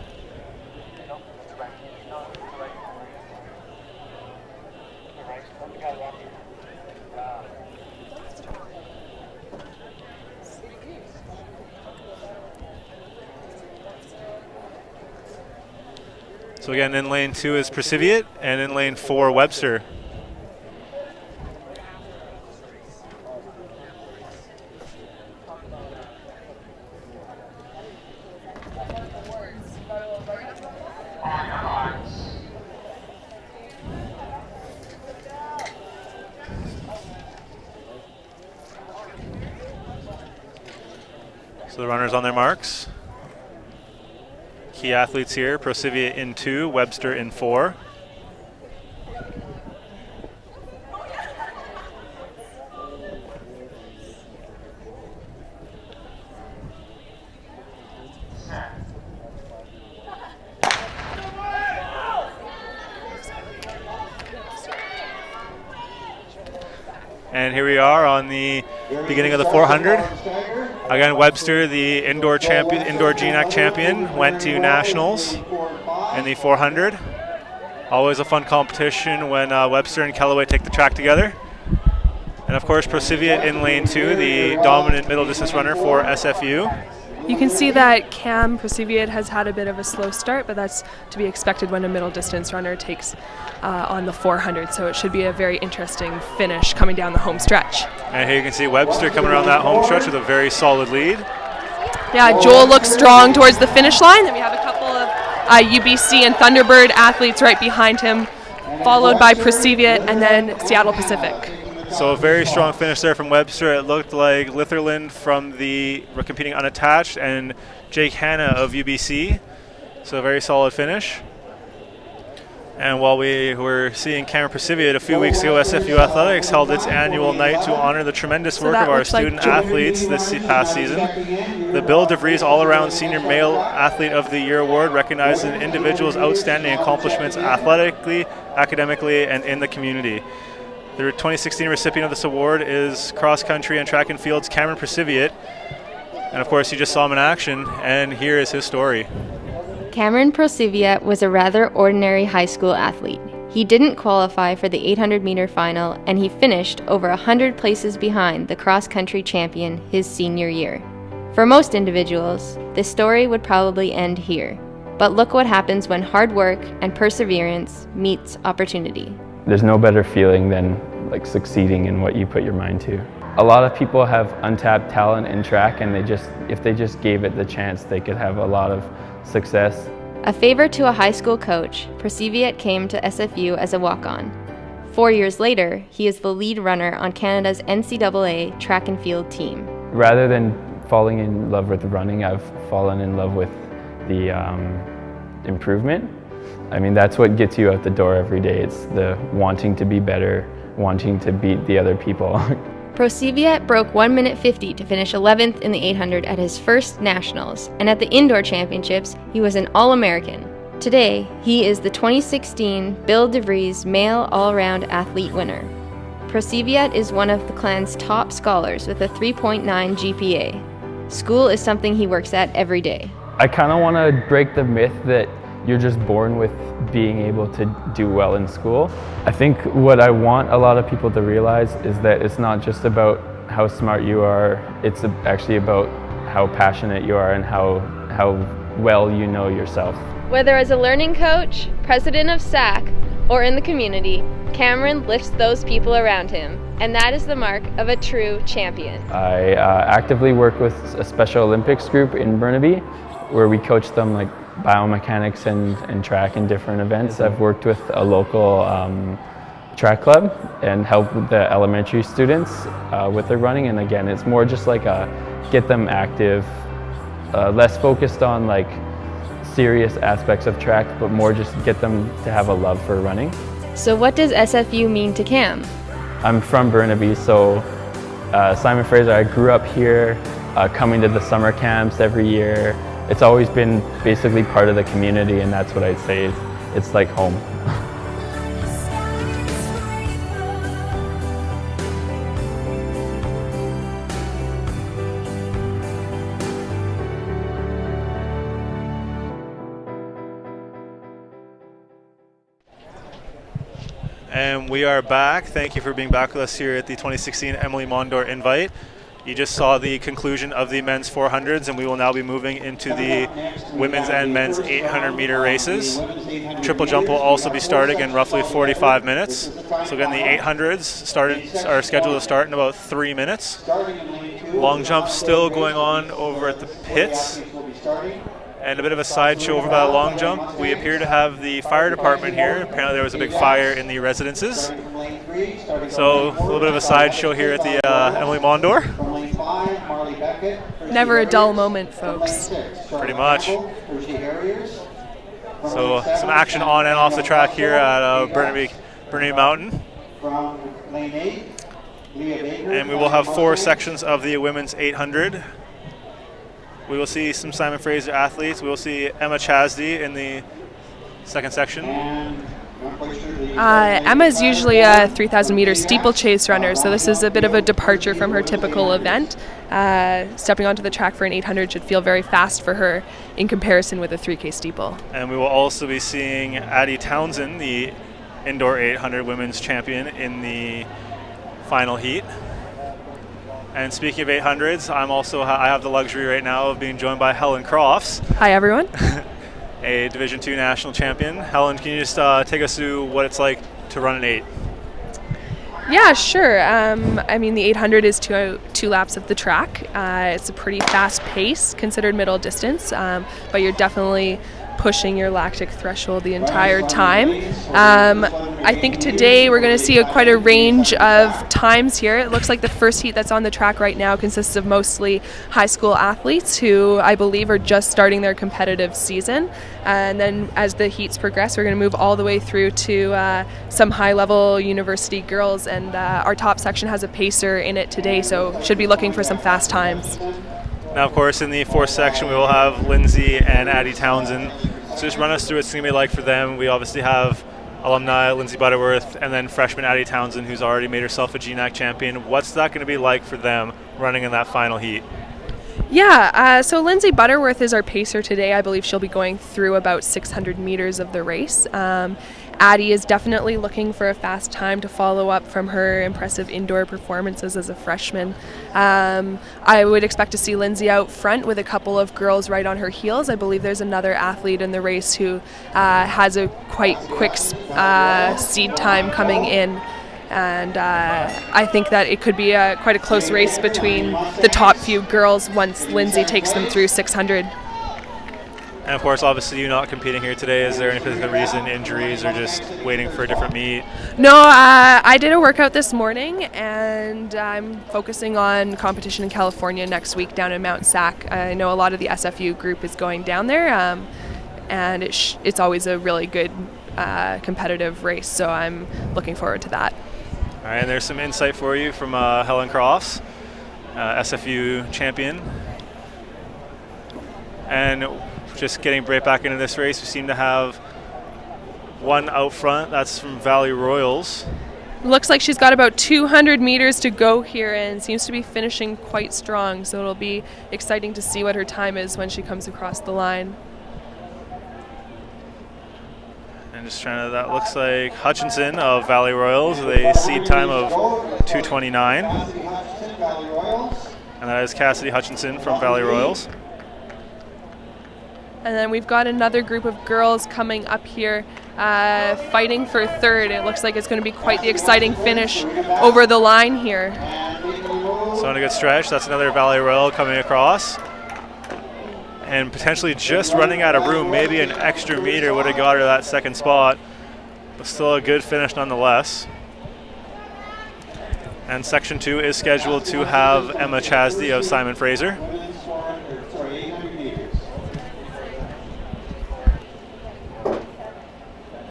So again, in lane 2 is Presiviat, and in lane 4, Webster. So the runners on their marks. Key athletes here, Prosiviat in 2, Webster in 4. And here we are on the beginning of the 400. Again, Webster, the indoor champion, indoor GNAC champion, went to nationals in the 400. Always a fun competition when Webster and Callaway take the track together. And of course, Privia in lane 2, the dominant middle distance runner for SFU. You can see that Cam Privia has had a bit of a slow start, but that's to be expected when a middle distance runner takes on the 400. So it should be a very interesting finish coming down the home stretch. And here you can see Webster coming around that home stretch with a very solid lead. Yeah, Joel looks strong towards the finish line. Then we have a couple of UBC and Thunderbird athletes right behind him, followed by Privia and then Seattle Pacific. So a very strong finish there from Webster. It looked like Litherland were competing unattached, and Jake Hanna of UBC. So a very solid finish. And while we were seeing Cameron Privia a few weeks ago, SFU Athletics held its annual night to honor the tremendous work of our student athletes this past season. The Bill DeVries All-Around Senior Male Athlete of the Year Award recognizes an individual's outstanding accomplishments athletically, academically, and in the community. The 2016 recipient of this award is cross country and track and field's Cameron Privia. And of course, you just saw him in action, and here is his story. Cameron Privia was a rather ordinary high school athlete. He didn't qualify for the 800-meter final, and he finished over 100 places behind the cross-country champion his senior year. For most individuals, this story would probably end here. But look what happens when hard work and perseverance meets opportunity. There's no better feeling than succeeding in what you put your mind to. A lot of people have untapped talent in track, and if they just gave it the chance, they could have a lot of success. A favor to a high school coach, Privia came to SFU as a walk-on. 4 years later, he is the lead runner on Canada's NCAA track and field team. Rather than falling in love with running, I've fallen in love with the improvement. I mean, that's what gets you out the door every day. It's the wanting to be better, wanting to beat the other people. Privia broke 1 minute 50 to finish 11th in the 800 at his first nationals, and at the indoor championships, he was an All-American. Today, he is the 2016 Bill DeVries Male All-Around Athlete winner. Privia is one of the clan's top scholars with a 3.9 GPA. School is something he works at every day. I kind of want to break the myth that you're just born with being able to do well in school. I think what I want a lot of people to realize is that it's not just about how smart you are, it's actually about how passionate you are and how well you know yourself. Whether as a learning coach, president of SAC, or in the community, Cameron lifts those people around him, and that is the mark of a true champion. I actively work with a Special Olympics group in Burnaby, where we coach them biomechanics and track in different events. I've worked with a local track club and helped the elementary students with their running, and again, it's more just get them active, less focused on serious aspects of track, but more just get them to have a love for running. So what does SFU mean to Cam? I'm from Burnaby, so Simon Fraser, I grew up here, coming to the summer camps every year. It's always been basically part of the community, and that's what I'd say it's like home. And we are back. Thank you for being back with us here at the 2016 Emilie Mondor Invite. You just saw the conclusion of the men's 400s, and we will now be moving into the women's and men's 800-meter races. Triple jump will also be starting in roughly 45 minutes. So again, the 800s are scheduled to start in about 3 minutes. Long jump still going on over at the pits. And a bit of a sideshow over by the long jump. We appear to have the fire department here. Apparently there was a big fire in the residences. So a little bit of a sideshow here at the Emilie Mondor. Never a dull moment, folks. Pretty much. So some action on and off the track here at Burnaby Mountain. And we will have 4 sections of the women's 800. We will see some Simon Fraser athletes. We will see Emma Chasdy in the second section. Emma's usually a 3,000 meter steeplechase runner, so this is a bit of a departure from her typical event. Stepping onto the track for an 800 should feel very fast for her in comparison with a 3K steeple. And we will also be seeing Addie Townsend, the indoor 800 women's champion, in the final heat. And speaking of 800s, I have the luxury right now of being joined by Helen Crofts. Hi everyone. A Division II national champion. Helen, can you just take us through what it's like to run an 8? Yeah, sure. I mean, the 800 is two laps of the track. It's a pretty fast pace, considered middle distance, but you're definitely pushing your lactic threshold the entire time. I think today we're going to see quite a range of times here. It looks like the first heat that's on the track right now consists of mostly high school athletes who I believe are just starting their competitive season. And then as the heats progress, we're going to move all the way through to some high-level university girls, and our top section has a pacer in it today, so should be looking for some fast times. Now, of course, in the fourth section, we will have Lindsay and Addie Townsend. So just run us through what it's going to be like for them. We obviously have alumni Lindsay Butterworth and then freshman Addie Townsend, who's already made herself a GNAC champion. What's that going to be like for them running in that final heat? Yeah, so Lindsay Butterworth is our pacer today. I believe she'll be going through about 600 meters of the race. Addie is definitely looking for a fast time to follow up from her impressive indoor performances as a freshman. I would expect to see Lindsay out front with a couple of girls right on her heels. I believe there's another athlete in the race who has a quite quick seed time coming in. And I think that it could be quite a close race between the top few girls once Lindsay takes them through 600. And of course, obviously, you not competing here today. Is there any particular reason, injuries, or just waiting for a different meet? No, I did a workout this morning, and I'm focusing on competition in California next week down in Mount Sac. I know a lot of the SFU group is going down there, and it's always a really good competitive race, so I'm looking forward to that. All right, and there's some insight for you from Helen Crofts, SFU champion. And just getting right back into this race, we seem to have one out front. That's from Valley Royals. Looks like she's got about 200 meters to go here and seems to be finishing quite strong, so it'll be exciting to see what her time is when she comes across the line. And just trying to, that looks like Hutchinson of Valley Royals with a seed time of 2:29. And that is Cassidy Hutchinson from Valley Royals. And then we've got another group of girls coming up here fighting for third. It looks like it's going to be quite the exciting finish over the line here. So on a good stretch, that's another Valley Royal coming across. And potentially just running out of room, maybe an extra meter would have got her that second spot. But still a good finish nonetheless. And section 2 is scheduled to have Emma Chasdy of Simon Fraser.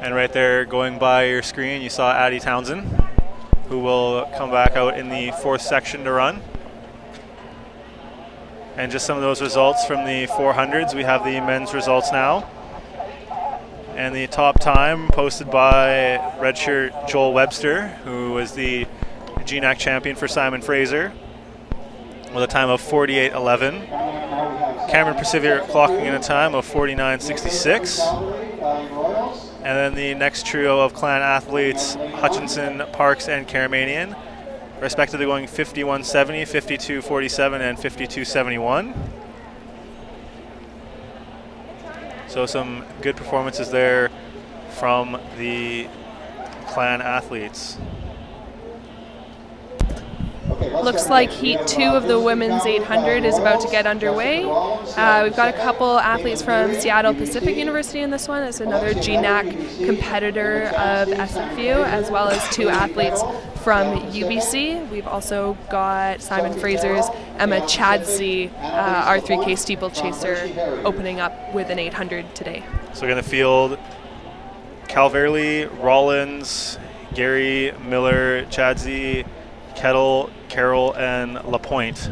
And right there, going by your screen, you saw Addie Townsend, who will come back out in the fourth section to run. And just some of those results from the 400s. We have the men's results now. And the top time posted by redshirt Joel Webster, who was the GNAC champion for Simon Fraser, with a time of 48:11. Cameron Privia clocking in a time of 49:66. And then the next trio of clan athletes, Hutchinson, Parks, and Karamanian, respectively going 51:70, 52:47, and 52:71. So some good performances there from the clan athletes. Looks like Heat 2 of the women's 800 is about to get underway. We've got a couple athletes from Seattle Pacific University in this one. It's another GNAC competitor of SFU, as well as 2 athletes from UBC. We've also got Simon Fraser's Emma Chadzi, our 3K steeplechaser, opening up with an 800 today. So we're going to field Calverley, Rollins, Gary, Miller, Chadzi, Kettle, Carroll, and LaPointe.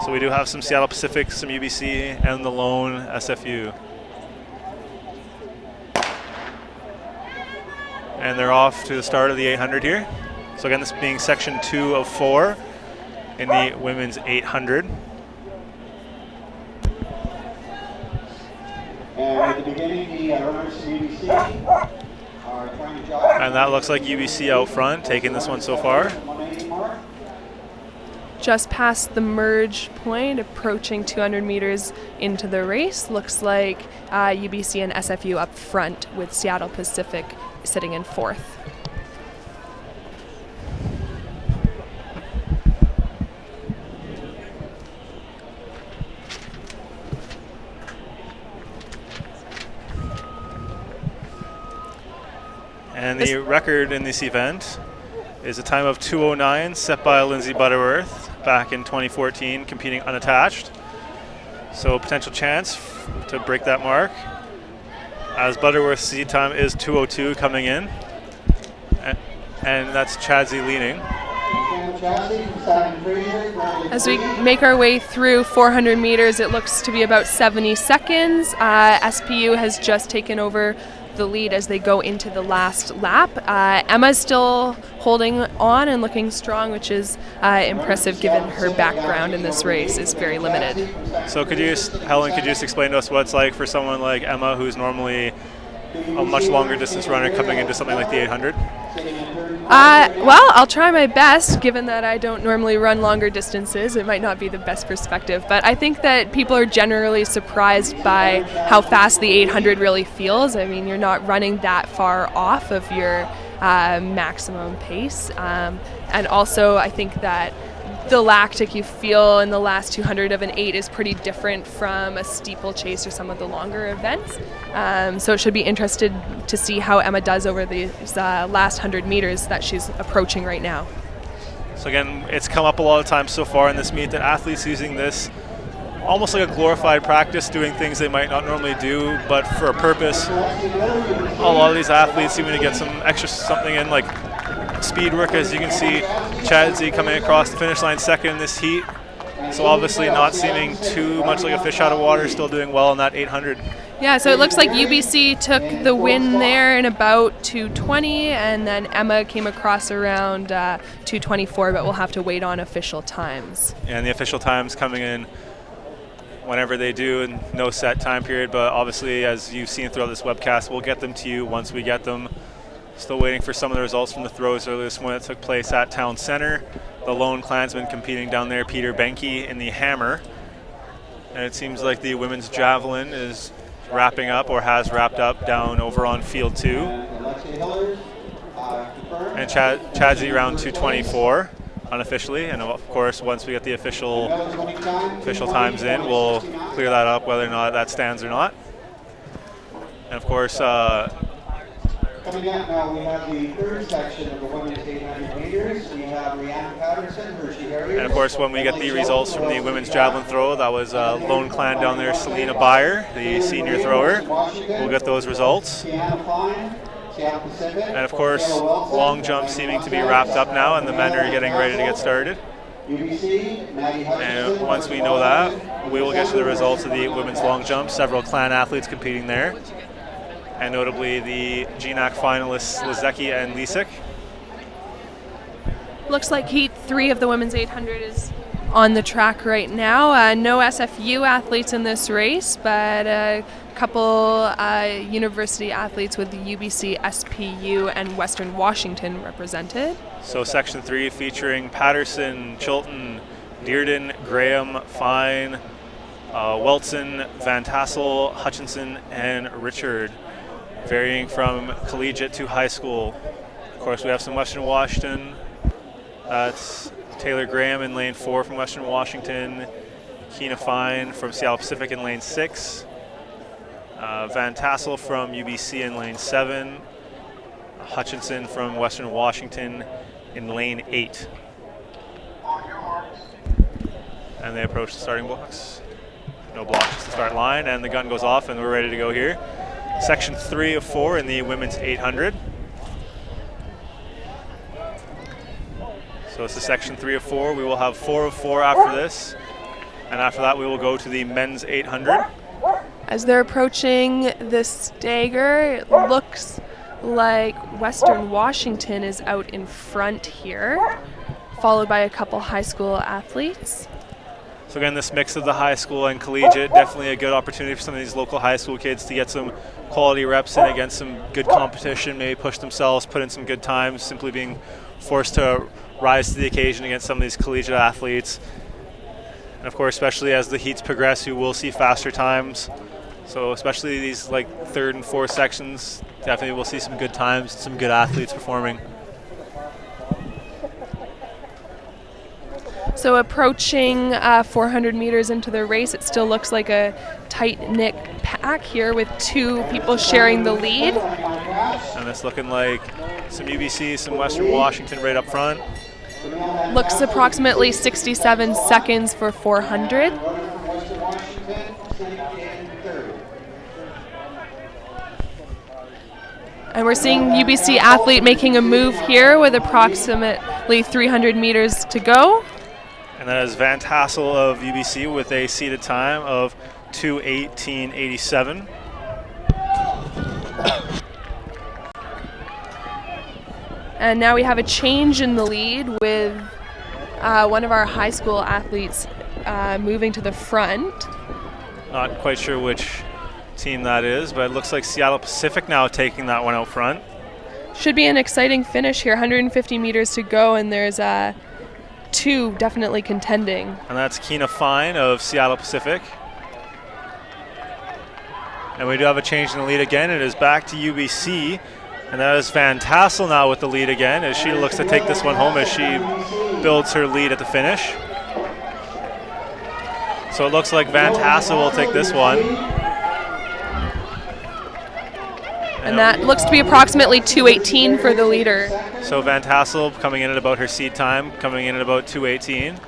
So we do have some Seattle Pacific, some UBC, and the lone SFU. And they're off to the start of the 800 here. So again, this being section 2 of 4 in the women's 800. And at the beginning, the runners from UBC are trying to jog. And that looks like UBC out front, taking this one so far. 180 mark. Just past the merge point, approaching 200 meters into the race. Looks like UBC and SFU up front, with Seattle Pacific sitting in 4th. And the record in this event is a time of 2:09 set by Lindsay Butterworth back in 2014, competing unattached. So a potential chance to break that mark, as Butterworth's seed time is 2:02 coming in. And that's Chadsey leading. As we make our way through 400 meters, it looks to be about 70 seconds. SPU has just taken over the lead as they go into the last lap. Emma's still holding on and looking strong, which is impressive given her background in this race is very limited. So Helen, could you just explain to us what it's like for someone like Emma, who's normally a much longer distance runner, coming into something like the 800? Well, I'll try my best, given that I don't normally run longer distances. It might not be the best perspective, but I think that people are generally surprised by how fast the 800 really feels. I mean, you're not running that far off of your maximum pace. And also, I think that the lactic you feel in the last 200 of an 8 is pretty different from a steeplechase or some of the longer events. So it should be interested to see how Emma does over these last 100 meters that she's approaching right now. So again, it's come up a lot of times so far in this meet that athletes using this almost like a glorified practice, doing things they might not normally do, but for a purpose. A lot of these athletes seem to get some extra something in, like speed work. As you can see, Chadsey coming across the finish line second in this heat. So obviously not seeming too much like a fish out of water, still doing well in that 800. Yeah, so it looks like UBC took the win there in about 2:20, and then Emma came across around 2:24, but we'll have to wait on official times. And the official times coming in whenever they do, and no set time period, but obviously, as you've seen throughout this webcast, we'll get them to you once we get them. Still waiting for some of the results from the throws earlier this morning that took place at Town Center. The lone Klansman competing down there, Peter Benke, in the hammer. And it seems like the women's javelin is wrapping up, or has wrapped up, down over on field 2. And Chadsey around 2:24 unofficially. And of course, once we get the official times in, we'll clear that up, whether or not that stands or not. And of course, coming up now, we have the third section of the women's 800 meters. We have Rhiannon Patterson, Hershey Harriers. And of course, when we get the results from the women's javelin throw, that was lone clan down there, Selena Beyer, the senior thrower. We'll get those results. And of course, long jump seeming to be wrapped up now, and the men are getting ready to get started. And once we know that, we will get to the results of the women's long jump. Several clan athletes competing there, and notably the GNAC finalists Lizecki and Lisik. Looks like heat 3 of the women's 800 is on the track right now. No SFU athletes in this race, but a couple university athletes with the UBC, SPU, and Western Washington represented. So section 3 featuring Patterson, Chilton, Dearden, Graham, Fine, Weltson, Van Tassel, Hutchinson, and Richard, varying from collegiate to high school. Of course, we have some Western Washington. That's Taylor Graham in lane 4 from Western Washington, Keena Fine from Seattle Pacific in lane 6, Van Tassel from UBC in lane 7, Hutchinson from Western Washington in lane 8. And they approach the starting blocks. No blocks, just the start line, and the gun goes off, and we're ready to go here. Section 3 of 4 in the women's 800. So this is section 3 of 4. We will have 4 of 4 after this, and after that we will go to the men's 800. As they're approaching the stagger, it looks like Western Washington is out in front here, followed by a couple high school athletes. So again, this mix of the high school and collegiate, definitely a good opportunity for some of these local high school kids to get some quality reps in against some good competition, maybe push themselves, put in some good times, simply being forced to rise to the occasion against some of these collegiate athletes. And of course, especially as the heats progress, you will see faster times. So especially these like third and fourth sections, definitely we'll see some good times, some good athletes performing. So approaching 400 meters into the race, it still looks like a tight-knit pack here with two people sharing the lead. And it's looking like some UBC, some Western Washington right up front. Looks approximately 67 seconds for 400. And we're seeing UBC athlete making a move here with approximately 300 meters to go. And that is Van Tassel of UBC with a seated time of 2:18.87. And now we have a change in the lead with one of our high school athletes moving to the front. Not quite sure which team that is, but it looks like Seattle Pacific now taking that one out front. Should be an exciting finish here, 150 meters to go, and there's two definitely contending. And that's Keena Fine of Seattle Pacific. And we do have a change in the lead again. It is back to UBC. And that is Van Tassel now with the lead again as she looks to take this one home as she builds her lead at the finish. So it looks like Van Tassel will take this one. And that looks to be approximately 2:18 for the leader. So Van Tassel coming in at about her seed time, coming in at about 2:18.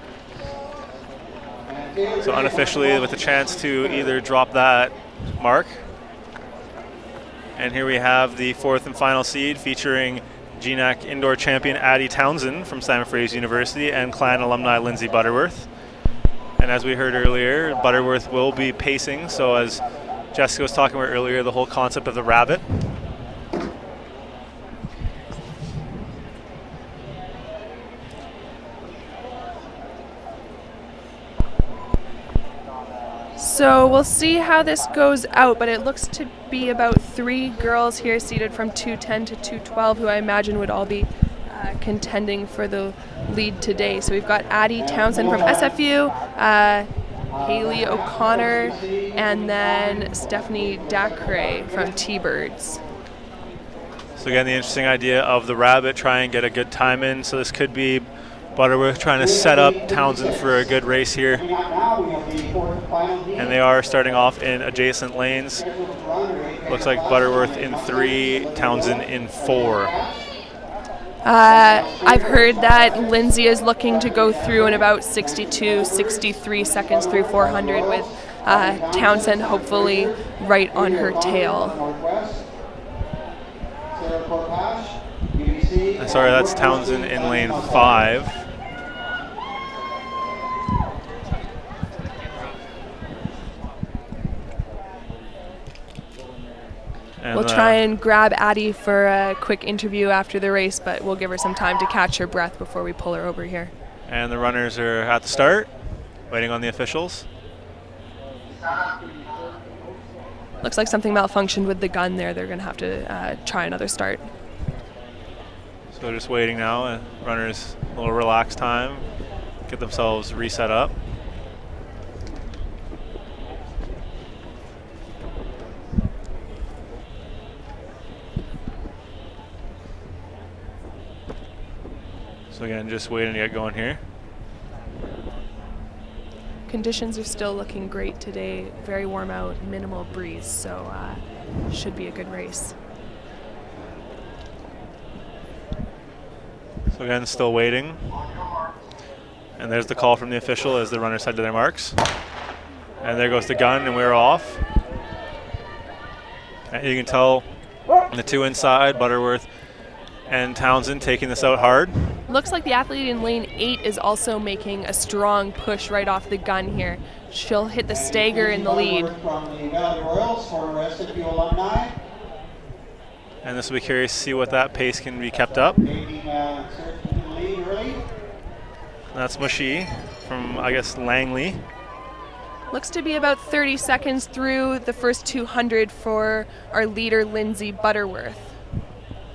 So unofficially with a chance to either drop that mark. And here we have the fourth and final seed featuring GNAC indoor champion Addie Townsend from Simon Fraser University and Clan alumni Lindsay Butterworth. And as we heard earlier, Butterworth will be pacing. So as Jessica was talking about earlier, the whole concept of the rabbit. So we'll see how this goes out, but it looks to be about 3 girls here seated from 210 to 212 who I imagine would all be contending for the lead today. So we've got Addie Townsend from SFU, Haley O'Connor, and then Stephanie Dacre from T-Birds. So again, the interesting idea of the rabbit, try and get a good time in. So this could be Butterworth trying to set up Townsend for a good race here. And they are starting off in adjacent lanes. Looks like Butterworth in 3, Townsend in 4. I've heard that Lindsay is looking to go through in about 62, 63 seconds through 400 with Townsend hopefully right on her tail. Sorry, that's Townsend in lane 5. And we'll try and grab Addie for a quick interview after the race, but we'll give her some time to catch her breath before we pull her over here. And the runners are at the start, waiting on the officials. Looks like something malfunctioned with the gun there. They're going to have to try another start. So just waiting now. Runners a little relaxed time, get themselves reset up. So again, just waiting to get going here. Conditions are still looking great today. Very warm out, minimal breeze, so should be a good race. So again, still waiting. And there's the call from the official as the runners head to their marks. And there goes the gun, and we're off. And you can tell the 2 inside, Butterworth and Townsend taking this out hard. Looks like the athlete in lane 8 is also making a strong push right off the gun here. She'll hit the stagger in the lead. And this will be curious to see what that pace can be kept up. That's Mushy from, I guess, Langley. Looks to be about 30 seconds through the first 200 for our leader, Lindsay Butterworth.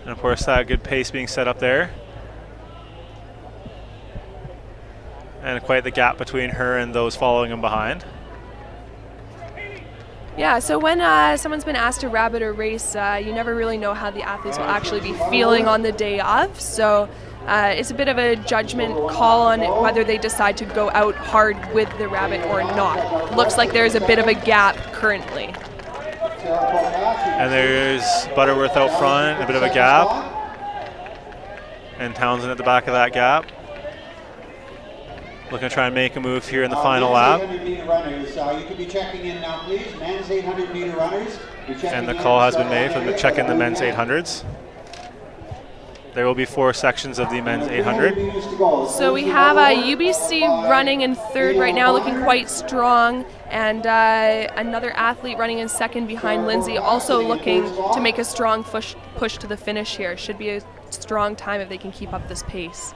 And of course, that good pace being set up there. And quite the gap between her and those following him behind. Yeah, so when someone's been asked to rabbit a race, you never really know how the athletes will actually be feeling on the day of. So it's a bit of a judgment call on whether they decide to go out hard with the rabbit or not. Looks like there's a bit of a gap currently. And there's Butterworth out front, a bit of a gap. And Townsend at the back of that gap. Looking to try and make a move here in the final lap. 800-meter runners, you can be checking in now, please. Men's 800-meter runners. And the call has been made for them to check in the men's 800s. There will be 4 sections of the men's 800. So we have UBC running in third right now, looking quite strong, and another athlete running in second behind Lindsay, also looking to make a strong push to the finish here. Should be a strong time if they can keep up this pace.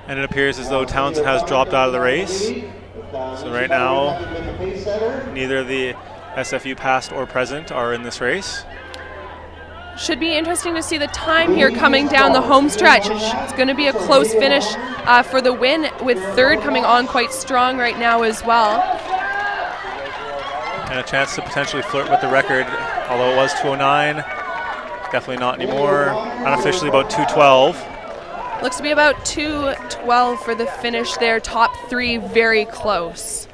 And it appears as though Townsend has dropped out of the race. So right now, neither the SFU past or present are in this race. Should be interesting to see the time here coming down the home stretch. It's going to be a close finish for the win, with third coming on quite strong right now as well. And a chance to potentially flirt with the record, although it was 2:09. Definitely not anymore. Unofficially about 2:12. Looks to be about 2:12 for the finish there. Top 3 very close.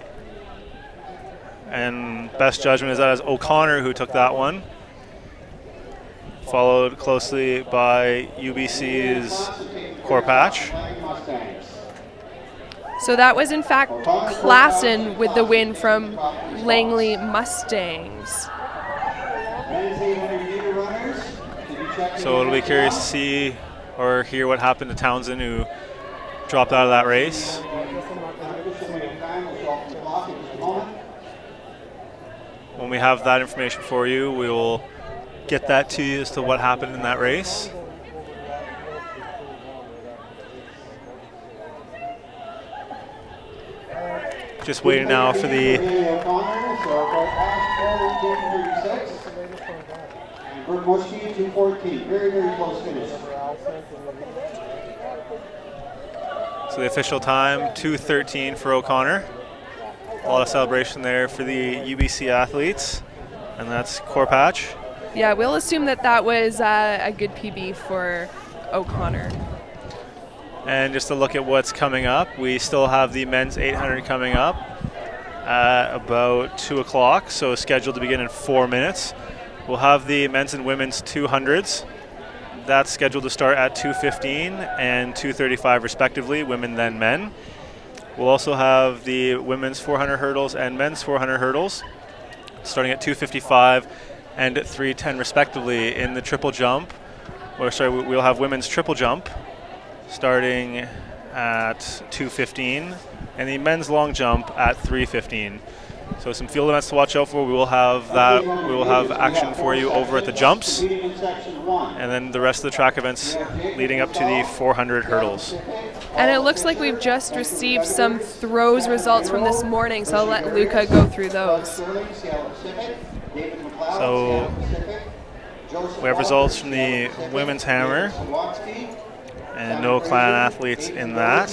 And best judgment is that as O'Connor who took that one. Followed closely by UBC's Corpatch. So that was in fact Klassen with the win from Langley Mustangs. So it'll be curious to see or hear what happened to Townsend, who dropped out of that race. When we have that information for you, we will get that to you as to what happened in that race. Just waiting now for the Burgoski 2:14. Very, very close finish. So the official time, 2:13 for O'Connor. A lot of celebration there for the UBC athletes, and that's Corpatch. Yeah, we'll assume that that was a good PB for O'Connor. And just to look at what's coming up, we still have the men's 800 coming up at about 2 o'clock, so scheduled to begin in 4 minutes. We'll have the men's and women's 200s. That's scheduled to start at 2:15 and 2:35 respectively, women then men. We'll also have the women's 400 hurdles and men's 400 hurdles starting at 2:55 and at 3:10 respectively. In the triple jump, we'll have women's triple jump starting at 2:15 and the men's long jump at 3:15. So some field events to watch out for. We will have that. We will have action for you over at the jumps, and then the rest of the track events leading up to the 400 hurdles. And it looks like we've just received some throws results from this morning, so I'll let Luca go through those. So we have results from the women's hammer, and no clan athletes in that.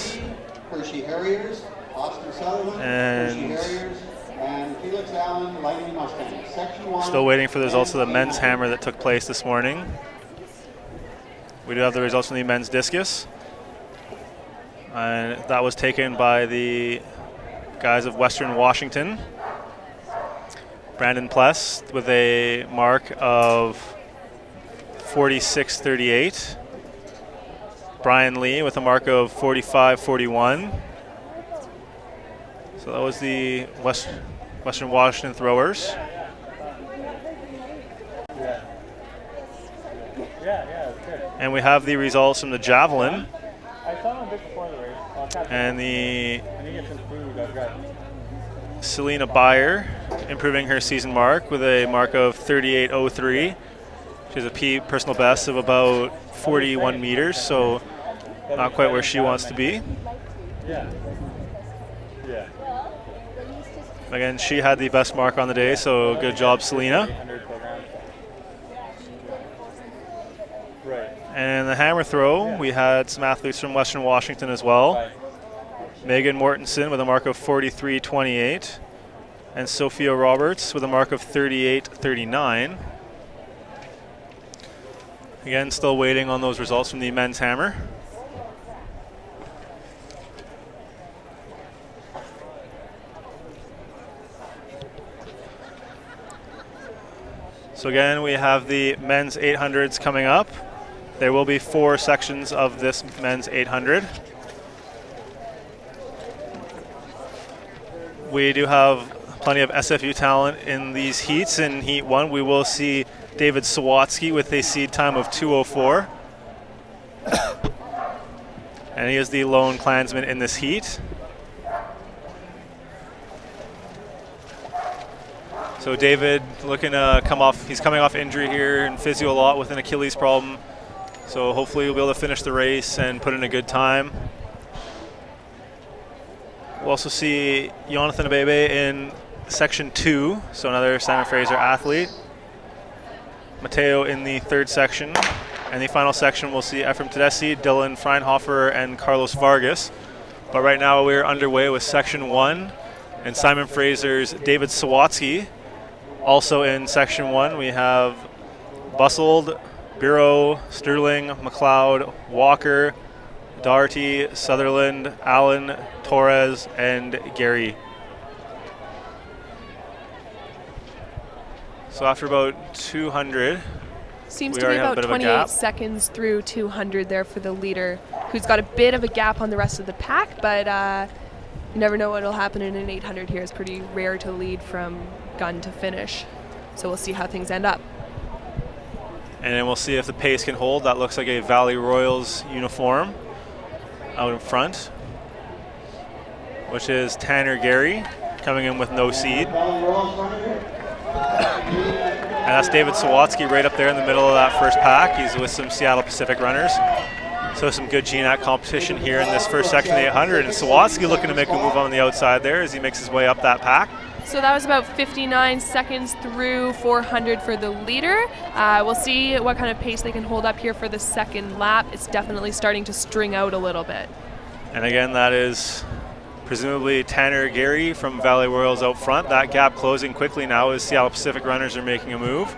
And Felix Allen, Lightning Mustang. Section 1. Still waiting for the results of the men's hammer that took place this morning. We do have the results from the men's discus. And that was taken by the guys of Western Washington. Brandon Pless with a mark of 46.38. Brian Lee with a mark of 45.41. So that was the Western Washington throwers. And we have the results from the javelin. And the Selena Beyer improving her season mark with a mark of 38.03. She has a personal best of about 41 meters, so not quite where she wants to be. Again, she had the best mark on the day, so good job, Selena. And in the hammer throw, we had some athletes from Western Washington as well. Megan Mortensen with a mark of 43.28, and Sophia Roberts with a mark of 38.39. Again, still waiting on those results from the men's hammer. So again, we have the men's 800s coming up. There will be 4 sections of this men's 800. We do have plenty of SFU talent in these heats. In Heat 1, we will see David Sawatsky with a seed time of 2:04. And he is the lone Klansman in this heat. So David looking to come off, he's coming off injury here and physio a lot with an Achilles problem. So hopefully he'll be able to finish the race and put in a good time. We'll also see Jonathan Abebe in section 2, so another Simon Fraser athlete. Mateo in the 3rd section. And the final section we'll see Ephraim Tedeschi, Dylan Freinhofer, and Carlos Vargas. But right now we're underway with section 1 and Simon Fraser's David Sawatsky. Also in section 1 we have Bussold, Bureau, Sterling, McLeod, Walker, Doherty, Sutherland, Allen, Torres, and Gary. So after about 200, seems to be about 28 seconds through 200 there for the leader, who's got a bit of a gap on the rest of the pack, but you never know what will happen in an 800 here. It's pretty rare to lead from gun to finish. So we'll see how things end up. And then we'll see if the pace can hold. That looks like a Valley Royals uniform out in front, which is Tanner Gary coming in with no seed. And that's David Sawatsky right up there in the middle of that first pack. He's with some Seattle Pacific runners. So some good GNAT competition here in this first section of the 800. And Sawatsky looking to make a move on the outside there as he makes his way up that pack. So that was about 59 seconds through 400 for the leader. We'll see what kind of pace they can hold up here for the second lap. It's definitely starting to string out a little bit. And again, that is presumably Tanner Gary from Valley Royals out front. That gap closing quickly now as Seattle Pacific runners are making a move.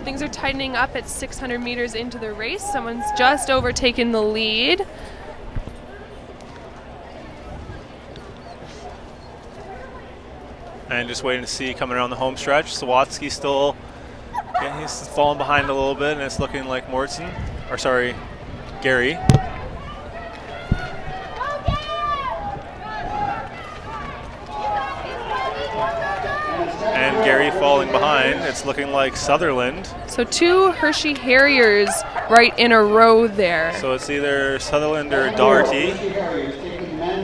Things are tightening up at 600 meters into the race. Someone's just overtaken the lead. And just waiting to see coming around the home stretch. Sawatsky still, he's falling behind a little bit, and it's looking like Gary. And Gary falling behind. It's looking like Sutherland. So 2 Hershey Harriers right in a row there. So it's either Sutherland or Doherty.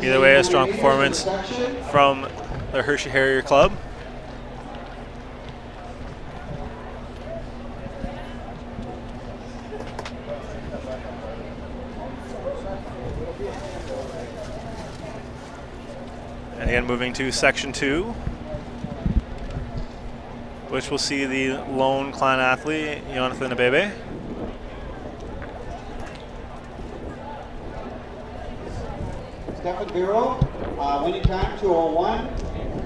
Either way, a strong performance from the Hershey Harrier Club. And again, moving to section 2, which will see the lone clan athlete, Jonathan Abebe. Stefan Bureau, winning time 2:01.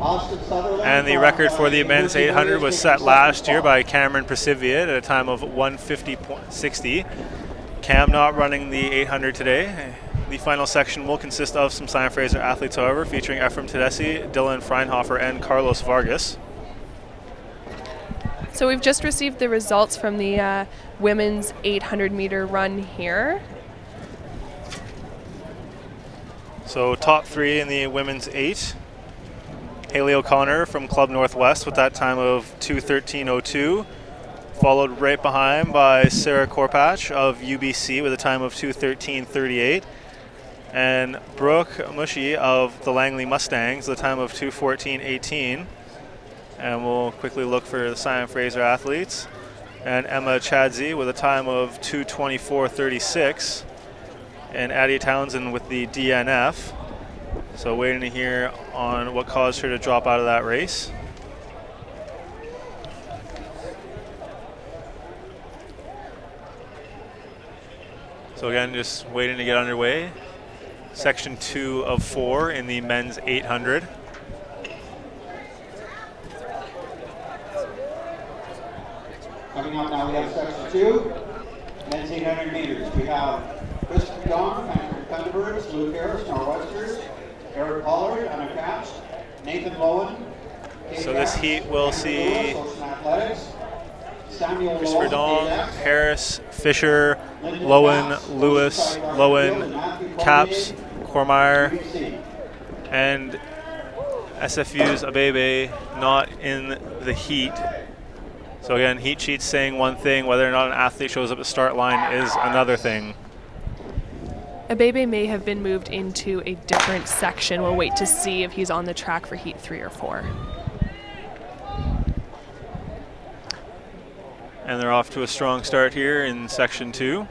Austin Sutherland. And the record for the men's 800 was set last year by Cameron Prasivia at a time of 1:50.60. Cam not running the 800 today. The final section will consist of some Simon Fraser athletes, however, featuring Ephraim Tedeschi, Dylan Freinhofer, and Carlos Vargas. So we've just received the results from the women's 800-meter run here. So top 3 in the women's 8. Haley O'Connor from Club Northwest with that time of 2:13.02. followed right behind by Sarah Korpach of UBC with a time of 2:13:38, and Brooke Mushy of the Langley Mustangs with a time of 2:14:18. And we'll quickly look for the Simon Fraser athletes. And Emma Chadsey with a time of 2:24:36, and Addie Townsend with the DNF. So waiting to hear on what caused her to drop out of that race. So again, just waiting to get underway. Section 2 of 4 in the men's 800. Coming up now, we have section 2, men's 800 meters. We have Christopher Don, Patrick Thunderbirds, Luke Harris, Norwesters, Eric Pollard, unattached, Nathan Lowen. So this heat will see Christopher Don, Harris, Fisher, Lowen, Lewis, Lowen, Caps, Cormier, and SFU's Abebe not in the heat. So again, heat sheets saying one thing, whether or not an athlete shows up at the start line is another thing. Abebe may have been moved into a different section. We'll wait to see if he's on the track for heat 3 or 4. And they're off to a strong start here in section 2.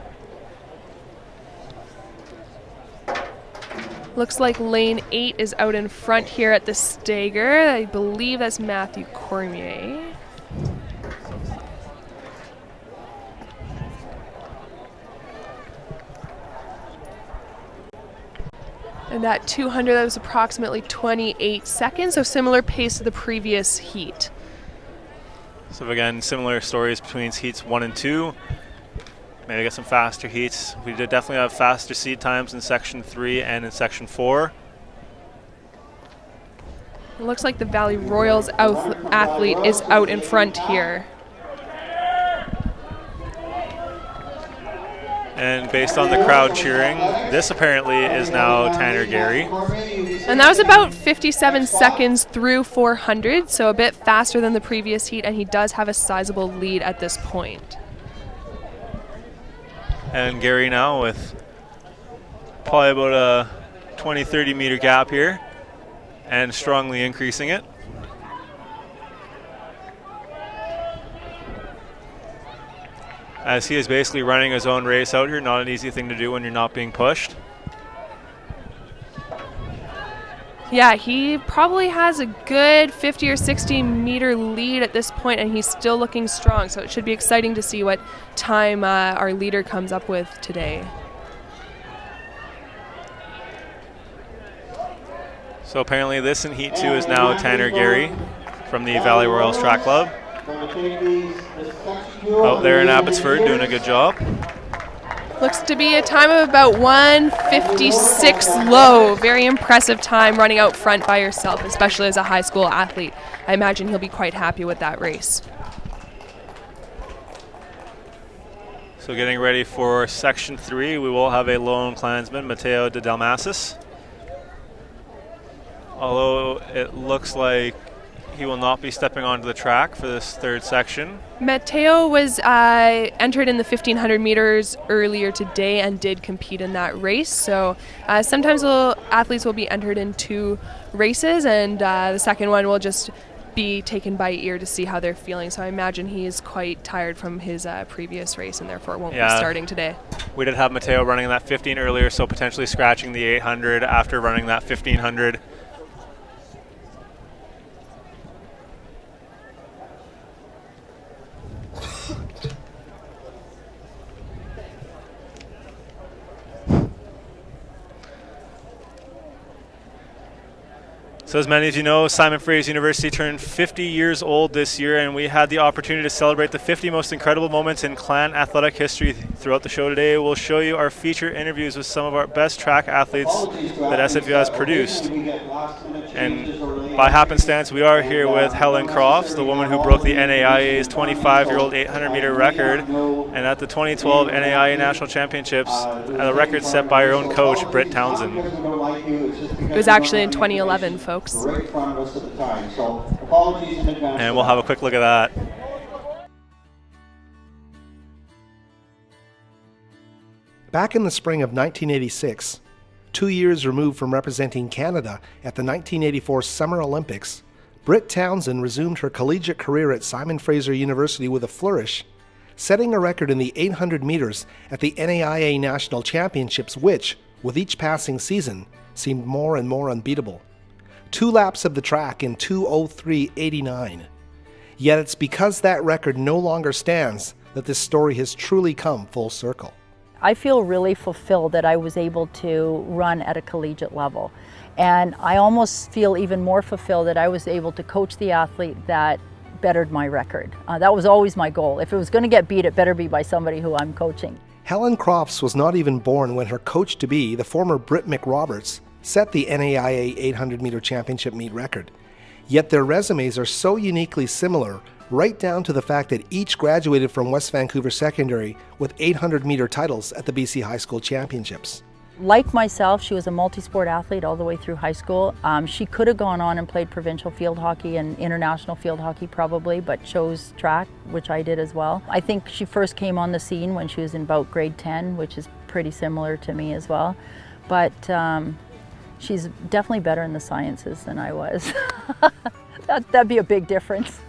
Looks like lane 8 is out in front here at the stagger. I believe that's Matthew Cormier. And that 200, that was approximately 28 seconds, so similar pace to the previous heat. So again, similar stories between heats 1 and 2. Maybe get some faster heats. We did definitely have faster seed times in section 3 and in section 4. It looks like the Valley Royals athlete is out in front here. And based on the crowd cheering, this apparently is now Tanner Gary. And that was about 57 seconds through 400, so a bit faster than the previous heat, and he does have a sizable lead at this point. And Gary now with probably about a 20-30 meter gap here and strongly increasing it. As he is basically running his own race out here, not an easy thing to do when you're not being pushed. Yeah, he probably has a good 50 or 60 meter lead at this point, and he's still looking strong, so it should be exciting to see what time our leader comes up with today. So apparently this in Heat 2 is now Tanner Gary from the Valley Royals Track Club. Out there in Abbotsford doing a good job. Looks to be a time of about 1:56 low. Very impressive time running out front by yourself, especially as a high school athlete. I imagine he'll be quite happy with that race. So getting ready for section 3, we will have a lone clansman, Mateo de Dalmasis. Although it looks like he will not be stepping onto the track for this third section. Mateo was entered in the 1500 meters earlier today and did compete in that race. So sometimes athletes will be entered in 2 races, and the second one will just be taken by ear to see how they're feeling. So I imagine he is quite tired from his previous race and therefore won't be starting today. We did have Mateo running that 15 earlier, so potentially scratching the 800 after running that 1500. So as many of you know, Simon Fraser University turned 50 years old this year, and we had the opportunity to celebrate the 50 most incredible moments in Clan athletic history. Throughout the show today, we'll show you our feature interviews with some of our best track athletes that SFU has produced. And by happenstance, we are here with Helen Crofts, the woman who broke the NAIA's 25-year-old 800-meter record, and at the 2012 NAIA National Championships, a record set by her own coach, Britt Townsend. It was actually in 2011, folks. And we'll have a quick look at that. Back in the spring of 1986, 2 years removed from representing Canada at the 1984 Summer Olympics, Britt Townsend resumed her collegiate career at Simon Fraser University with a flourish, setting a record in the 800 meters at the NAIA National Championships, which, with each passing season, seemed more and more unbeatable. 2 laps of the track in 2:03.89. Yet it's because that record no longer stands that this story has truly come full circle. I feel really fulfilled that I was able to run at a collegiate level. And I almost feel even more fulfilled that I was able to coach the athlete that bettered my record. That was always my goal. If it was going to get beat, it better be by somebody who I'm coaching. Helen Crofts was not even born when her coach-to-be, the former Britt McRoberts, set the NAIA 800-meter championship meet record. Yet their resumes are so uniquely similar, right down to the fact that each graduated from West Vancouver Secondary with 800-meter titles at the BC High School Championships. Like myself, she was a multi-sport athlete all the way through high school. She could have gone on and played provincial field hockey and international field hockey probably, but chose track, which I did as well. I think she first came on the scene when she was in about grade 10, which is pretty similar to me as well. But she's definitely better in the sciences than I was. That'd be a big difference.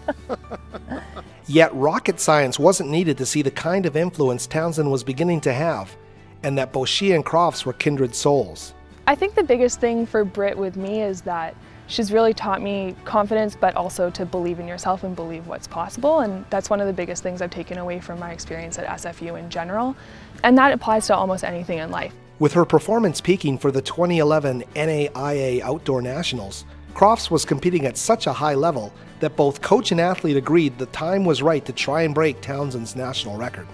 Yet rocket science wasn't needed to see the kind of influence Townsend was beginning to have, and that both she and Crofts were kindred souls. I think the biggest thing for Britt with me is that she's really taught me confidence, but also to believe in yourself and believe what's possible. And that's one of the biggest things I've taken away from my experience at SFU in general. And that applies to almost anything in life. With her performance peaking for the 2011 NAIA Outdoor Nationals, Crofts was competing at such a high level that both coach and athlete agreed the time was right to try and break Townsend's national record.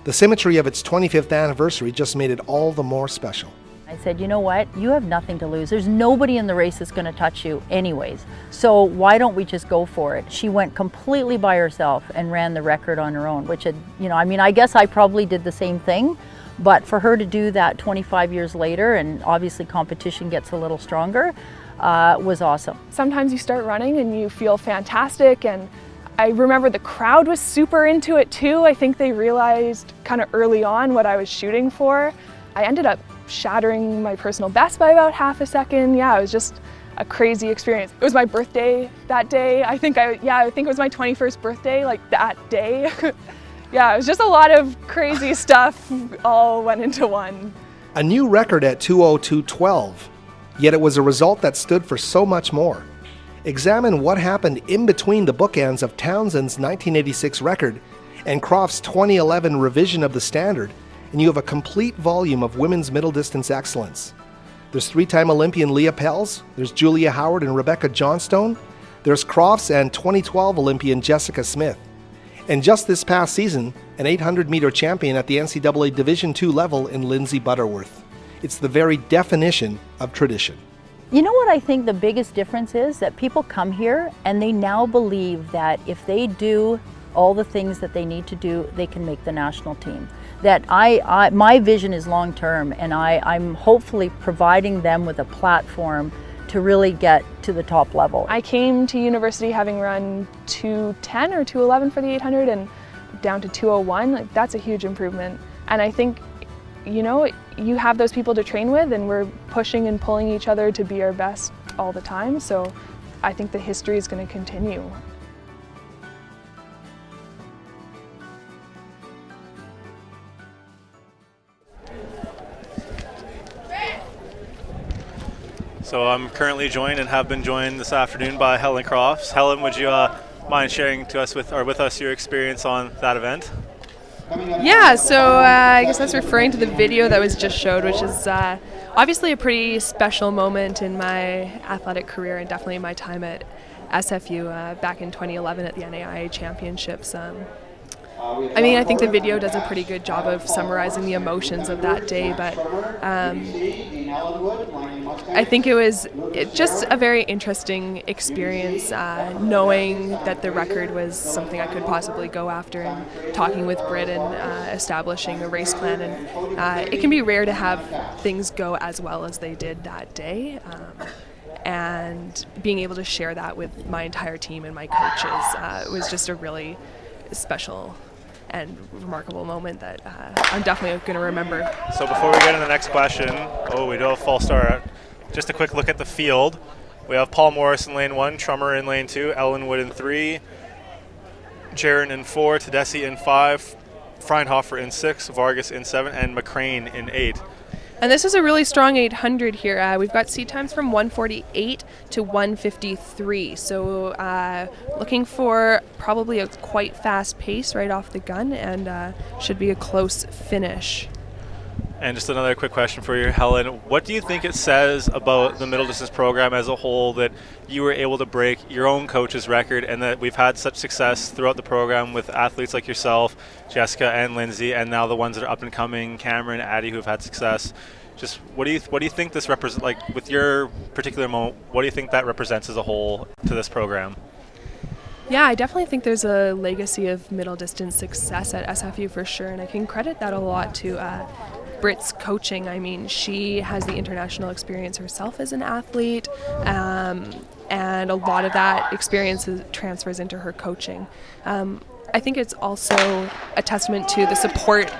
The symmetry of its 25th anniversary just made it all the more special. I said, you know what, you have nothing to lose. There's nobody in the race that's going to touch you anyways. So why don't we just go for it? She went completely by herself and ran the record on her own, which had, I guess I probably did the same thing, but for her to do that 25 years later, and obviously competition gets a little stronger, was awesome. Sometimes you start running and you feel fantastic, and I remember the crowd was super into it too. I think they realized kind of early on what I was shooting for. I ended up shattering my personal best by about half a second. Yeah, it was just a crazy experience. It was my birthday that day. I think it was my 21st birthday, like that day. Yeah, it was just a lot of crazy stuff all went into one. A new record at 2:02.12, yet it was a result that stood for so much more. Examine what happened in between the bookends of Townsend's 1986 record and Crofts' 2011 revision of the standard, and you have a complete volume of women's middle distance excellence. There's 3-time Olympian Leah Pels, there's Julia Howard and Rebecca Johnstone, there's Crofts and 2012 Olympian Jessica Smith. And just this past season, an 800-meter champion at the NCAA Division II level in Lindsay Butterworth. It's the very definition of tradition. You know what I think the biggest difference is? That people come here and they now believe that if they do all the things that they need to do, they can make the national team. That my vision is long term, and I'm hopefully providing them with a platform to really get to the top level. I came to university having run 2:10 or 2:11 for the 800 and down to 2:01. Like, that's a huge improvement. And I think, you have those people to train with, and we're pushing and pulling each other to be our best all the time. So I think the history is going to continue. So I'm currently joined and have been joined this afternoon by Helen Crofts. Helen, would you mind sharing with us your experience on that event? Yeah, so I guess that's referring to the video that was just showed, which is obviously a pretty special moment in my athletic career and definitely my time at SFU back in 2011 at the NAIA Championships. I think the video does a pretty good job of summarizing the emotions of that day, but I think it was just a very interesting experience, knowing that the record was something I could possibly go after, and talking with Britt and establishing a race plan. And it can be rare to have things go as well as they did that day. And being able to share that with my entire team and my coaches was just a really special and remarkable moment that I'm definitely going to remember. So before we get into the next question, we do have a false start. Just a quick look at the field. We have Paul Morris in lane 1, Trummer in lane 2, Ellenwood in 3, Jaron in 4, Tedeschi in 5, Freinhofer in 6, Vargas in 7, and McCrane in 8. And this is a really strong 800 here. We've got seat times from 1:48 to 1:53. So looking for probably a quite fast pace right off the gun, and should be a close finish. And just another quick question for you, Helen. What do you think it says about the middle distance program as a whole that you were able to break your own coach's record, and that we've had such success throughout the program with athletes like yourself, Jessica and Lindsay, and now the ones that are up and coming, Cameron, Addie, who have had success? Just what do you think this represents? Like with your particular moment, what do you think that represents as a whole to this program? Yeah, I definitely think there's a legacy of middle distance success at SFU for sure, and I can credit that a lot to Britt's coaching. I mean, she has the international experience herself as an athlete, and a lot of that experience transfers into her coaching. I think it's also a testament to the support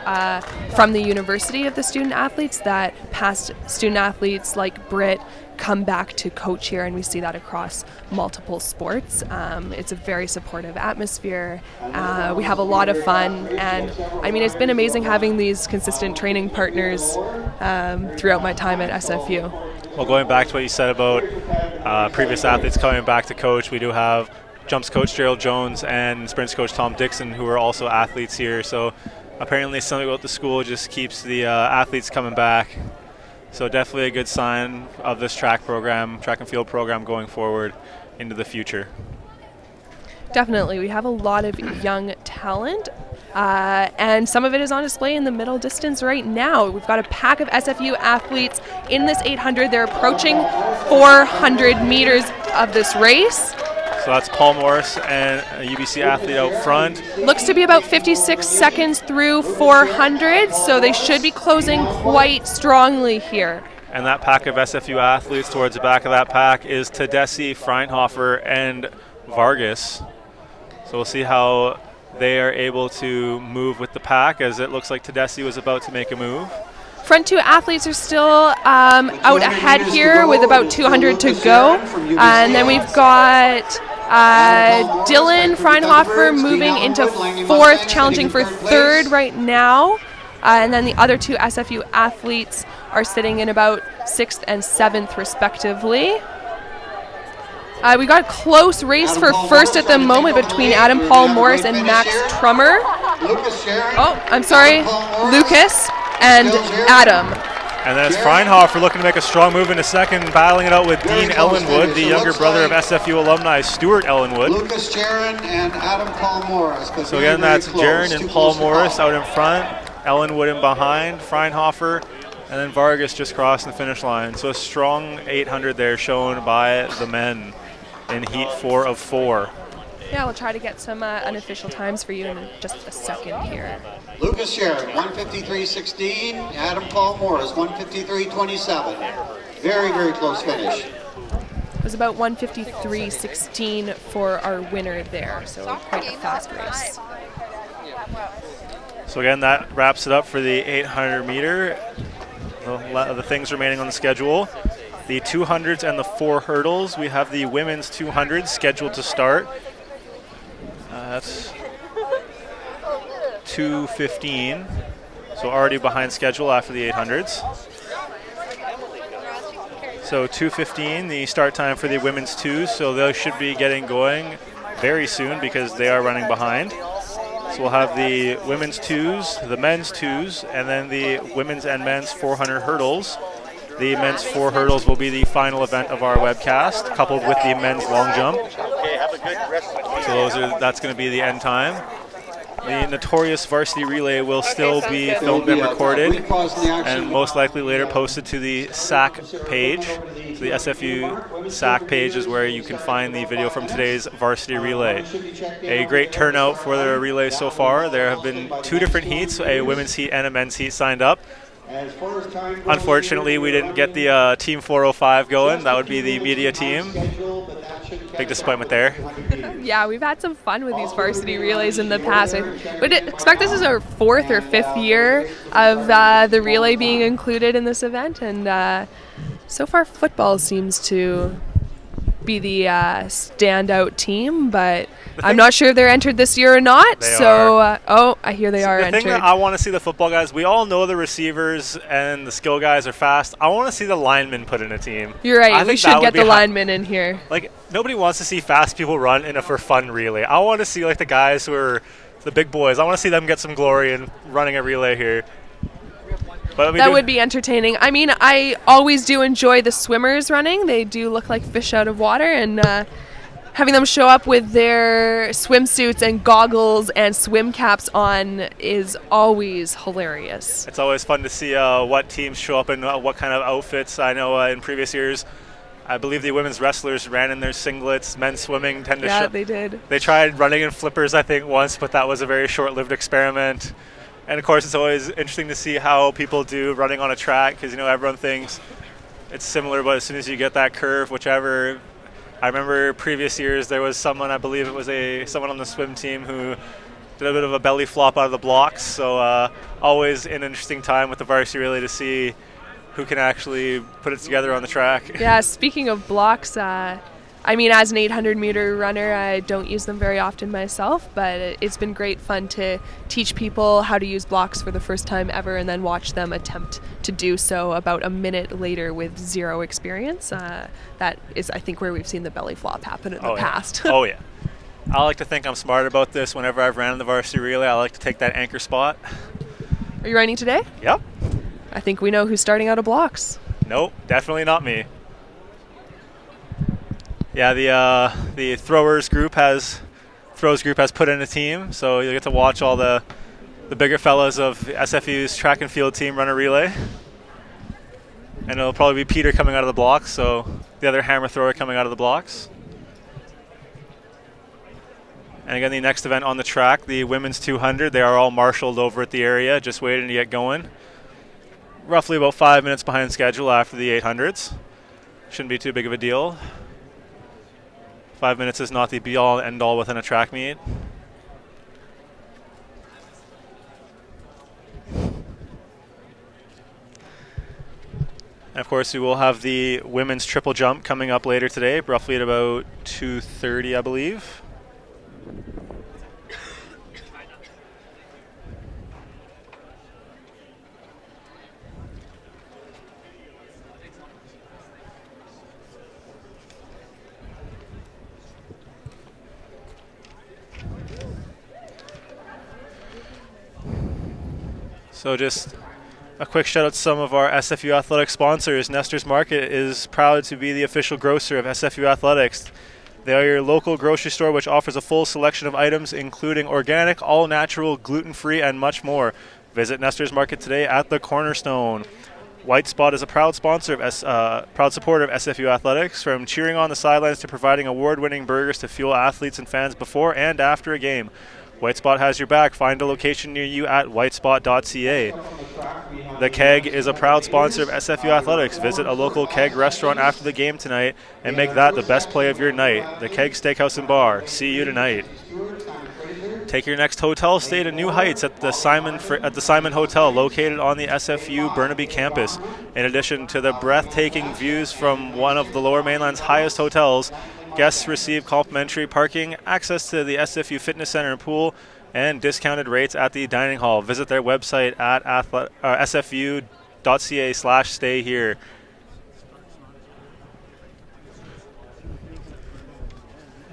from the university of the student athletes, that past student athletes like Britt come back to coach here, and we see that across multiple sports. It's a very supportive atmosphere. We have a lot of fun, and I mean, it's been amazing having these consistent training partners throughout my time at SFU. Well, going back to what you said about previous athletes coming back to coach, we do have jumps coach Gerald Jones and sprints coach Tom Dixon, who are also athletes here. So apparently something about the school just keeps the athletes coming back. So definitely a good sign of this track and field program going forward into the future. Definitely. We have a lot of young talent, and some of it is on display in the middle distance right now. We've got a pack of SFU athletes in this 800. They're approaching 400 meters of this race. So that's Paul Morris and a UBC athlete out front. Looks to be about 56 seconds through 400, so they should be closing quite strongly here. And that pack of SFU athletes towards the back of that pack is Tedeschi, Freinhofer, and Vargas. So we'll see how they are able to move with the pack, as it looks like Tedeschi was about to make a move. Front two athletes are still out ahead here with about 200 to go. And then we've got Dylan Freinhofer moving into fourth, challenging for third right now. And then the other two SFU athletes are sitting in about sixth and seventh respectively. We got a close race for first at the moment between Adam Paul Morris and Max Trummer. Lucas and Adam. And then it's Freinhofer looking to make a strong move into second, battling it out with Dean Ellenwood, the younger brother of SFU alumni Stuart Ellenwood. Lucas Jaron and Adam Paul Morris. So again, that's Jaron and Paul Morris out in front, Ellenwood in behind, Freinhofer, and then Vargas just crossing the finish line. So a strong 800 there shown by the men in heat 4 of 4. Yeah, we'll try to get some unofficial times for you in just a second here. Lucas Sherrick, 153.16. Adam Paul Morris, 153.27. Very, very close finish. It was about 153.16 for our winner there, so quite a fast race. So again, that wraps it up for the 800 meter. The things remaining on the schedule. The 200s and the 4 hurdles. We have the women's 200s scheduled to start. That's 2:15, so already behind schedule after the 800s. So 2:15, the start time for the women's 2s, so they should be getting going very soon because they are running behind. So we'll have the women's 2s, the men's 2s, and then the women's and men's 400 hurdles. The men's 4 hurdles will be the final event of our webcast, coupled with the men's long jump. So that's going to be the end time. The notorious varsity relay will still be filmed and recorded, and most likely later posted to the SAC page. So the SFU SAC page is where you can find the video from today's varsity relay. A great turnout for the relay so far. There have been 2 different heats, a women's heat and a men's heat signed up. Unfortunately, we didn't get the Team 405 going. That would be the media team. big disappointment there. Yeah, we've had some fun with these varsity relays in the past. I would expect this is our 4th or 5th year of the relay being included in this event, and so far football seems to be the standout team, but I'm not sure if they're entered this year or not. Oh, I hear they are entered. The thing that I want to see the football guys, we all know the receivers and the skill guys are fast. I want to see the linemen put in a team. You're right. We should get the linemen in here. Like, nobody wants to see fast people run in a for fun relay. I want to see like the guys who are the big boys. I want to see them get some glory in running a relay here. But that would be entertaining. I mean, I always do enjoy the swimmers running. They do look like fish out of water, and having them show up with their swimsuits and goggles and swim caps on is always hilarious. It's always fun to see what teams show up in what kind of outfits. I know in previous years, I believe the women's wrestlers ran in their singlets. Men's swimming tend to show. Yeah, they did. They tried running in flippers, I think, once, but that was a very short-lived experiment. And of course, it's always interesting to see how people do running on a track, because everyone thinks it's similar, but as soon as you get that curve, whichever. I remember previous years there was someone, I believe it was someone on the swim team, who did a bit of a belly flop out of the blocks. So always an interesting time with the varsity relay to see who can actually put it together on the track. Yeah, speaking of blocks, I mean, as an 800-meter runner, I don't use them very often myself, but it's been great fun to teach people how to use blocks for the first time ever and then watch them attempt to do so about a minute later with zero experience. That is, I think, where we've seen the belly flop happen in the past. Oh, yeah. I like to think I'm smart about this. Whenever I've ran in the varsity relay, I like to take that anchor spot. Are you running today? Yep. I think we know who's starting out of blocks. Nope, definitely not me. Yeah, the throws group has put in a team, so you'll get to watch all the bigger fellas of SFU's track and field team run a relay. And it'll probably be Peter coming out of the blocks, so the other hammer thrower coming out of the blocks. And again, the next event on the track, the women's 200, they are all marshaled over at the area, just waiting to get going. Roughly about 5 minutes behind schedule after the 800s. Shouldn't be too big of a deal. 5 minutes is not the be-all and end-all within a track meet. And of course, we will have the women's triple jump coming up later today, roughly at about 2:30, I believe. So just a quick shout out to some of our SFU athletic sponsors. Nestor's Market is proud to be the official grocer of SFU Athletics. They are your local grocery store which offers a full selection of items including organic, all-natural, gluten-free, and much more. Visit Nestor's Market today at the Cornerstone. White Spot is a proud sponsor of proud supporter of SFU Athletics, from cheering on the sidelines to providing award-winning burgers to fuel athletes and fans before and after a game. White Spot has your back. Find a location near you at whitespot.ca. The Keg is a proud sponsor of SFU Athletics. Visit a local Keg restaurant after the game tonight and make that the best play of your night. The Keg Steakhouse and Bar. See you tonight. Take your next hotel stay to new heights at the Simon Hotel, located on the SFU Burnaby campus. In addition to the breathtaking views from one of the Lower Mainland's highest hotels, guests receive complimentary parking, access to the SFU Fitness Center and pool, and discounted rates at the dining hall. Visit their website at sfu.ca/stay here.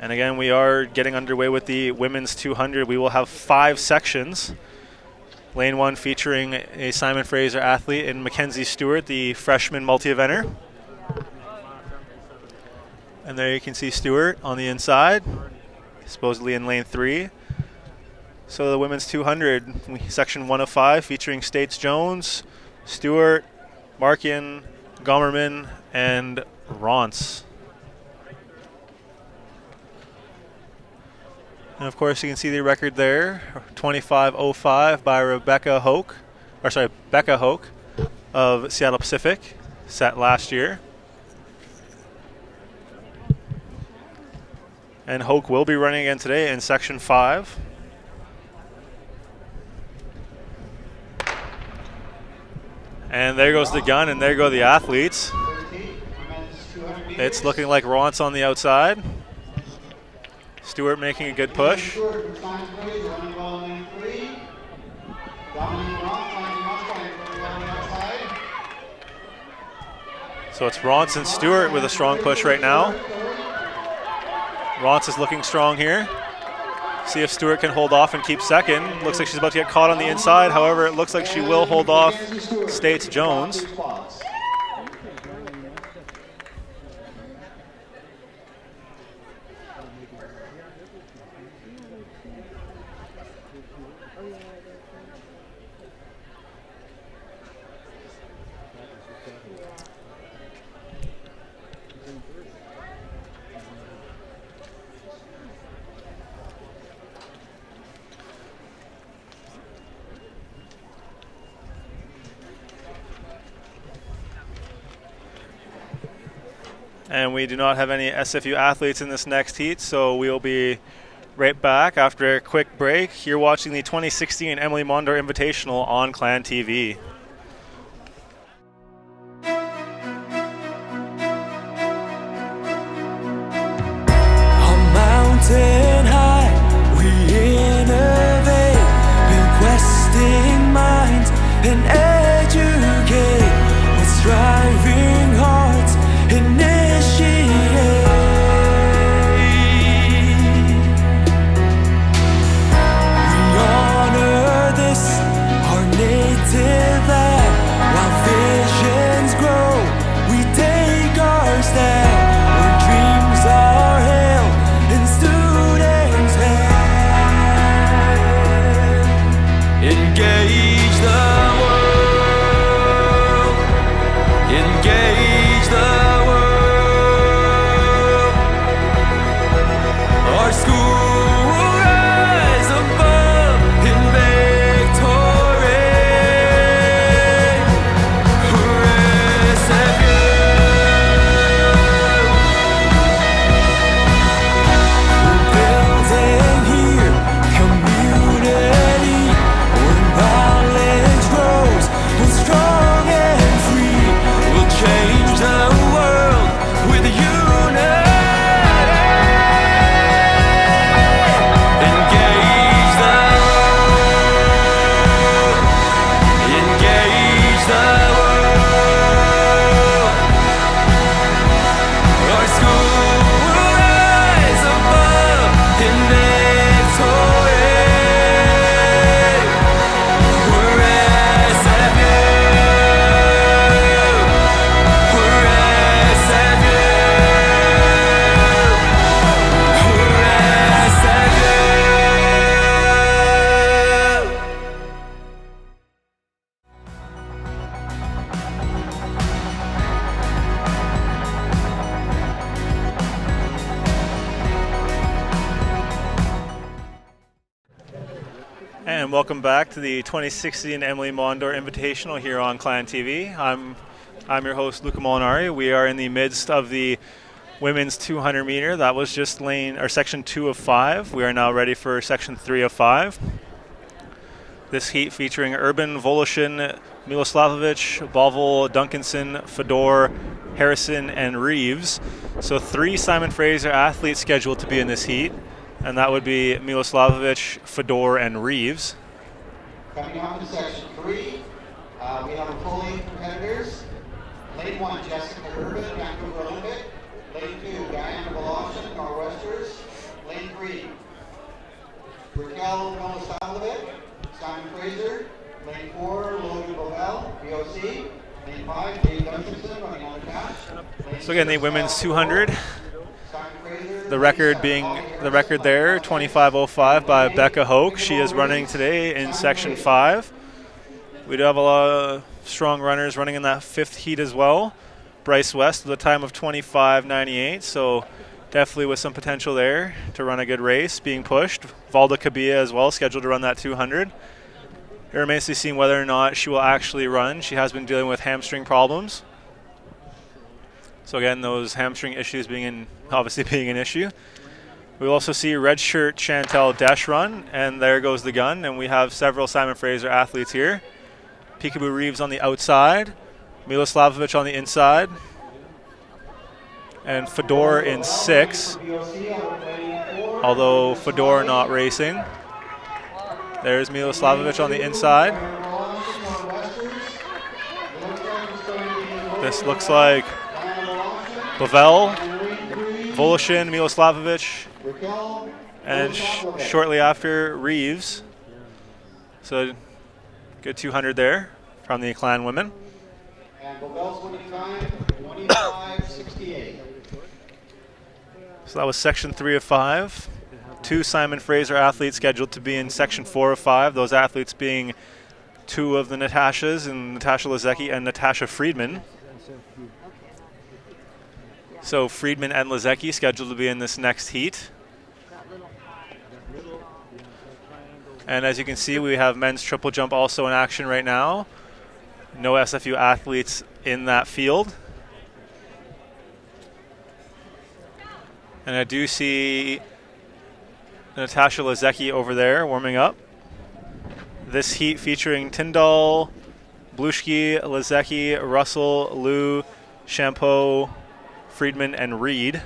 And again, we are getting underway with the women's 200. We will have 5 sections. Lane 1 featuring a Simon Fraser athlete and Mackenzie Stewart, the freshman multi-eventer. And there you can see Stewart on the inside, supposedly in lane 3. So the women's 200, section 1 of 5, featuring States Jones, Stewart, Markian, Gomerman, and Ronce. And of course, you can see the record there, 25:05 by Becca Hoke of Seattle Pacific, set last year. And Hoke will be running again today in section 5. And there goes the gun, and there go the athletes. It's looking like Ronce on the outside. Stewart making a good push. So it's Ronce and Stewart with a strong push right now. Ronce is looking strong here. See if Stewart can hold off and keep second. Looks like she's about to get caught on the inside. However, it looks like she will hold off States Jones. And we do not have any SFU athletes in this next heat, so we'll be right back after a quick break. You're watching the 2016 Emilie Mondor Invitational on Clan TV. Mountain high, we innovate, requesting minds and educate. With striving hearts, initiate. We honor this, our native land. While visions grow, we take our stand. Where dreams are held in students' hands. Engage the world. Engage the world. Our school will rise above in victory. For SFU. Building here community where knowledge grows, we're strong and free. We'll change the world with unity. Engage the world. Engage the world. Our school will rise above in victory. We're SFU. We're SFU. We're SFU. And welcome back to the 2016 Emilie Mondor Invitational here on Clan TV. I'm your host, Luca Molinari. We are in the midst of the women's 200 meter. That was just section 2 of 5. We are now ready for section 3 of 5. This heat featuring Urban, Voloshin, Miloslavovich, Bovel, Duncanson, Fedor, Harrison, and Reeves. So 3 Simon Fraser athletes scheduled to be in this heat, and that would be Miloslavovich, Fedor, and Reeves. Coming up in section 3, we have a full 8 competitors. Lane 1, Jessica Urban, Vancouver Olympic. Lane 2, Diana Voloshin, Norwesters. Lane 3, Raquel Milosavljevic, Simon Fraser. Lane 4, Logan Bovell, VOC. Lane 5, Dave Duncanson, running on the cash. So again, the women's 200. The record there, 25:05 by Becca Hoke. She is running today in section 5. We do have a lot of strong runners running in that 5th heat as well. Bryce West with a time of 25:98, so definitely with some potential there to run a good race being pushed. Valda Cabilla as well, scheduled to run that 200. It remains to be seen whether or not she will actually run. She has been dealing with hamstring problems. So again, those hamstring issues obviously being an issue. We'll also see red shirt Chantel Desch run, and there goes the gun, and we have several Simon Fraser athletes here. Peekaboo Reeves on the outside, Miloslavovich on the inside, and Fedor in 6, although Fedor not racing. There's Miloslavovich on the inside. This looks like Pavel, Voloshin, Miloslavovich, and shortly after Reeves. So good 200 there from the clan women. And Pavel's winning time, 25:68. So that was section 3 of 5. 2 Simon Fraser athletes scheduled to be in section 4 of 5. Those athletes being 2 of the Natashas, and Natasha Lazecki and Natasha Friedman. So Friedman and Lazecki scheduled to be in this next heat. And as you can see, we have men's triple jump also in action right now. No SFU athletes in that field. And I do see Natasha Lazecki over there warming up. This heat featuring Tyndall, Blushki, Lazecki, Russell, Liu, Champeau, Friedman, and Reed.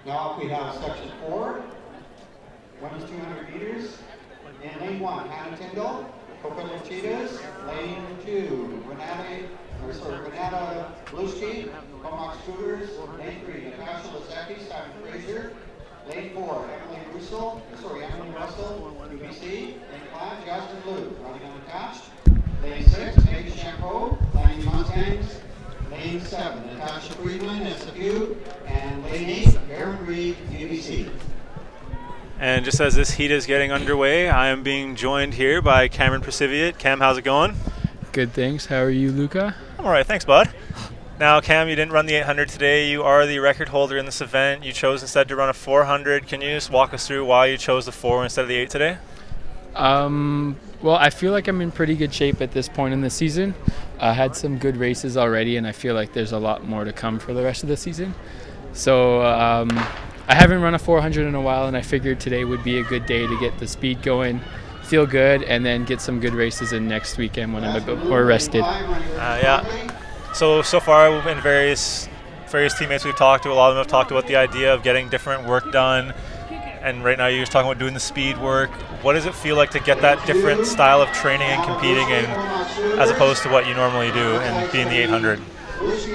Now we have section 4, women's 200 meters. In lane 1, Hannah Tyndall, Kopilov Cheetahs. Lane 2, Renata Blushki, Comox Cougars. Lane 3, Natasha Lazecki, Simon Fraser. Lane 4, Emily Russell, UBC. Lane 5, Justin Liu, running unattached. Lane 6, Megan Champeau, Lightning Mustangs. Lane 7, Natasha Friedman, SFU. And lane 8, Aaron Reed, UBC. And just as this heat is getting underway, I am being joined here by Cameron Prasiviat. Cam, how's it going? Good, thanks. How are you, Luca? I'm all right, thanks, bud. Now, Cam, you didn't run the 800 today. You are the record holder in this event. You chose instead to run a 400. Can you just walk us through why you chose the 4 instead of the 8 today? Well, I feel like I'm in pretty good shape at this point in the season. I had some good races already, and I feel like there's a lot more to come for the rest of the season. So I haven't run a 400 in a while, and I figured today would be a good day to get the speed going, feel good, and then get some good races in next weekend when I'm a bit more rested. Yeah. So far, we've been various teammates we've talked to. A lot of them have talked about the idea of getting different work done. And right now you're just talking about doing the speed work. What does it feel like to get that different style of training and competing in as opposed to what you normally do and being the 800?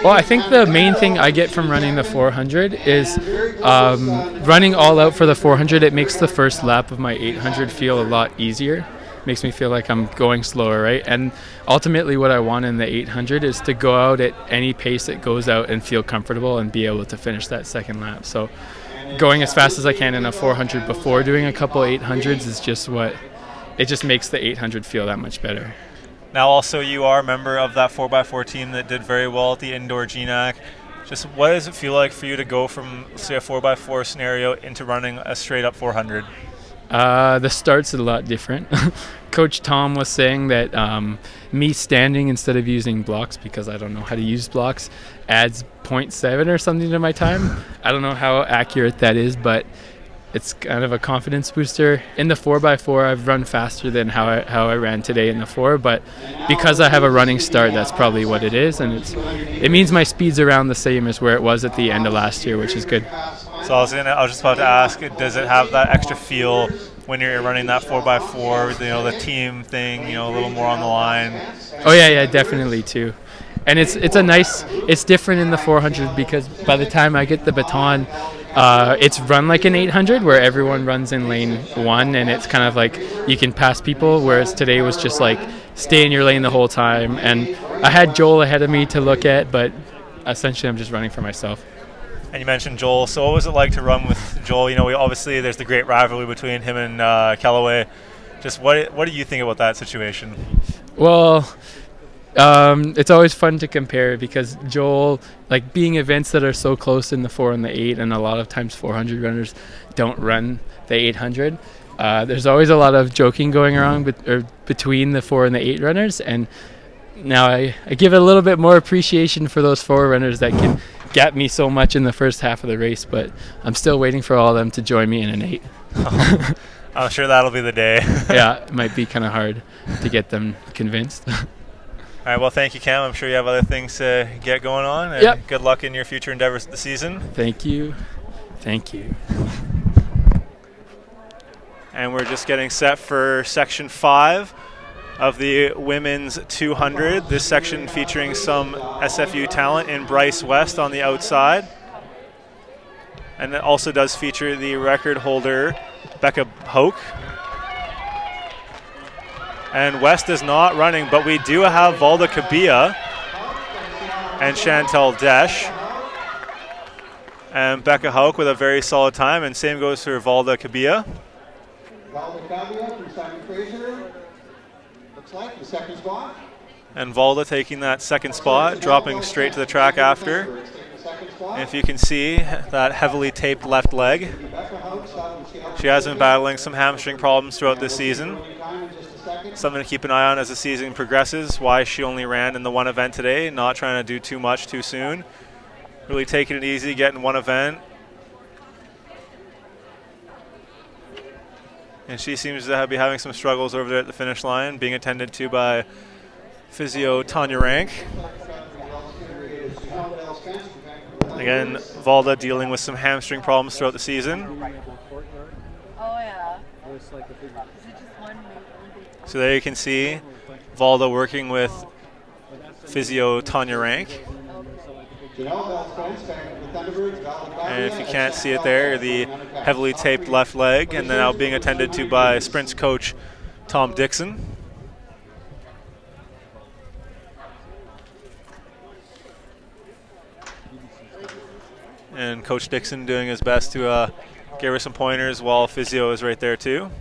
Well, I think the main thing I get from running the 400 is running all out for the 400. It makes the first lap of my 800 feel a lot easier. Makes me feel like I'm going slower, right? And ultimately what I want in the 800 is to go out at any pace it goes out and feel comfortable and be able to finish that second lap. So going as fast as I can in a 400 before doing a couple 800s is just it just makes the 800 feel that much better. Now also you are a member of that 4x4 team that did very well at the indoor GNAC. Just what does it feel like for you to go from, say, a 4x4 scenario into running a straight up 400? The start's a lot different. Coach Tom was saying that me standing instead of using blocks, because I don't know how to use blocks, adds 0.7 or something to my time. I don't know how accurate that is, but it's kind of a confidence booster. In the 4x4, I've run faster than how I ran today in the 4, but because I have a running start, that's probably what it is, and it means my speed's around the same as where it was at the end of last year, which is good. So I was just about to ask, does it have that extra feel when you're running that 4x4, the team thing, a little more on the line? Oh yeah, definitely too. And it's different in the 400 because by the time I get the baton, it's run like an 800 where everyone runs in lane 1 and it's kind of like you can pass people, whereas today was just like stay in your lane the whole time. And I had Joel ahead of me to look at, but essentially I'm just running for myself. And you mentioned Joel. So what was it like to run with Joel? Obviously there's the great rivalry between him and Callaway. Just what do you think about that situation? Well, it's always fun to compare because Joel, like being events that are so close in the 4 and the 8, and a lot of times 400 runners don't run the 800. There's always a lot of joking going around between the 4 and the 8 runners, and now I give it a little bit more appreciation for those 4 runners that can gapped me so much in the first half of the race, but I'm still waiting for all of them to join me in an 8. I'm sure that'll be the day. Yeah, it might be kind of hard to get them convinced. All right, well, thank you, Cam. I'm sure you have other things to get going on. And good luck in your future endeavors this season. Thank you. Thank you. And we're just getting set for Section 5 of the Women's 200. This section featuring some SFU talent in Bryce West on the outside. And it also does feature the record holder, Becca Hoke. And West is not running, but we do have Valda Kabia and Chantel Desch. And Becca Hoke with a very solid time, and same goes for Valda Kabia. Valda Kabia from Simon Fraser. Looks like the second spot. And Valda taking that second spot, dropping straight to the track after. And if you can see that heavily taped left leg, she has been battling some hamstring problems throughout this season. Something to keep an eye on as the season progresses. Why she only ran in the one event today, not trying to do too much too soon. Really taking it easy, getting one event. And she seems to be having some struggles over there at the finish line, being attended to by physio Tanya Rank. Again, Valda dealing with some hamstring problems throughout the season. So there you can see Valda working with physio Tanya Rank. And if you can't see it there, the heavily taped left leg, and then now being attended to by sprints coach Tom Dixon. And Coach Dixon doing his best to give her some pointers while physio is right there too.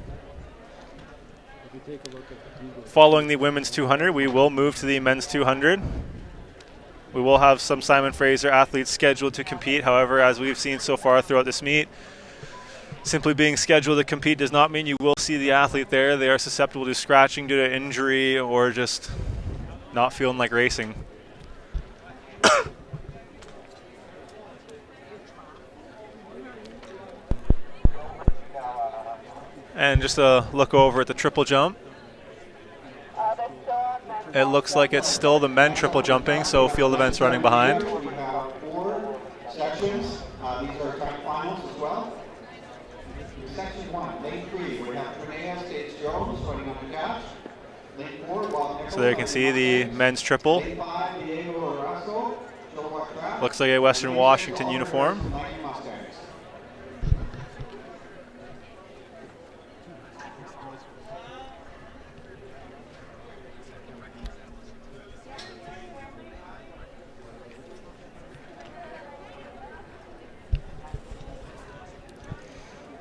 Following the women's 200, we will move to the men's 200. We will have some Simon Fraser athletes scheduled to compete. However, as we've seen so far throughout this meet, simply being scheduled to compete does not mean you will see the athlete there. They are susceptible to scratching due to injury or just not feeling like racing. And just a look over at the triple jump. It looks like it's still the men triple jumping, so field events running behind. We have 4 sections. These are track finals as well. Section 1, lane 3, we have Renea States-Jones running on the catch. Lane 4, so there you can see the men's triple. Looks like a Western Washington uniform.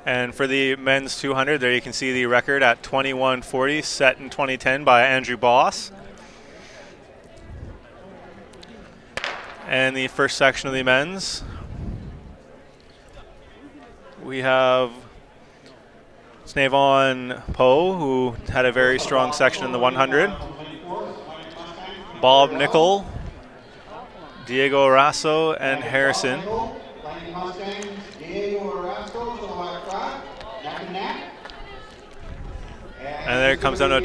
And for the men's 200, there you can see the record at 21:40, set in 2010 by Andrew Boss. And the first section of the men's, we have Snavon Poe, who had a very strong section in the 100. Bob Nickel, Diego Arasso, and Harrison. And there it comes down to a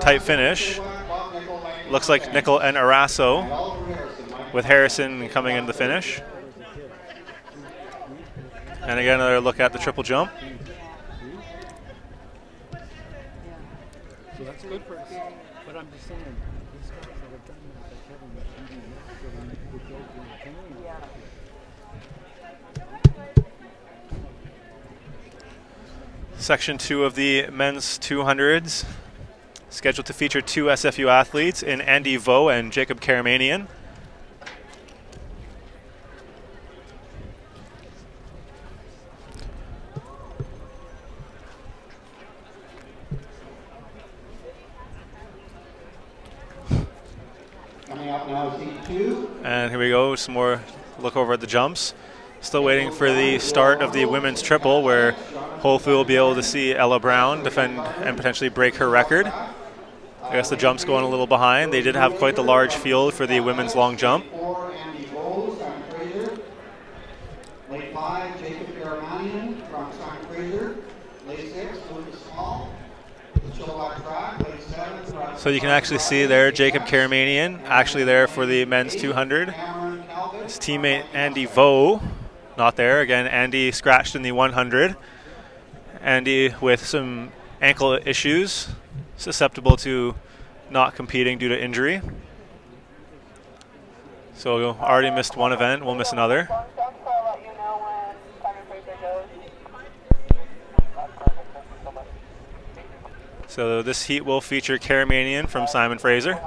tight finish. Looks like Nickel and Arasso, with Harrison coming into the finish. And again, another look at the triple jump. So that's good for us. But I'm just saying, these guys that have done that, like Kevin Section 2 of the men's 200s, scheduled to feature 2 SFU athletes in Andy Vo and Jacob Karamanian. Coming up now is heat 2. And here we go, some more look over at the jumps. Still waiting for the start of the women's triple, where hopefully we'll be able to see Ella Brown defend and potentially break her record. I guess the jump's going a little behind. They did have quite the large field for the women's long jump. So you can actually see there Jacob Karamanian actually there for the men's 200. His teammate Andy Vo not there. Again, Andy scratched in the 100. Andy with some ankle issues, susceptible to not competing due to injury. So already missed one event, we'll miss another. So this heat will feature Karamanian from Simon Fraser.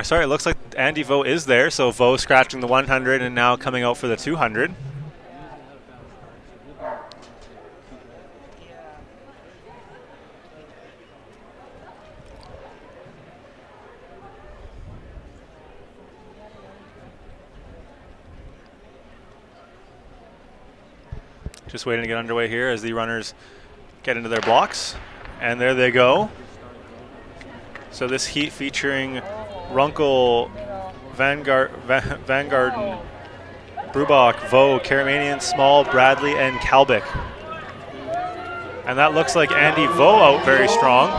Sorry, it looks like Andy Vo is there. So Vo scratching the 100 and now coming out for the 200. Just waiting to get underway here as the runners get into their blocks. And there they go. So this heat featuring Runkle, Vanguarden, Brubach, Vo, Karamanian, Small, Bradley, and Kalbick. And that looks like Andy Vo out very strong.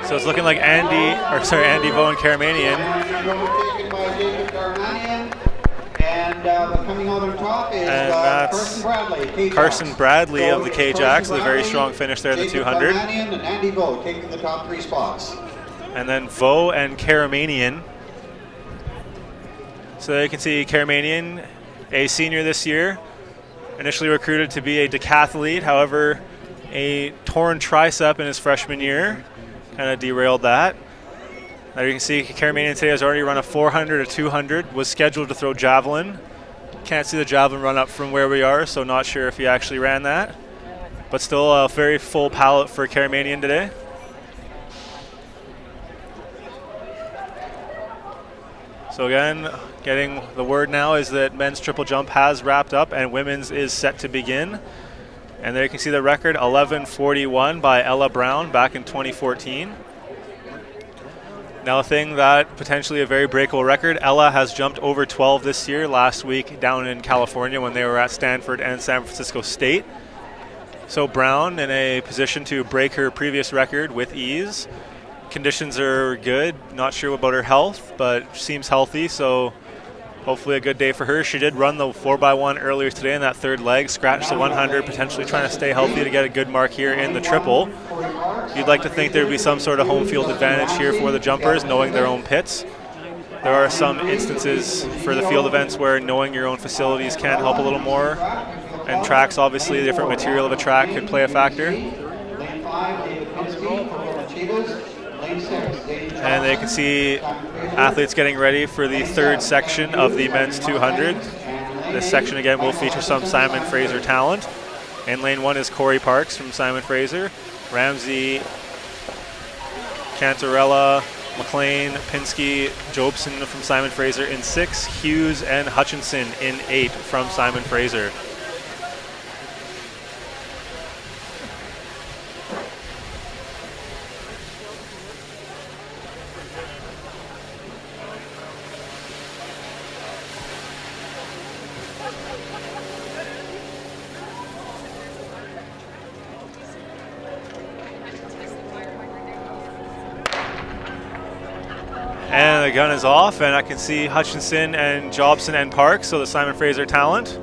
So it's looking like Andy Vo and Karamanian. Coming out on top is that's Carson Bradley of the K-Jacks with a very strong finish there in the 200. And Andy Vo taking the top 3 spots. And then Vo and Karamanian. So you can see Karamanian, a senior this year, initially recruited to be a decathlete. However, a torn tricep in his freshman year kind of derailed that. Now you can see Karamanian today has already run a 400, a 200, was scheduled to throw javelin. Can't see the javelin run up from where we are, so not sure if he actually ran that. But still a very full palette for Karamanian today. So again, getting the word now is that men's triple jump has wrapped up and women's is set to begin. And there you can see the record, 11:41 by Ella Brown back in 2014. Now a thing that potentially a very breakable record, Ella has jumped over 12 this year, last week down in California when they were at Stanford and San Francisco State. So Brown in a position to break her previous record with ease. Conditions are good, not sure about her health, but seems healthy, so hopefully a good day for her. She did run the 4x1 earlier today in that third leg, scratched the 100, potentially trying to stay healthy to get a good mark here in the triple. You'd like to think there would be some sort of home field advantage here for the jumpers, knowing their own pits. There are some instances for the field events where knowing your own facilities can help a little more. And tracks, obviously, the different material of a track could play a factor. And they can see athletes getting ready for the third section of the men's 200. This section again will feature some Simon Fraser talent. In lane 1 is Corey Parks from Simon Fraser, Ramsey, Cantarella, McLean, Pinsky, Jobson from Simon Fraser in 6, Hughes and Hutchinson in 8 from Simon Fraser. And the gun is off, and I can see Hutchinson and Jobson and Parks, so the Simon Fraser talent.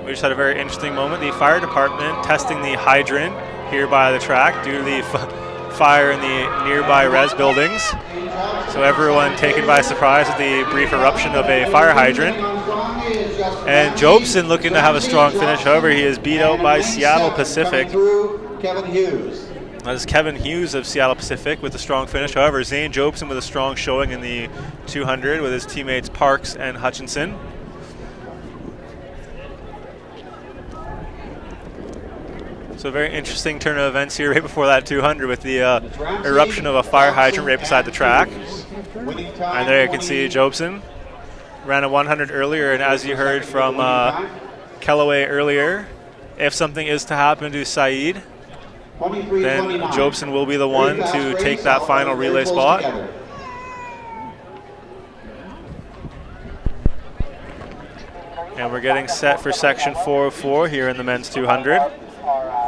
We just had a very interesting moment. The fire department testing the hydrant here by the track due to the fire in the nearby res buildings. So everyone taken by surprise with the brief eruption of a fire hydrant. And Jobson looking to have a strong finish, however, he is beat out by Seattle Pacific. Kevin Hughes. That is Kevin Hughes of Seattle Pacific with a strong finish. However, Zane Jobson with a strong showing in the 200 with his teammates Parks and Hutchinson. So a very interesting turn of events here right before that 200 with the eruption of a fire hydrant right beside the track. And there you can see Jobson ran a 100 earlier, and as you heard from Kellaway earlier, if something is to happen to Saeed, then Jobson will be the one to take that final relay spot. And we're getting set for section 404 here in the men's 200.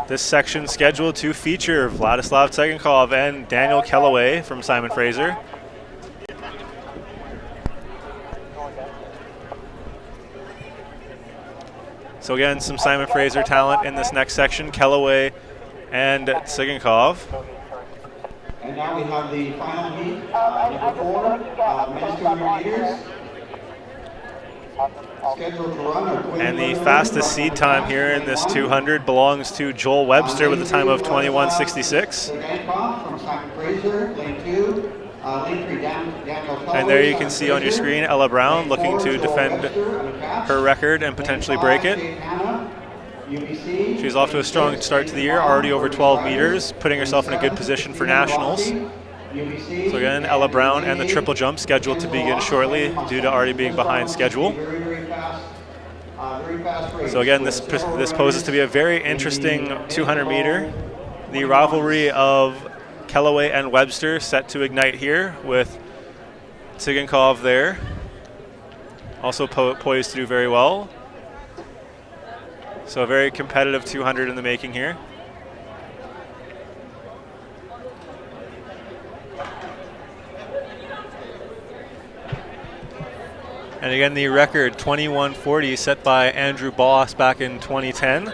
This section scheduled to feature Vladislav Tsegenkov and Daniel Kellaway from Simon Fraser. So again, some Simon Fraser talent in this next section, Kellaway and Tsegenkov. And now we have the final heat, number 4, men's 200 meters. Scheduled to run and the fastest seed time here in this 200 belongs to Joel Webster with a time of 21:66. From Simon Fraser, lane 2. Lane 3, Daniel Kellaway. And there you can see on your screen Ella Brown looking to defend her record and potentially break it. She's off to a strong start to the year, already over 12 meters, putting herself in a good position for nationals. So again, Ella Brown and the triple jump scheduled to begin shortly due to already being behind schedule. So again, this poses to be a very interesting 200 meter. The rivalry of Kellaway and Webster set to ignite here with Tsegenkov there. Also poised to do very well. So a very competitive 200 in the making here. And again, the record 21:40 set by Andrew Boss back in 2010.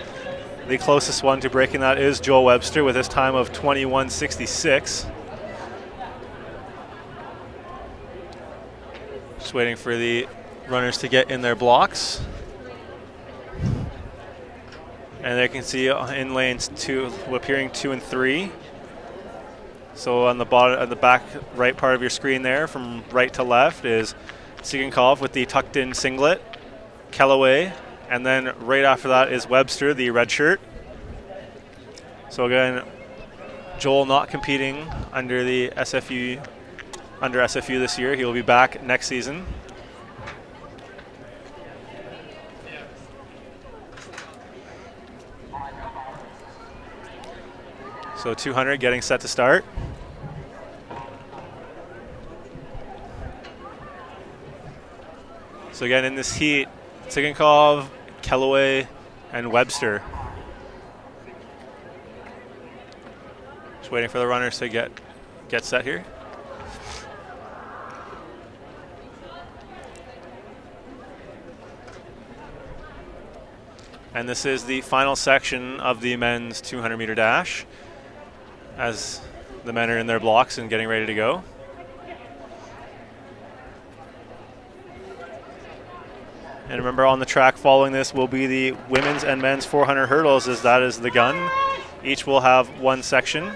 The closest one to breaking that is Joel Webster with his time of 21:66. Just waiting for the runners to get in their blocks. And they can see in lanes 2, appearing 2 and 3. So on the bottom, on the back right part of your screen there, from right to left, is Tsegenkov with the tucked-in singlet, Kellaway, and then right after that is Webster, the red shirt. So again, Joel not competing under the SFU this year. He will be back next season. So 200 getting set to start. So again, in this heat, Tsegenkov, Kellaway, and Webster. Just waiting for the runners to get set here. And this is the final section of the men's 200 meter dash, as the men are in their blocks and getting ready to go. And remember, on the track following this will be the women's and men's 400 hurdles, as that is the gun. Each will have one section.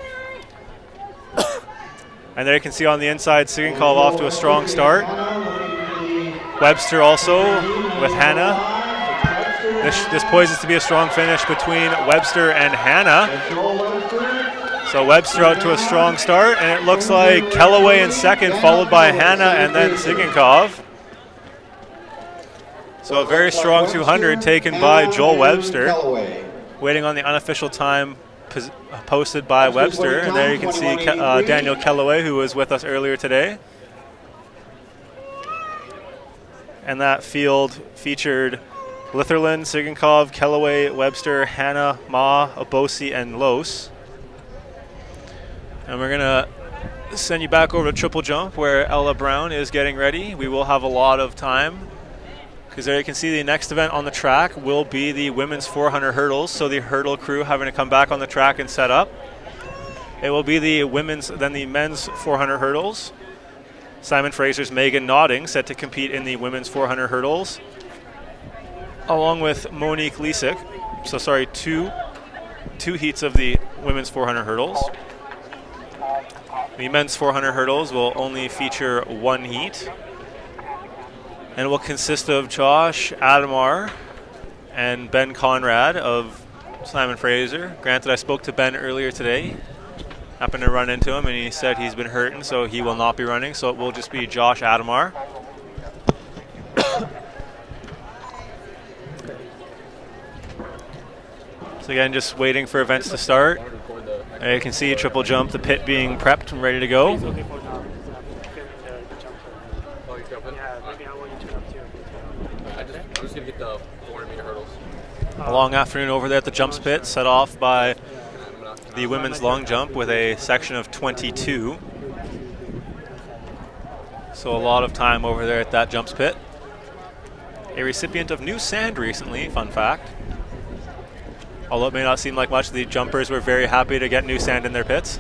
And there you can see on the inside, Tsegenkov off to a strong start. Webster also with Hannah. This poises to be a strong finish between Webster and Hannah. So Webster out to a strong start, and it looks like Kellaway in second, followed by Hannah and then Tsegenkov. So a very strong 200 taken by Joel Webster. Waiting on the unofficial time posted by Webster. And there you can see Daniel Kellaway, who was with us earlier today. And that field featured Litherland, Tsegenkov, Kellaway, Webster, Hannah, Ma, Obosi, and Los. And we're going to send you back over to triple jump, where Ella Brown is getting ready. We will have a lot of time, because there you can see the next event on the track will be the women's 400 hurdles. So the hurdle crew having to come back on the track and set up. It will be the men's 400 hurdles. Simon Fraser's Megan Nodding set to compete in the women's 400 hurdles, along with Monique Lisick. So sorry, two heats of the women's 400 hurdles. The men's 400 hurdles will only feature one heat, and it will consist of Josh Adamar and Ben Conrad of Simon Fraser. Granted, I spoke to Ben earlier today. Happened to run into him, and he said he's been hurting, so he will not be running. So it will just be Josh Adamar. So again, just waiting for events to start. You can see triple jump, the pit being prepped and ready to go. just going to get the 400-meter hurdles. A long afternoon over there at the jumps pit, set off by the women's long jump with a section of 22. So a lot of time over there at that jumps pit. A recipient of new sand recently, fun fact. Although it may not seem like much, the jumpers were very happy to get new sand in their pits.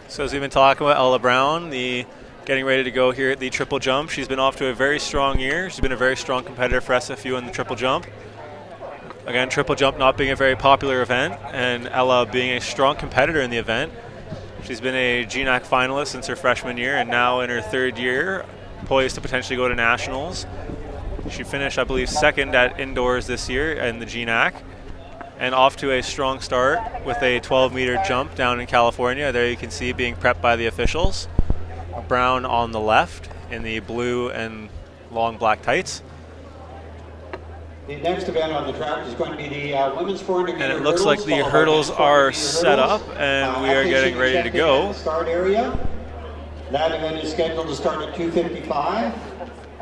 So as we've been talking about Ella Brown, getting ready to go here at the triple jump. She's been off to a very strong year. She's been a very strong competitor for SFU in the triple jump. Again, triple jump not being a very popular event, and Ella being a strong competitor in the event. She's been a GNAC finalist since her freshman year, and now in her third year, poised to potentially go to nationals. She finished, I believe, second at indoors this year in the GNAC, and off to a strong start with a 12-meter jump down in California. There you can see being prepped by the officials. Brown on the left in the blue and long black tights. The next event on the track is going to be the women's 400 meter and it looks like the hurdles are set up, and we are getting ready to go. Start area. That event is scheduled to start at 2:55.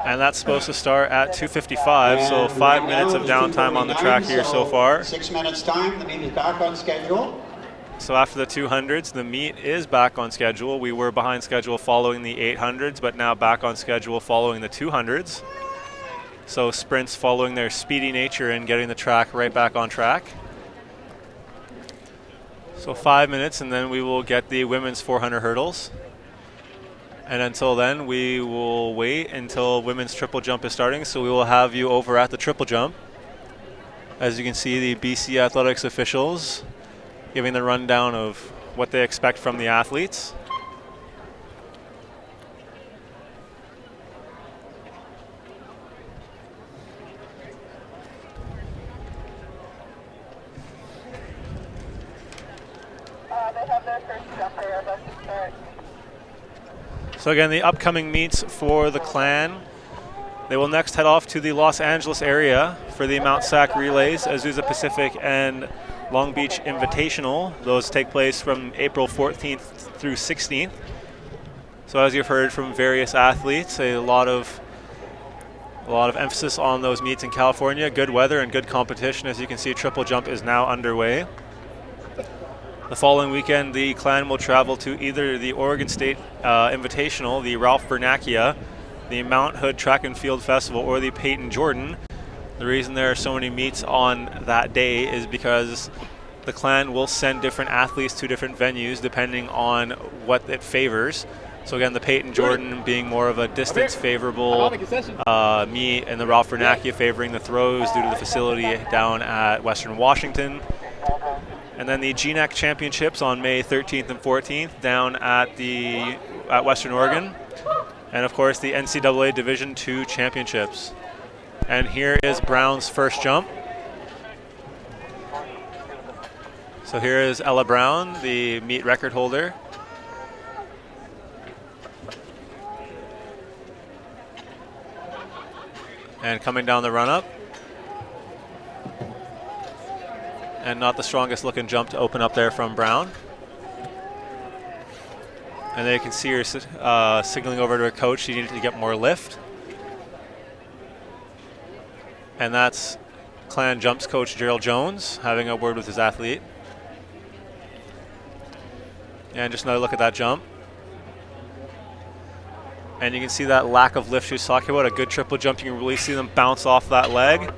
And that's supposed to start at 2:55, so 5 minutes of downtime on the track here so far. 6 minutes time, the meet is back on schedule. So after the 200s, the meet is back on schedule. We were behind schedule following the 800s, but now back on schedule following the 200s. So sprints following their speedy nature and getting the track right back on track. So 5 minutes, and then we will get the women's 400 hurdles. And until then, we will wait until women's triple jump is starting. So we will have you over at the triple jump. As you can see, the BC Athletics officials giving the rundown of what they expect from the athletes. They have their first jump there, about to start. So again, the upcoming meets for the clan. They will next head off to the Los Angeles area for the Mount Sac Relays, Azusa Pacific and Long Beach Invitational. Those take place from April 14th through 16th. So as you've heard from various athletes, a lot of emphasis on those meets in California. Good weather and good competition. As you can see, triple jump is now underway. The following weekend, the clan will travel to either the Oregon State Invitational, the Ralph Bernacchia, the Mount Hood Track and Field Festival, or the Peyton Jordan. The reason there are so many meets on that day is because the clan will send different athletes to different venues depending on what it favors. So again, the Peyton Jordan being more of a distance favorable meet, and the Ralph Bernacchia favoring the throws due to the facility down at Western Washington. And then the GNAC Championships on May 13th and 14th down at Western Oregon. And of course the NCAA Division II Championships. And here is Brown's first jump. So here is Ella Brown, the meet record holder. And coming down the run-up. And not the strongest looking jump to open up there from Brown. And then you can see her signaling over to her coach she needed to get more lift. And that's clan jumps coach Gerald Jones having a word with his athlete. And just another look at that jump. And you can see that lack of lift she was talking about. A good triple jump, you can really see them bounce off that leg.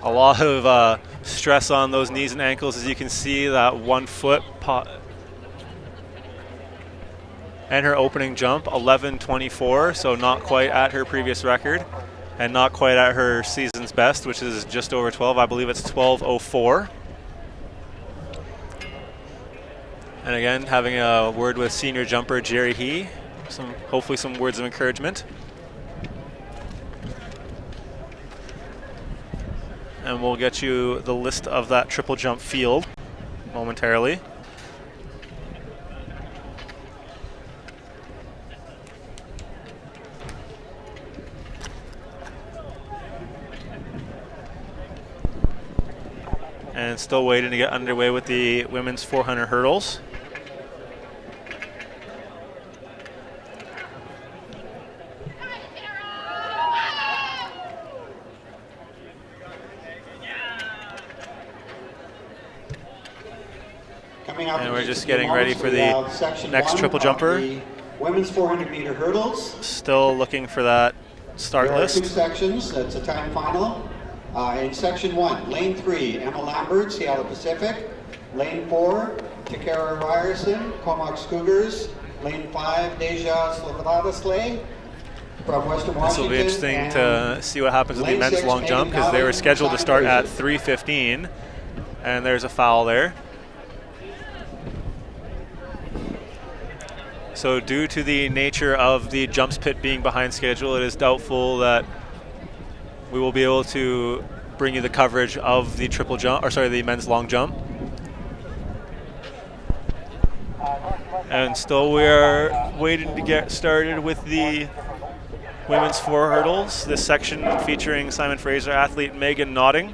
A lot of stress on those knees and ankles, as you can see that 1 foot pot. And her opening jump, 11:24, so not quite at her previous record and not quite at her season's best, which is just over 12. I believe it's 12:04. And again, having a word with senior jumper Jerry He, hopefully some words of encouragement. And we'll get you the list of that triple jump field momentarily. And still waiting to get underway with the women's 400 hurdles. And we're just getting ready for the next triple jumper. Women's 400 meter hurdles. Still looking for that start list. There are 2 sections. That's a time final. In section 1, lane 3, Emma Lambert, Seattle Pacific. Lane 4, Takara Ryerson, Comox Cougars. Lane 5, Deja Slavadaslay from Western Washington. This will be interesting to see what happens with the men's long jump, because they were scheduled to start at 3:15, and there's a foul there. So due to the nature of the jumps pit being behind schedule, it is doubtful that we will be able to bring you the coverage of the triple jump, or sorry, the men's long jump. And still we are waiting to get started with the women's 4 hurdles. This section featuring Simon Fraser athlete Megan Notting.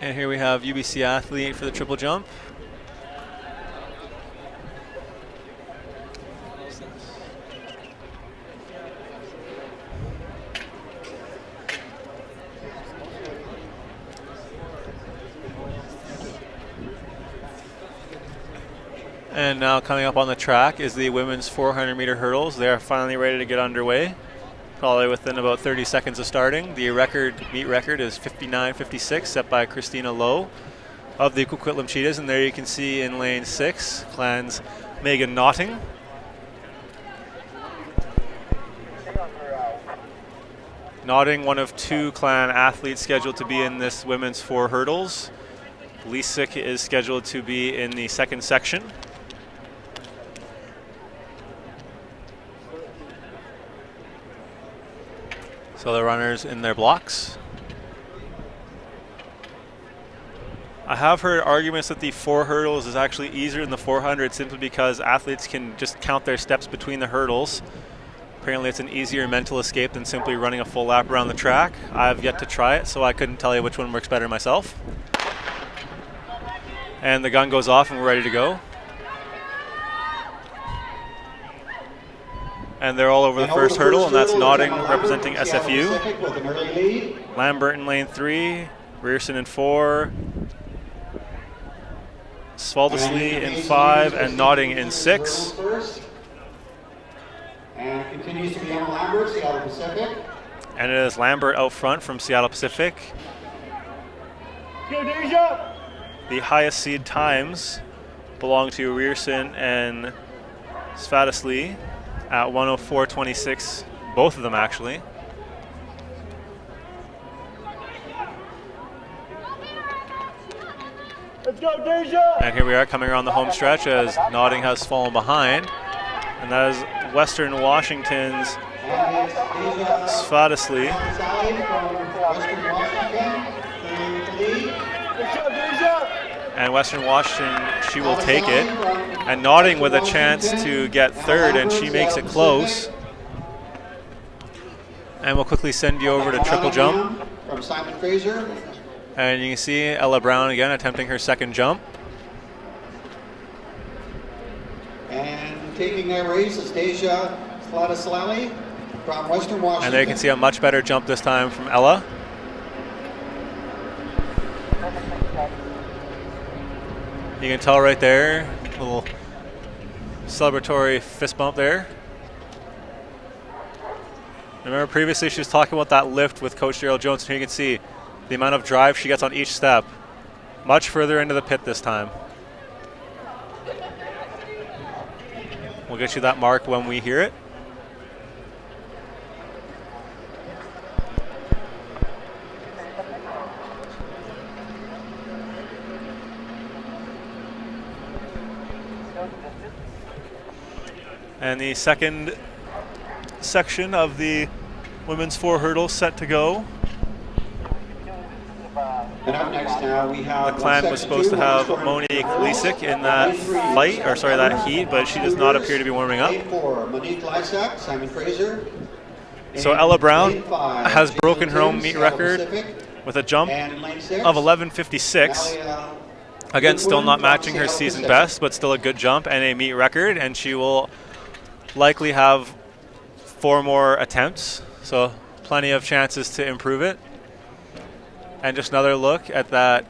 And here we have UBC athlete for the triple jump. And now coming up on the track is the women's 400 meter hurdles. They are finally ready to get underway, probably within about 30 seconds of starting. The meet record is 59.56, set by Christina Lowe of the Coquitlam Cheetahs. And there you can see in lane 6, Clan's Megan Notting. Notting, one of 2 Clan athletes scheduled to be in this women's 4 hurdles. Lisik is scheduled to be in the second section. So the runners in their blocks. I have heard arguments that the 4 hurdles is actually easier than the 400 simply because athletes can just count their steps between the hurdles. Apparently it's an easier mental escape than simply running a full lap around the track. I've yet to try it, so I couldn't tell you which one works better myself. And the gun goes off and we're ready to go. And they're all over the first hurdle, and that's Notting representing SFU. Lambert in lane 3, Rearson in 4, Svaldesley in 5, and Notting in 6. And it continues to be Emma Lambert, Seattle Pacific. And it is Lambert out front from Seattle Pacific. Go, Deja! The highest seed times belong to Rearson and Svaldesley at 104.26, both of them actually. Let's go, Deja! And here we are coming around the home stretch as Notting has fallen behind. And that is Western Washington's Svaldesley. And Western Washington, she will take it. And Notting with a chance to get third, and she makes it close. And we'll quickly send you over to triple jump. From Simon Fraser. And you can see Ella Brown again attempting her second jump. And taking their race is Deja Sladaslali from Western Washington. And there you can see a much better jump this time from Ella. You can tell right there, a little celebratory fist bump there. Remember previously she was talking about that lift with Coach Daryl Jones, and here you can see the amount of drive she gets on each step. Much further into the pit this time. We'll get you that mark when we hear it. And the second section of the women's 4 hurdles set to go. And up next now we have The clan was supposed to have Monique Lisick in that fight, or sorry, that heat, but she does not appear to be warming up. Monique Lysak, Simon Fraser. So Ella Brown has broken her own meet record with a jump of 11:56. Again, still not matching her season best, but still a good jump and a meet record, and she will likely have 4 more attempts, so plenty of chances to improve it. And just another look at that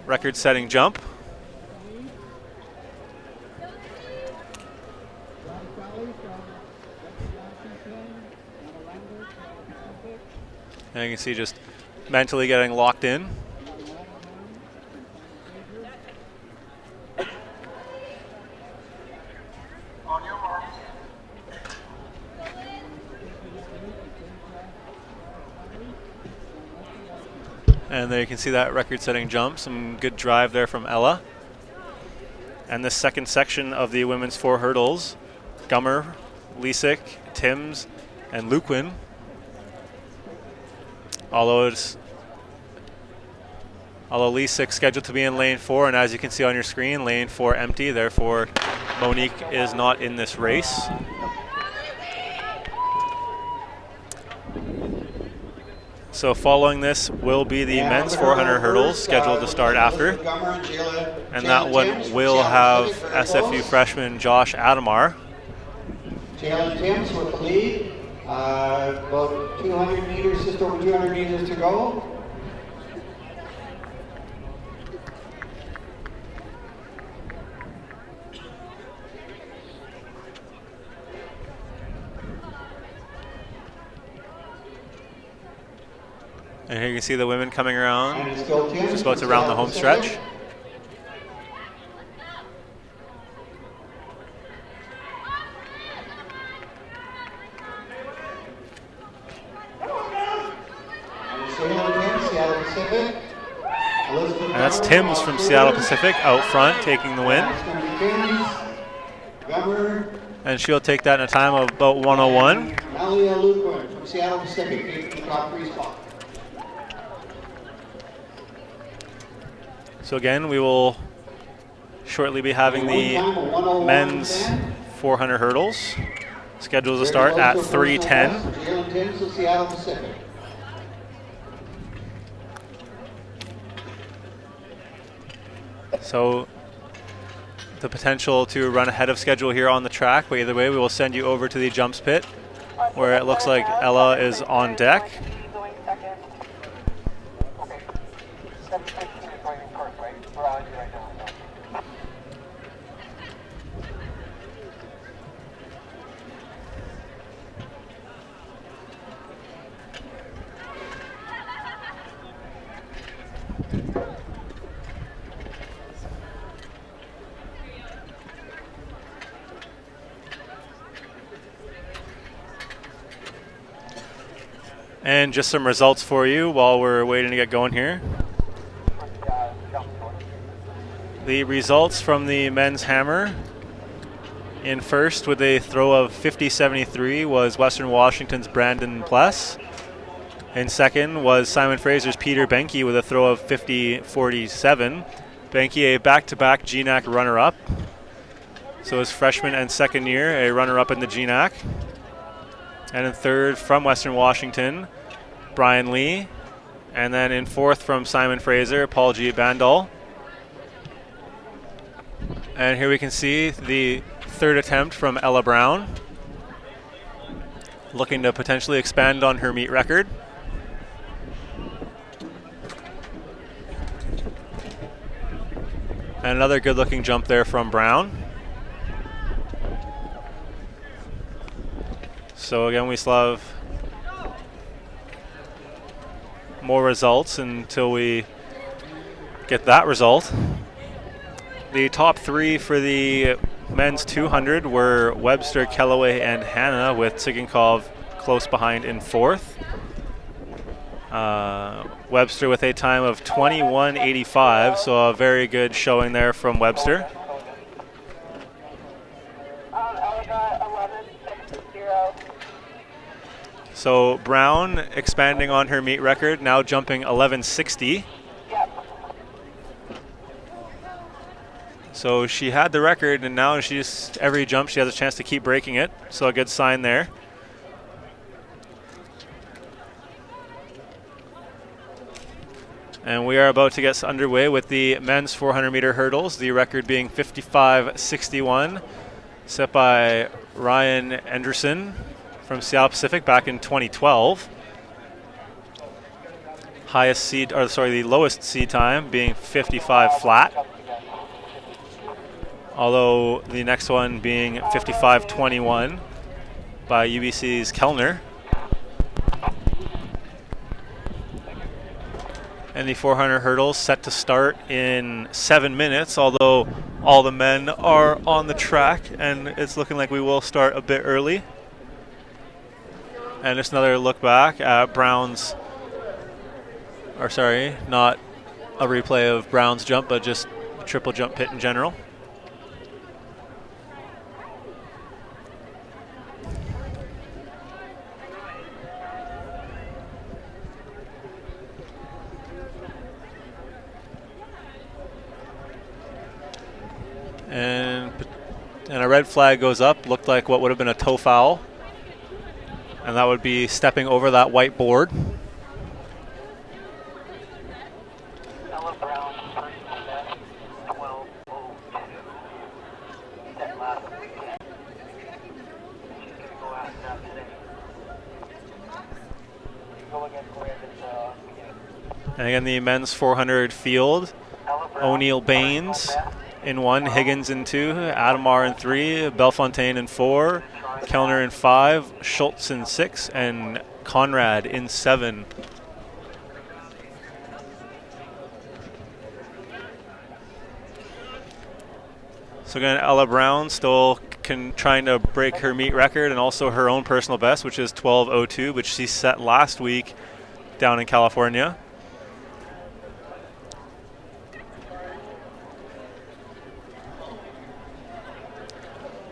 record-setting jump. And you can see just mentally getting locked in. And there you can see that record-setting jump. Some good drive there from Ella. And the second section of the women's 4 hurdles, Gummer, Lisick, Timms, and Luquin. Although Lisick scheduled to be in lane 4, and as you can see on your screen, lane 4 empty. Therefore, Monique is not in this race. So following this will be the men's 400 hurdles scheduled to start after. And that one will have SFU freshman Josh Adamar. Jalen Timms with the lead. About 200 meters, just over 200 meters to go. And here you can see the women coming around, just about to round the home stretch. And that's Timms from Seattle Pacific out front taking the win. And she'll take that in a time of about 1:01. Emilie Mondor from Seattle Pacific taking the top 3 spot. So again, we will shortly be having the men's 400 hurdles scheduled to start at 3:10. Jalen Timms of Seattle Pacific. So the potential to run ahead of schedule here on the track, but either way, we will send you over to the jumps pit where it looks like Ella is on deck. And just some results for you while we're waiting to get going here. The results from the men's hammer. In first with a throw of 50.73 was Western Washington's Brandon Pless. In second was Simon Fraser's Peter Benke with a throw of 50.47. Benke a back-to-back GNAC runner-up. So his freshman and second year, a runner-up in the GNAC. And in third from Western Washington, Brian Lee. And then in fourth from Simon Fraser, Paul G. Bandal. And here we can see the third attempt from Ella Brown, looking to potentially expand on her meet record. And another good looking jump there from Brown. So again, we still have more results until we get that result. The top 3 for the men's 200 were Webster, Kellaway, and Hanna, with Tsigankov close behind in fourth. Webster with a time of 21.85, so a very good showing there from Webster. So Brown expanding on her meet record, now jumping 11.60. So she had the record, and now every jump she has a chance to keep breaking it. So a good sign there. And we are about to get underway with the men's 400-meter hurdles, the record being 55.61, set by Ryan Anderson from Seattle Pacific back in 2012. The lowest seed time being 55 flat. Although the next one being 55.21 by UBC's Kellner. And the 400 hurdles set to start in 7 minutes, although all the men are on the track, and it's looking like we will start a bit early. And just another look back at Brown's, not a replay of Brown's jump, but just a triple jump pit in general. And a red flag goes up, looked like what would have been a toe foul. And that would be stepping over that white board. And again, the men's 400 field, O'Neill Baines in 1, Higgins in 2, Adamar in 3, Bellefontaine in 4, Kellner in 5, Schultz in 6, and Conrad in 7. So again, Ella Brown still trying to break her meet record and also her own personal best, which is 12:02, which she set last week down in California.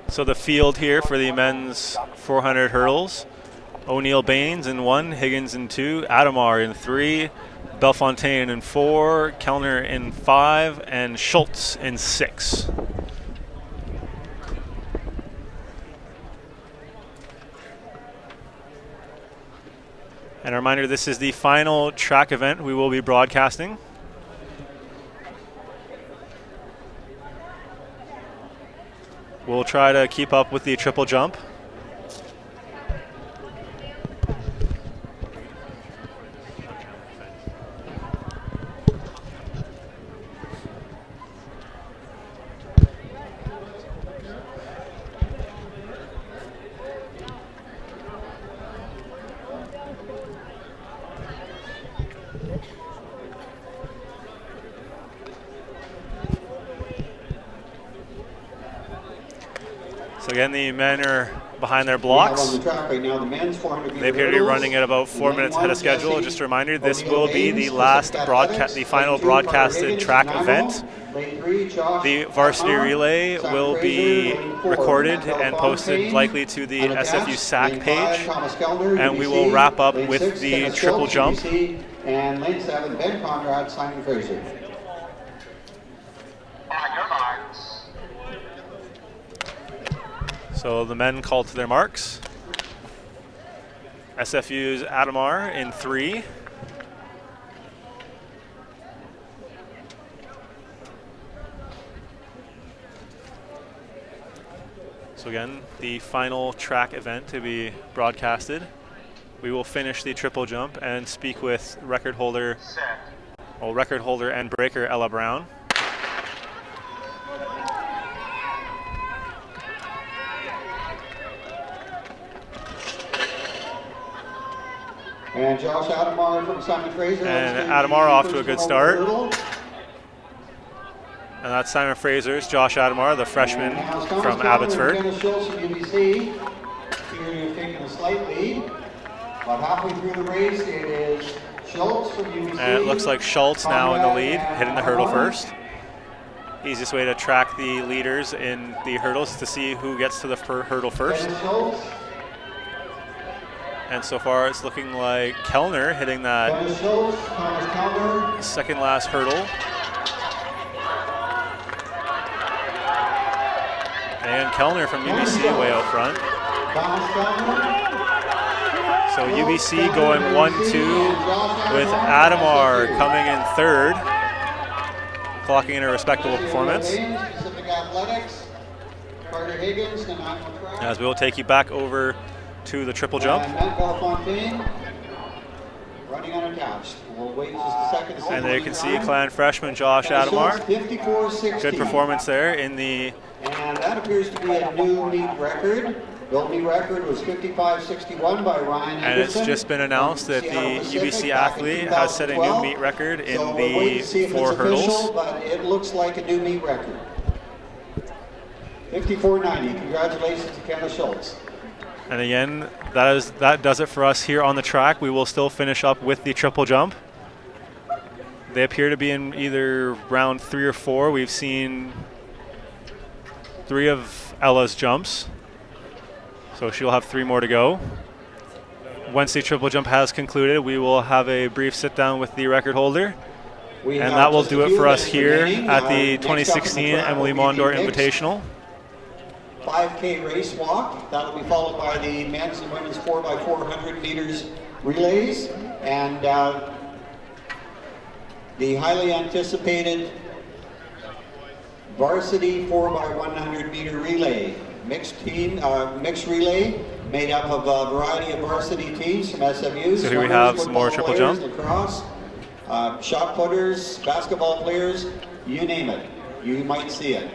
So the field here for the men's 400 hurdles, O'Neill Baines in 1, Higgins in 2, Adamar in 3, Bellefontaine in 4, Kellner in 5, and Schultz in 6. And a reminder, this is the final track event we will be broadcasting. We'll try to keep up with the triple jump. So again, the men are behind their blocks. On the track right now, the men's 400 meter they appear to be running at about 4 minutes ahead of schedule. Just a reminder, this will be the final broadcasted track event. The varsity relay will be recorded and posted likely to the SFU SAC page. And we will wrap up with the triple jump. And lane 7, Ben Conrad, Simon Fraser. So the men called to their marks. SFU's Adamar in 3. So again, the final track event to be broadcasted. We will finish the triple jump and speak with record holder and breaker Ella Brown. And Josh Adamar from Simon Fraser. And Adamar off to a good start. And that's Simon Fraser's Josh Adamar, the freshman from Abbotsford. Dennis Schultz from UBC. Appear to have taken a slight lead. But halfway through the race, it is Schultz from UBC. And it looks like Schultz now in the lead, hitting the hurdle first. Easiest way to track the leaders in the hurdles is to see who gets to the hurdle first. And so far it's looking like Kellner hitting that second last hurdle. And Kellner from UBC way out front. So UBC going 1-2 with Adamar coming in third, clocking in a respectable performance. As we will take you back over to the triple jump. Running unattached. We'll wait just a second. And there you can see Clan freshman Josh Adamar. 54.60. Good performance there in the... And that appears to be a new meet record. The old meet record was 55.61 by Ryan Anderson. And it's just been announced that the UBC athlete has set a new meet record in the 4 hurdles. But it looks like a new meet record. 54.90. Congratulations to Kenna Schultz. And again, that does it for us here on the track. We will still finish up with the triple jump. They appear to be in either round 3 or 4. We've seen 3 of Ella's jumps, so she'll have 3 more to go. Once the triple jump has concluded, we will have a brief sit down with the record holder. And that will do it for us here at the 2016 Emilie Mondor Invitational. 5K race walk. That'll be followed by the men's and women's 4x400 meters relays, and the highly anticipated varsity 4x100 meter relay. Mixed relay made up of a variety of varsity teams from SFU. So here we have some more triple jump. Lacrosse, shot putters, basketball players, you name it. You might see it.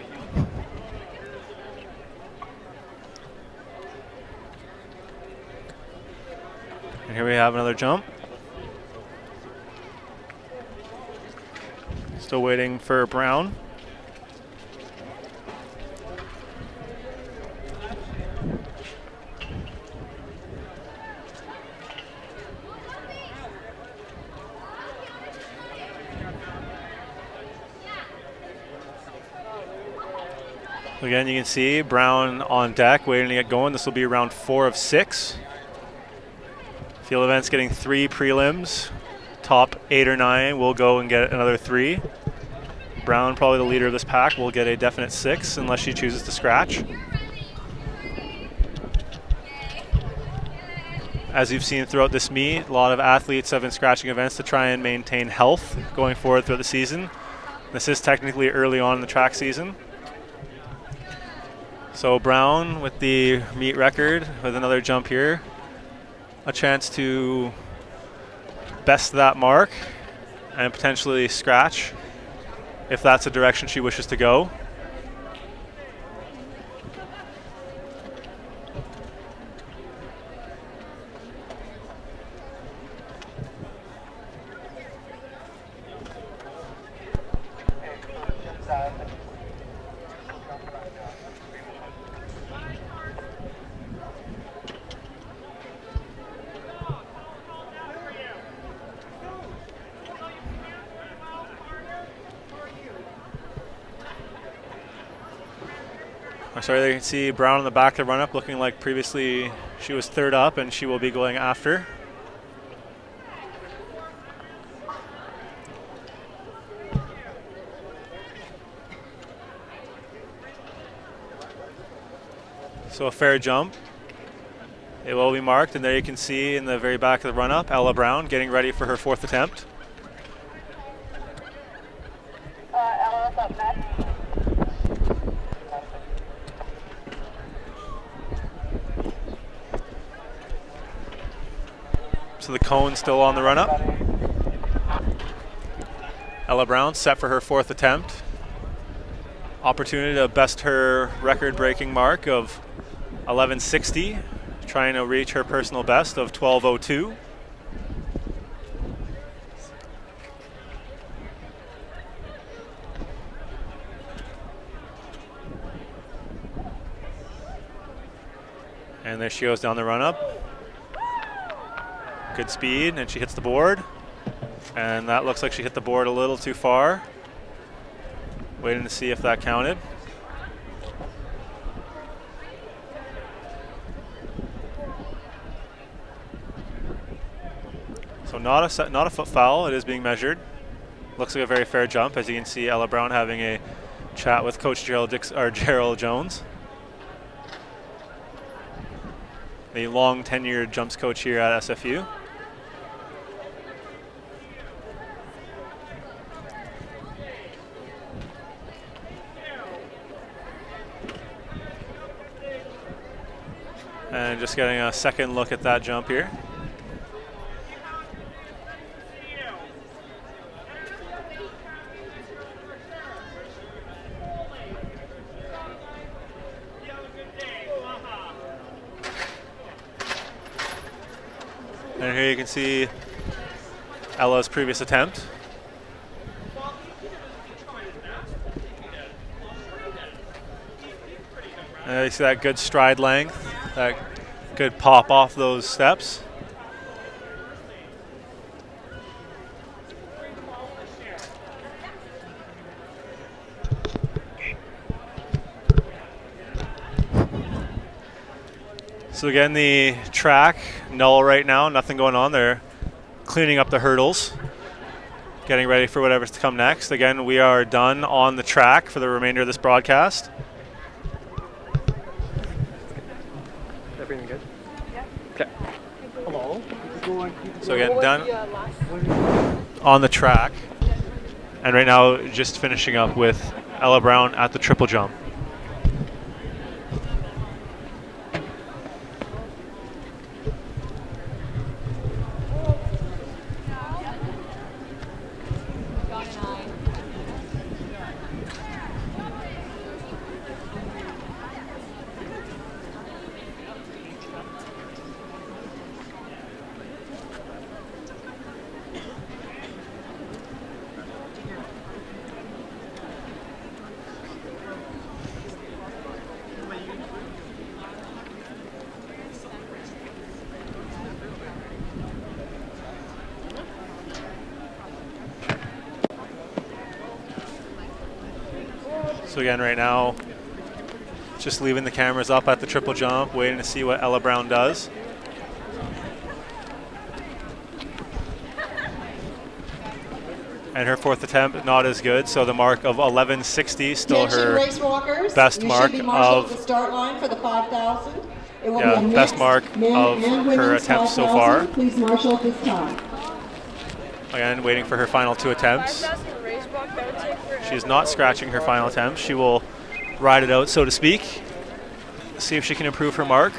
And here we have another jump. Still waiting for Brown. Again, you can see Brown on deck waiting to get going. This will be round 4 of 6. Field events getting 3 prelims. Top 8 or 9 will go and get another 3. Brown, probably the leader of this pack, will get a definite 6 unless she chooses to scratch. As you've seen throughout this meet, a lot of athletes have been scratching events to try and maintain health going forward throughout the season. This is technically early on in the track season. So Brown with the meet record with another jump here. A chance to best that mark and potentially scratch if that's a direction she wishes to go. Sorry, they can see Brown in the back of the run-up looking like previously she was third up and she will be going after. So a fair jump. It will be marked, and there you can see in the very back of the run-up, Ella Brown getting ready for her 4th attempt. Ella's up next. So the cone still on the run-up. Ella Brown set for her 4th attempt. Opportunity to best her record-breaking mark of 11:60, trying to reach her personal best of 12:02. And there she goes down the run-up. Good speed, and she hits the board. And that looks like she hit the board a little too far. Waiting to see if that counted. So not a foot foul, it is being measured. Looks like a very fair jump, as you can see Ella Brown having a chat with Coach Gerald Jones. the long tenured jumps coach here at SFU. And just getting a second look at that jump here. And here you can see Ella's previous attempt. And you see that good stride length, that good pop off those steps. So again, the track, null right now, nothing going on. They're cleaning up the hurdles, getting ready for whatever's to come next. Again, we are done on the track for the remainder of this broadcast. Everything good? Okay. Hello. So again, done on the track. And right now, just finishing up with Ella Brown at the triple jump. So again, right now, just leaving the cameras up at the triple jump, waiting to see what Ella Brown does. And her fourth attempt, not as good, so the mark of 11:60, still her best mark of the start line for the 5,000. best mark of her attempts so far. Please marshal at this time. Again, waiting for her final two attempts. She's not scratching her final attempt. She will ride it out, so to speak. See if she can improve her mark.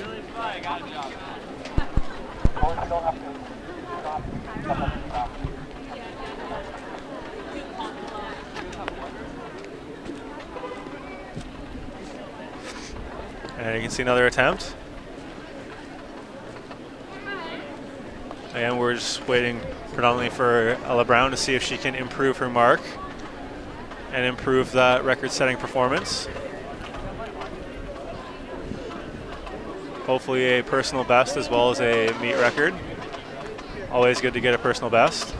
And you can see another attempt. Again, we're just waiting predominantly for Ella Brown to see if she can improve her mark and improve that record-setting performance. Hopefully a personal best as well as a meet record. Always good to get a personal best.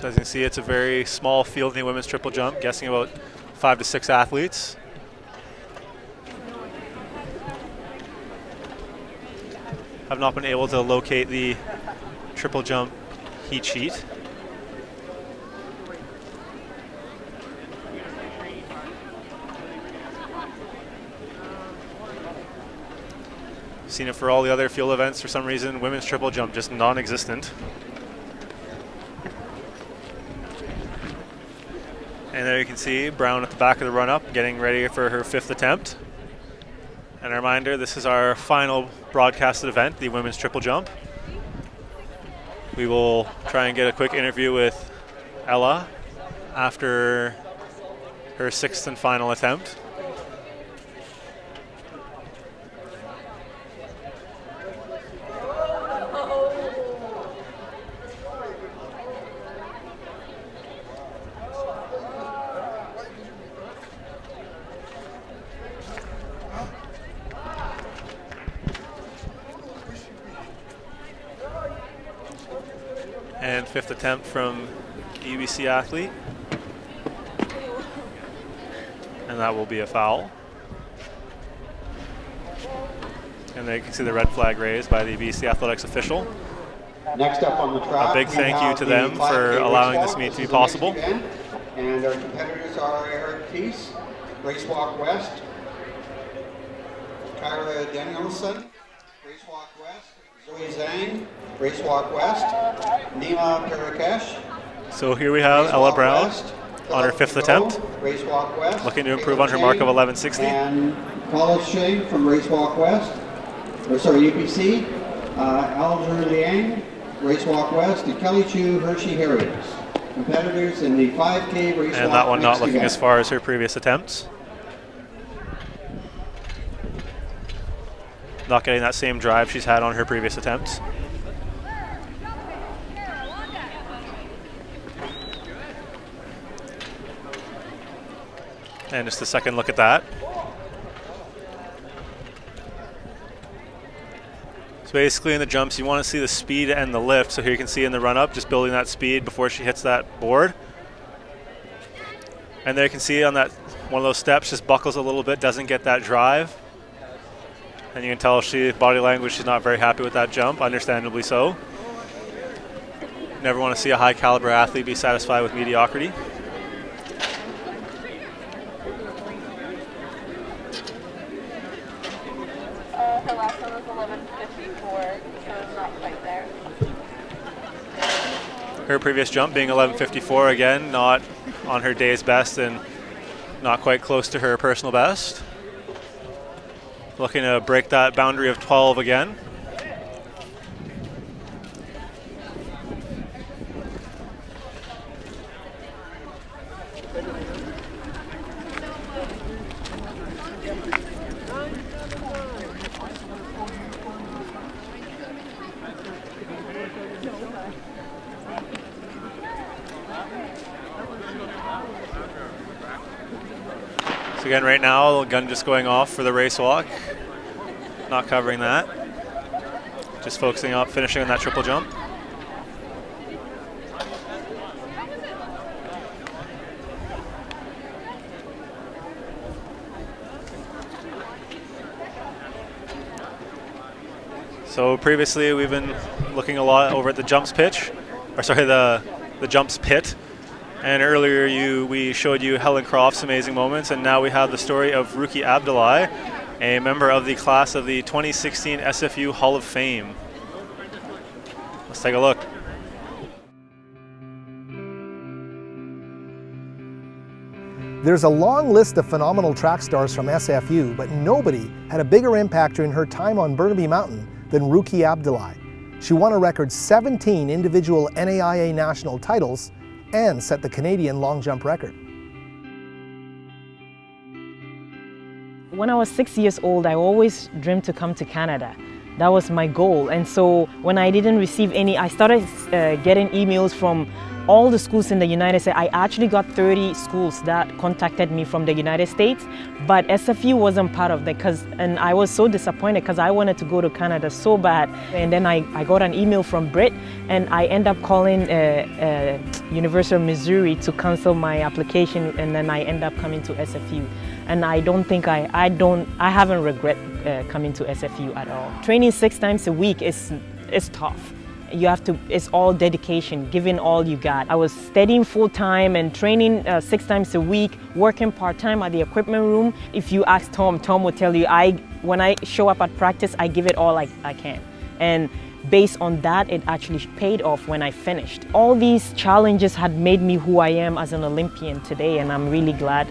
So as you can see, it's a very small field in the women's triple jump, guessing about 5 to 6 athletes. Have not been able to locate the triple jump heat sheet. Seen it for all the other field events. For some reason, women's triple jump just non-existent. And there you can see Brown at the back of the run-up, getting ready for her 5th attempt. And a reminder, this is our final broadcasted event, the women's triple jump. We will try and get a quick interview with Ella after her 6th and final attempt. And 5th attempt from UBC athlete. And that will be a foul. And there you can see the red flag raised by the BC athletics official. Next up on the track, a big thank you to them for allowing this meet to be possible. And our competitors are Eric Peace, Racewalk West, Kyra Danielson, Racewalk West, Zoe Zhang, Racewalk West, Nima Parakesh. So here we have Ella Brown on her 5th attempt, Racewalk West, looking to improve on her mark of 1160. And College Shane from Racewalk West, UPC, Alger Liang, Racewalk West, and Kelly Chu, Hershey Harriers. Competitors in the 5K Racewalk. And that one not next looking event. as far as her previous attempts. Not getting that same drive she's had on her previous attempts. And just a second look at that. So basically in the jumps, you want to see the speed and the lift. So here you can see in the run-up, just building that speed before she hits that board. And there you can see on that one of those steps, just buckles a little bit, doesn't get that drive. And you can tell body language, she's not very happy with that jump, understandably so. Never want to see a high caliber athlete be satisfied with mediocrity. Her last one was 11:54, so not quite there. Her previous jump being 11:54 again, not on her day's best and not quite close to her personal best. Looking to break that boundary of 12 again. So again, right now, the gun just going off for the race walk. Not covering that. Just focusing on finishing on that triple jump. So previously we've been looking a lot over at the jumps pitch, or sorry, the jumps pit. And earlier we showed you Helen Croft's amazing moments, and now we have the story of Ruki Abdullahi, a member of the class of the 2016 SFU Hall of Fame. Let's take a look. There's a long list of phenomenal track stars from SFU, but nobody had a bigger impact during her time on Burnaby Mountain than Ruki Abdullahi. She won a record 17 individual NAIA national titles and set the Canadian long jump record. When I was 6 years old, I always dreamed to come to Canada. That was my goal. And so when I didn't receive any, I started getting emails from all the schools in the United States. I actually got 30 schools that contacted me from the United States, but SFU wasn't part of that, and I was so disappointed because I wanted to go to Canada so bad. And then I got an email from Britt, and I ended up calling University of Missouri to cancel my application, and then I ended up coming to SFU. And I don't think I haven't regret coming to SFU at all. Training 6 times a week is tough. You have to, it's all dedication, giving all you got. I was studying full time and training 6 times a week, working part time at the equipment room. If you ask Tom will tell you, when I show up at practice, I give it all I can. And based on that, it actually paid off when I finished. All these challenges had made me who I am as an Olympian today, and I'm really glad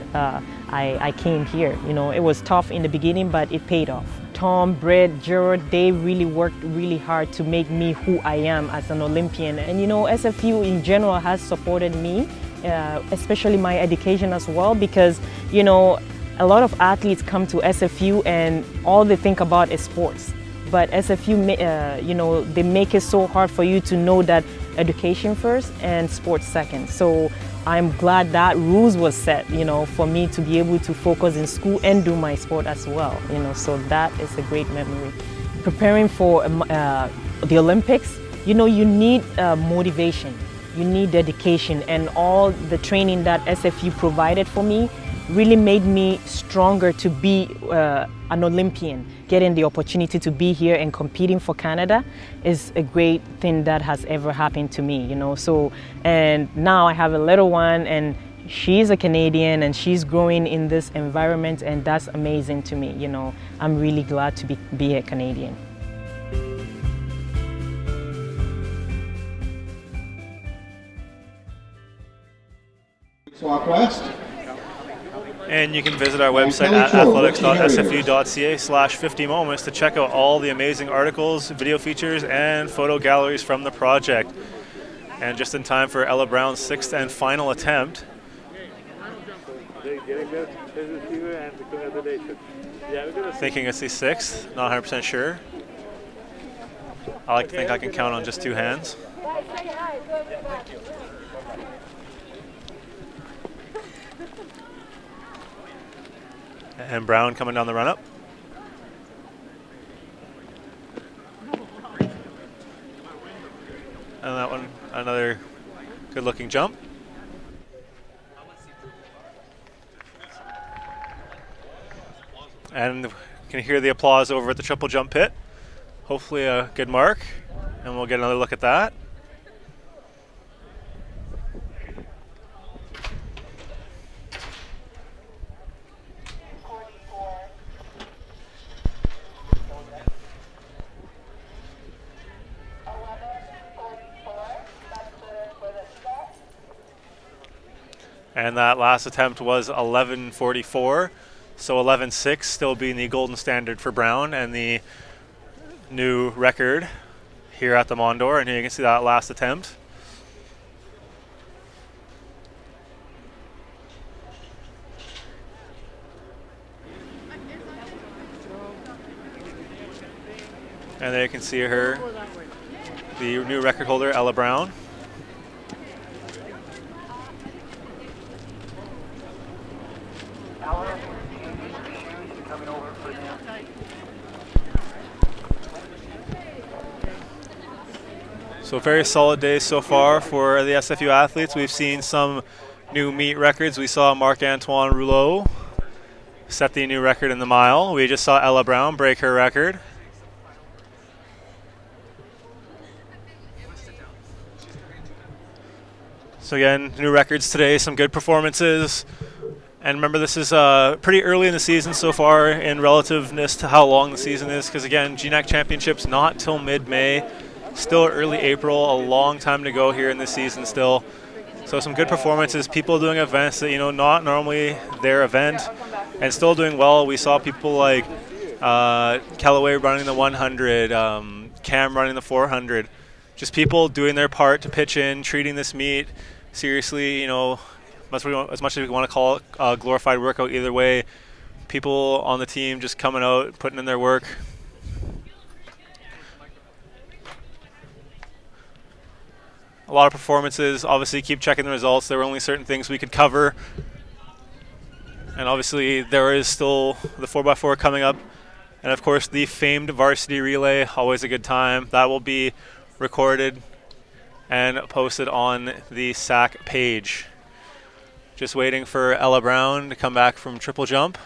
I came here. You know, it was tough in the beginning, but it paid off. Tom, Britt, Gerard, they really worked really hard to make me who I am as an Olympian. And you know, SFU in general has supported me, especially my education as well, because you know, a lot of athletes come to SFU and all they think about is sports. But SFU, you know, they make it so hard for you to know that education first and sports second. So I'm glad that rules was set, you know, for me to be able to focus in school and do my sport as well, you know, so that is a great memory. Preparing for the Olympics, you know, you need motivation, you need dedication, and all the training that SFU provided for me really made me stronger to be an Olympian. Getting the opportunity to be here and competing for Canada is a great thing that has ever happened to me, you know. So, and now I have a little one, and she's a Canadian, and she's growing in this environment, and that's amazing to me, you know. I'm really glad to be a Canadian. Walk west. And you can visit our website at athletics.sfu.ca/50moments to check out all the amazing articles, video features, and photo galleries from the project. And just in time for Ella Brown's 6th and final attempt. Thinking it's the 6th, not 100% sure. I like to think I can count on just 2 hands. And Brown coming down the run-up. And that one, another good-looking jump. And you can hear the applause over at the triple jump pit. Hopefully a good mark, and we'll get another look at that. And that last attempt was 11:44, so 11:06 still being the golden standard for Brown and the new record here at the Mondor. And here you can see that last attempt. And there you can see her, the new record holder, Ella Brown. So very solid day so far for the SFU athletes. We've seen some new meet records. We saw Marc-Antoine Rouleau set the new record in the mile. We just saw Ella Brown break her record. So again, new records today, some good performances. And remember, this is pretty early in the season so far in relativeness to how long the season is, because again, GNAC Championships not till mid-May. Still early April, a long time to go here in this season still. So some good performances, people doing events that, you know, not normally their event, and still doing well. We saw people like Callaway running the 100, Cam running the 400. Just people doing their part to pitch in, treating this meet seriously, you know, as much as we want to call it a glorified workout either way. People on the team just coming out, putting in their work. A lot of performances. Obviously, keep checking the results. There were only certain things we could cover. And obviously, there is still the 4x4 coming up. And of course, the famed varsity relay, always a good time. That will be recorded and posted on the SAC page. Just waiting for Ella Brown to come back from triple jump.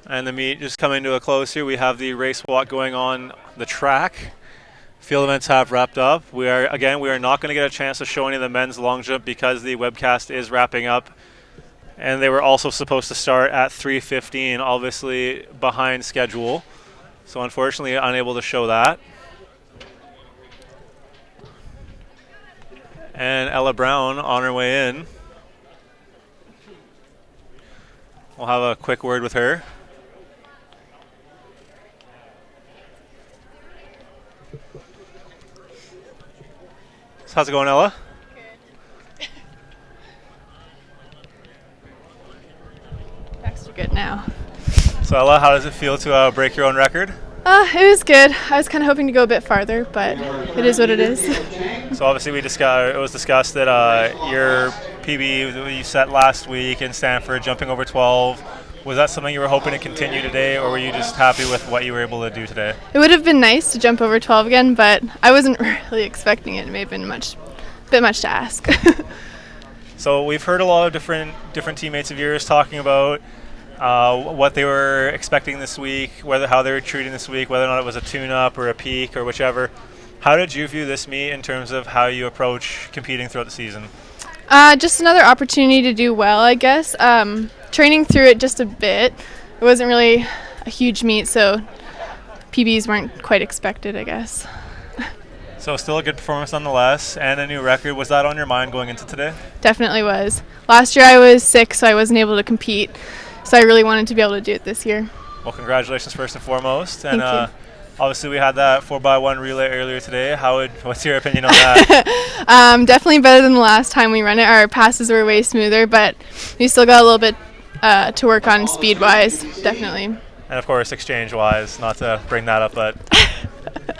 And the meet just coming to a close here. We have the race walk going on the track. Field events have wrapped up. We are not going to get a chance to show any of the men's long jump because the webcast is wrapping up. And they were also supposed to start at 3:15, obviously behind schedule. So unfortunately unable to show that. And Ella Brown on her way in. We'll have a quick word with her. So how's it going, Ella? Good. Extra good now. So Ella, how does it feel to break your own record? It was good. I was kind of hoping to go a bit farther, but it is what it is. So obviously it was discussed that your PB that you set last week in Stanford, jumping over 12, Was that something you were hoping to continue today, or were you just happy with what you were able to do today? It would have been nice to jump over 12 again, but I wasn't really expecting it. It may have been a bit much to ask. So we've heard a lot of different teammates of yours talking about what they were expecting this week, how they were treating this week, whether or not it was a tune-up or a peak or whichever. How did you view this meet in terms of how you approach competing throughout the season? Just another opportunity to do well, I guess. Training through it just a bit. It wasn't really a huge meet, so PBs weren't quite expected, I guess. So still a good performance nonetheless, and a new record. Was that on your mind going into today? Definitely was. Last year I was sick, so I wasn't able to compete, so I really wanted to be able to do it this year. Well, congratulations first and foremost. Thank you. Obviously we had that 4x1 relay earlier today. What's your opinion on that? Definitely better than the last time we ran it. Our passes were way smoother, but we still got a little bit to work on speed-wise, definitely. And of course, exchange-wise, not to bring that up, but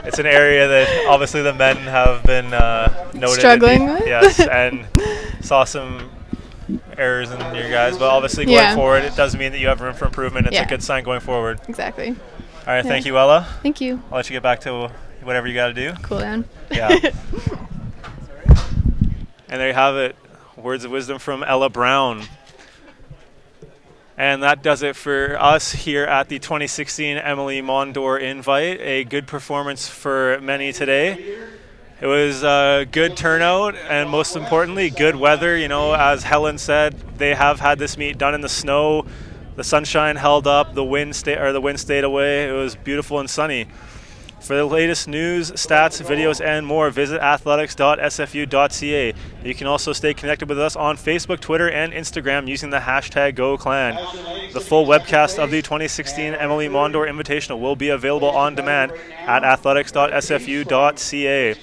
it's an area that obviously the men have been noted. Struggling with? Yes, and saw some errors in your guys, but obviously going forward, it does mean that you have room for improvement. It's a good sign going forward. Exactly. All right, thank you, Ella. Thank you. I'll let you get back to whatever you got to do. Cool down. Yeah. And there you have it. Words of wisdom from Ella Brown. And that does it for us here at the 2016 Emilie Mondor Invite. A good performance for many today. It was a good turnout, and most importantly, good weather. You know, as Helen said, they have had this meet done in the snow. The sunshine held up, the wind stayed away. It was beautiful and sunny. For the latest news, stats, videos, and more, visit athletics.sfu.ca. You can also stay connected with us on Facebook, Twitter, and Instagram using the hashtag GoClan. The full webcast of the 2016 Emilie Mondor Invitational will be available on demand at athletics.sfu.ca.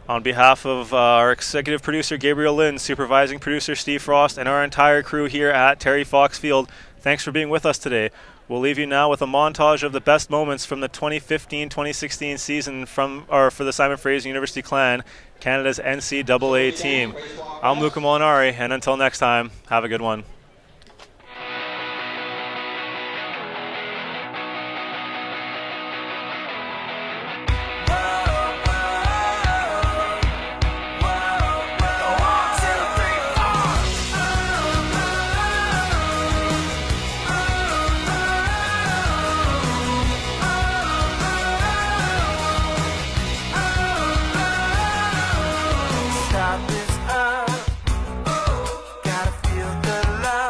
On behalf of our executive producer, Gabriel Lynn, supervising producer, Steve Frost, and our entire crew here at Terry Fox Field, thanks for being with us today. We'll leave you now with a montage of the best moments from the 2015-2016 season for the Simon Fraser University Clan, Canada's NCAA team. I'm Luca Molinari, and until next time, have a good one. Stop this up. Gotta feel the love.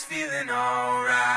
feeling alright.